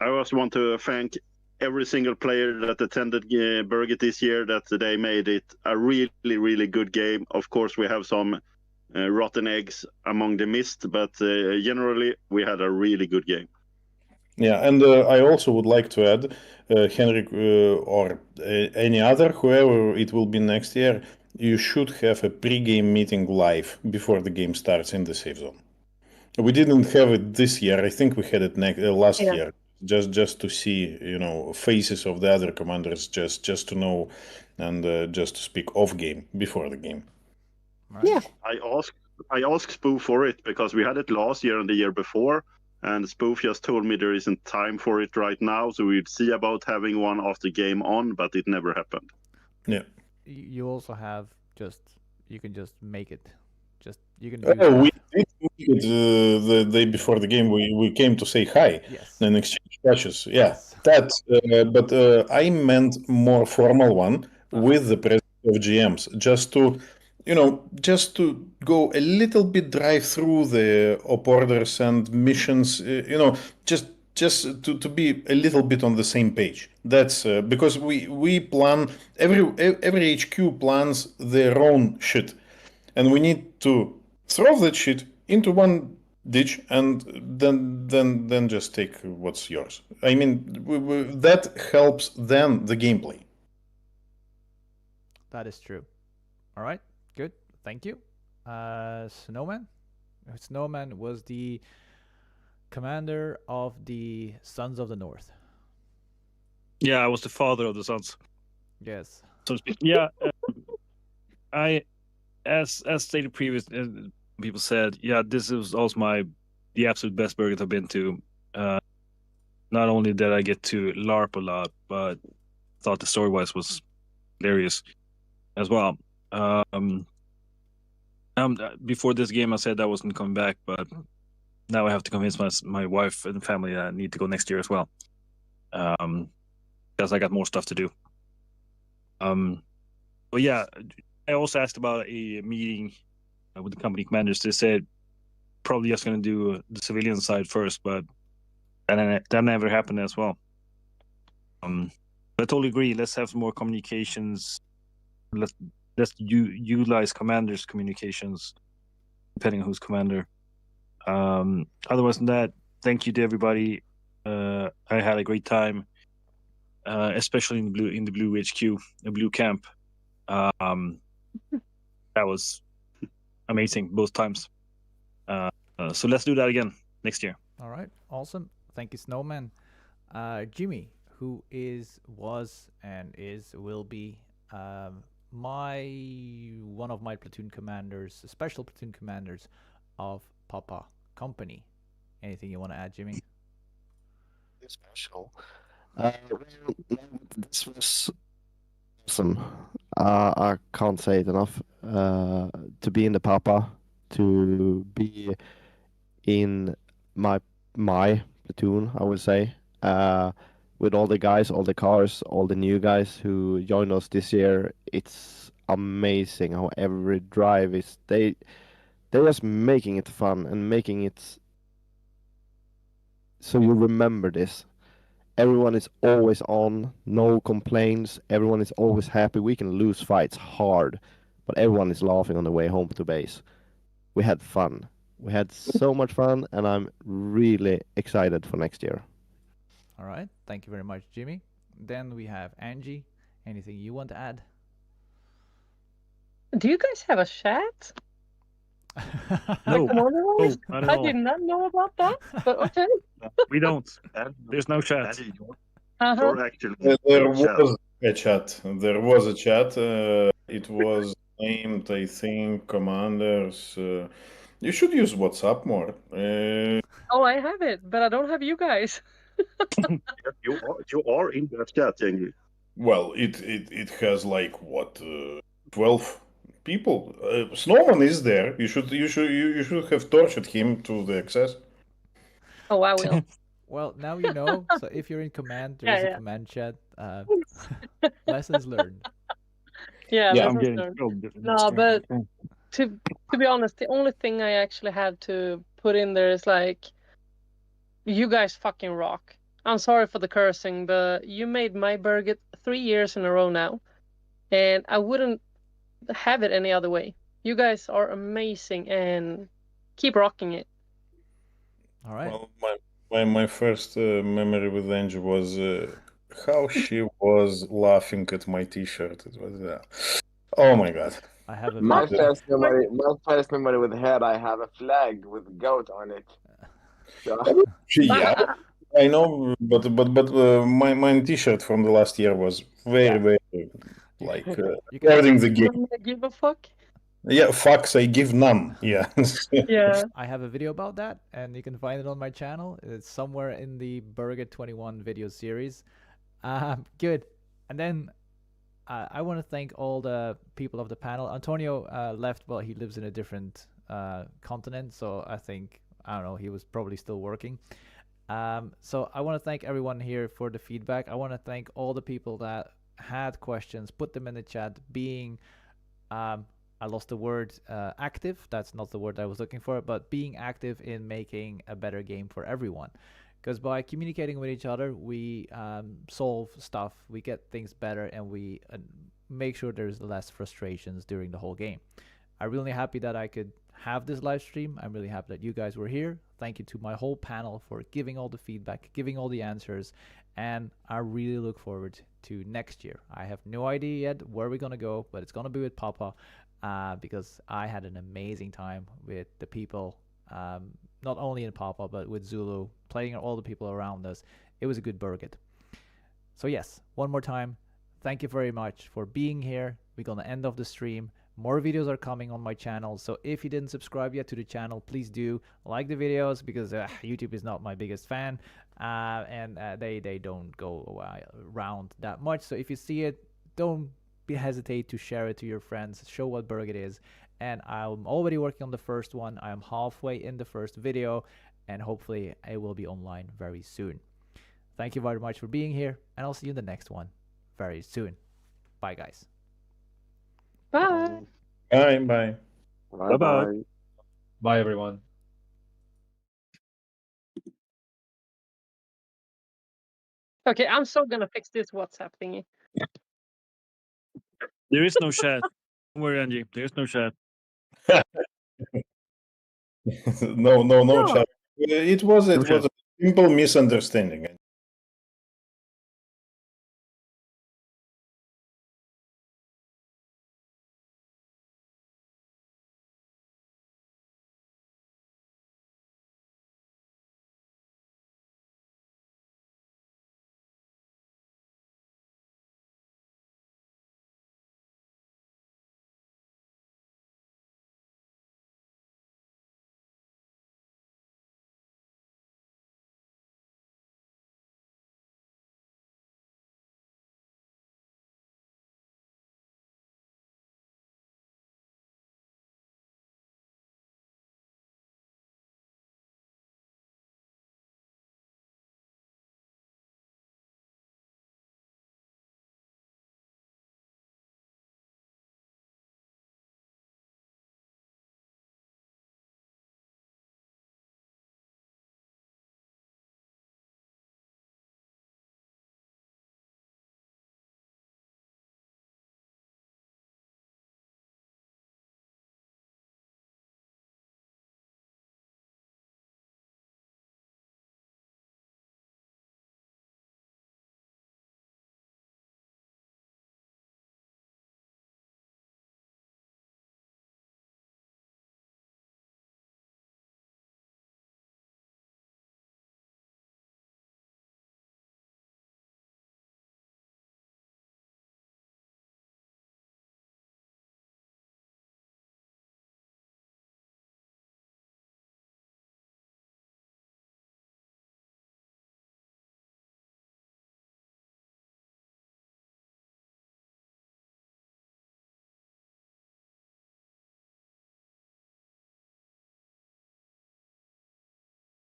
Speaker 7: I also want to thank every single player that attended Berget this year, that they made it a really good game. Of course, we have some rotten eggs among the mist, but generally we had a really good game.
Speaker 8: Yeah, and I also would like to add, Henrik or any other, whoever it will be next year, you should have a pre-game meeting live before the game starts in the safe zone. We didn't have it this year. I think we had it last year, just to see, faces of the other commanders, just to know, and just to speak off game before the game.
Speaker 1: Right.
Speaker 7: Yeah, I asked Spoof for it because we had it last year and the year before, and Spoof just told me there isn't time for it right now, so we'd see about having one after game on, but it never happened.
Speaker 8: Yeah.
Speaker 1: you also have you can just make it. You can use
Speaker 8: Oh, we
Speaker 1: that.
Speaker 8: did make it the day before the game. We came to say hi
Speaker 1: Yes.
Speaker 8: and exchange patches. Yeah,
Speaker 1: Yes.
Speaker 8: that. But I meant more formal one with the presence of GMs, just to, just to go a little bit drive through the op orders and missions. Just to be a little bit on the same page. That's because we plan every HQ plans their own shit, and we need to throw that shit into one ditch and then just take what's yours. I mean, that helps then the gameplay.
Speaker 1: That is true. All right. Good. Thank you. Snowman. Snowman was the commander of the Sons of the North.
Speaker 5: Yeah, I was the father of the Sons.
Speaker 1: Yes.
Speaker 5: So to speak. Yeah, I, as stated previous, people said, yeah, this was also the absolute best Berget I've been to. Not only did I get to LARP a lot, but thought the story-wise was hilarious as well. Before this game, I said I wasn't coming back, but now I have to convince my wife and family that I need to go next year as well, because I got more stuff to do. But yeah, I also asked about a meeting with the company commanders. They said probably just going to do the civilian side first, but that never happened as well. But I totally agree. Let's have some more communications. Let's utilize commanders' communications, depending on who's commander. Otherwise than that, thank you to everybody. I had a great time, especially in the blue HQ, the blue camp. That was amazing both times. So let's do that again next year.
Speaker 1: All right. Awesome. Thank you, Snowman. Jimmy, who was and will be one of my platoon commanders, special platoon commanders of Papa Company. Anything you want to add, Jimmy?
Speaker 3: Special. This was awesome. I can't say it enough. To be in the Papa, to be in my platoon, I would say, with all the guys, all the cars, all the new guys who joined us this year. It's amazing how every drive is they're just making it fun and making it so you remember this. Everyone is always on, no complaints. Everyone is always happy. We can lose fights hard, but everyone is laughing on the way home to base. We had fun. We had so much fun, and I'm really excited for next year.
Speaker 1: All right. Thank you very much, Jimmy. Then we have Angie. Anything you want to add?
Speaker 6: Do you guys have a chat?
Speaker 5: No.
Speaker 6: I did not know about that, but okay.
Speaker 5: We don't. There's no chat.
Speaker 8: There was a chat. There was a chat. It was named, I think, Commanders. You should use WhatsApp more.
Speaker 6: Oh, I have it, but I don't have you guys.
Speaker 7: You are in that chat, Angie.
Speaker 8: Well, it has like what 12 people. Snowman is there. You should have tortured him to the excess.
Speaker 6: Oh, I will.
Speaker 1: Well, now you know. So if you're in command, there is a command chat. Lessons learned.
Speaker 6: Yeah, lessons learned. No, but to be honest, the only thing I actually have to put in there is like, you guys fucking rock. I'm sorry for the cursing, but you made my Berget 3 years in a row now, and I wouldn't have it any other way. You guys are amazing, and keep rocking it.
Speaker 1: All right.
Speaker 8: Well, my first memory with Angie was how she was laughing at my T-shirt. It was oh my god.
Speaker 1: I have
Speaker 13: my first memory with her. I have a flag with goat on it. So.
Speaker 8: Yeah, I know, but my T-shirt from the last year was very like regarding the game.
Speaker 6: Give a fuck.
Speaker 8: Yeah, fucks I give none. Yeah.
Speaker 6: Yeah.
Speaker 1: I have a video about that, and you can find it on my channel. It's somewhere in the Berget 21 video series. Good. And then I want to thank all the people of the panel. Antonio left, but he lives in a different continent, so I don't know, he was probably still working. So I want to thank everyone here for the feedback. I want to thank all the people that had questions, put them in the chat, being I lost the word active. That's not the word I was looking for, but being active in making a better game for everyone. Because by communicating with each other, we solve stuff, we get things better, and we make sure there's less frustrations during the whole game. I'm really happy that I could have this live stream. I'm really happy that you guys were here. Thank you to my whole panel for giving all the feedback, giving all the answers, and I really look forward to next year. I have no idea yet where we're gonna go, but it's gonna be with Papa, because I had an amazing time with the people, not only in Papa but with Zulu, playing all the people around us. It was a good Berget. So yes, one more time, thank you very much for being here. We're gonna end off the stream. More videos are coming on my channel, so if you didn't subscribe yet to the channel, please do like the videos, because YouTube is not my biggest fan, and they don't go around that much. So if you see it, don't hesitate to share it to your friends, show what Berget is. And I'm already working on the first one. I am halfway in the first video, and hopefully it will be online very soon. Thank you very much for being here, and I'll see you in the next one very soon. Bye, guys.
Speaker 6: Bye.
Speaker 8: Bye. Bye.
Speaker 5: Bye-bye.
Speaker 9: Bye, everyone.
Speaker 6: Okay, I'm so gonna fix this WhatsApp thingy.
Speaker 5: There is no chat. Don't worry, Angie. There's no chat.
Speaker 8: No chat. It was a simple misunderstanding.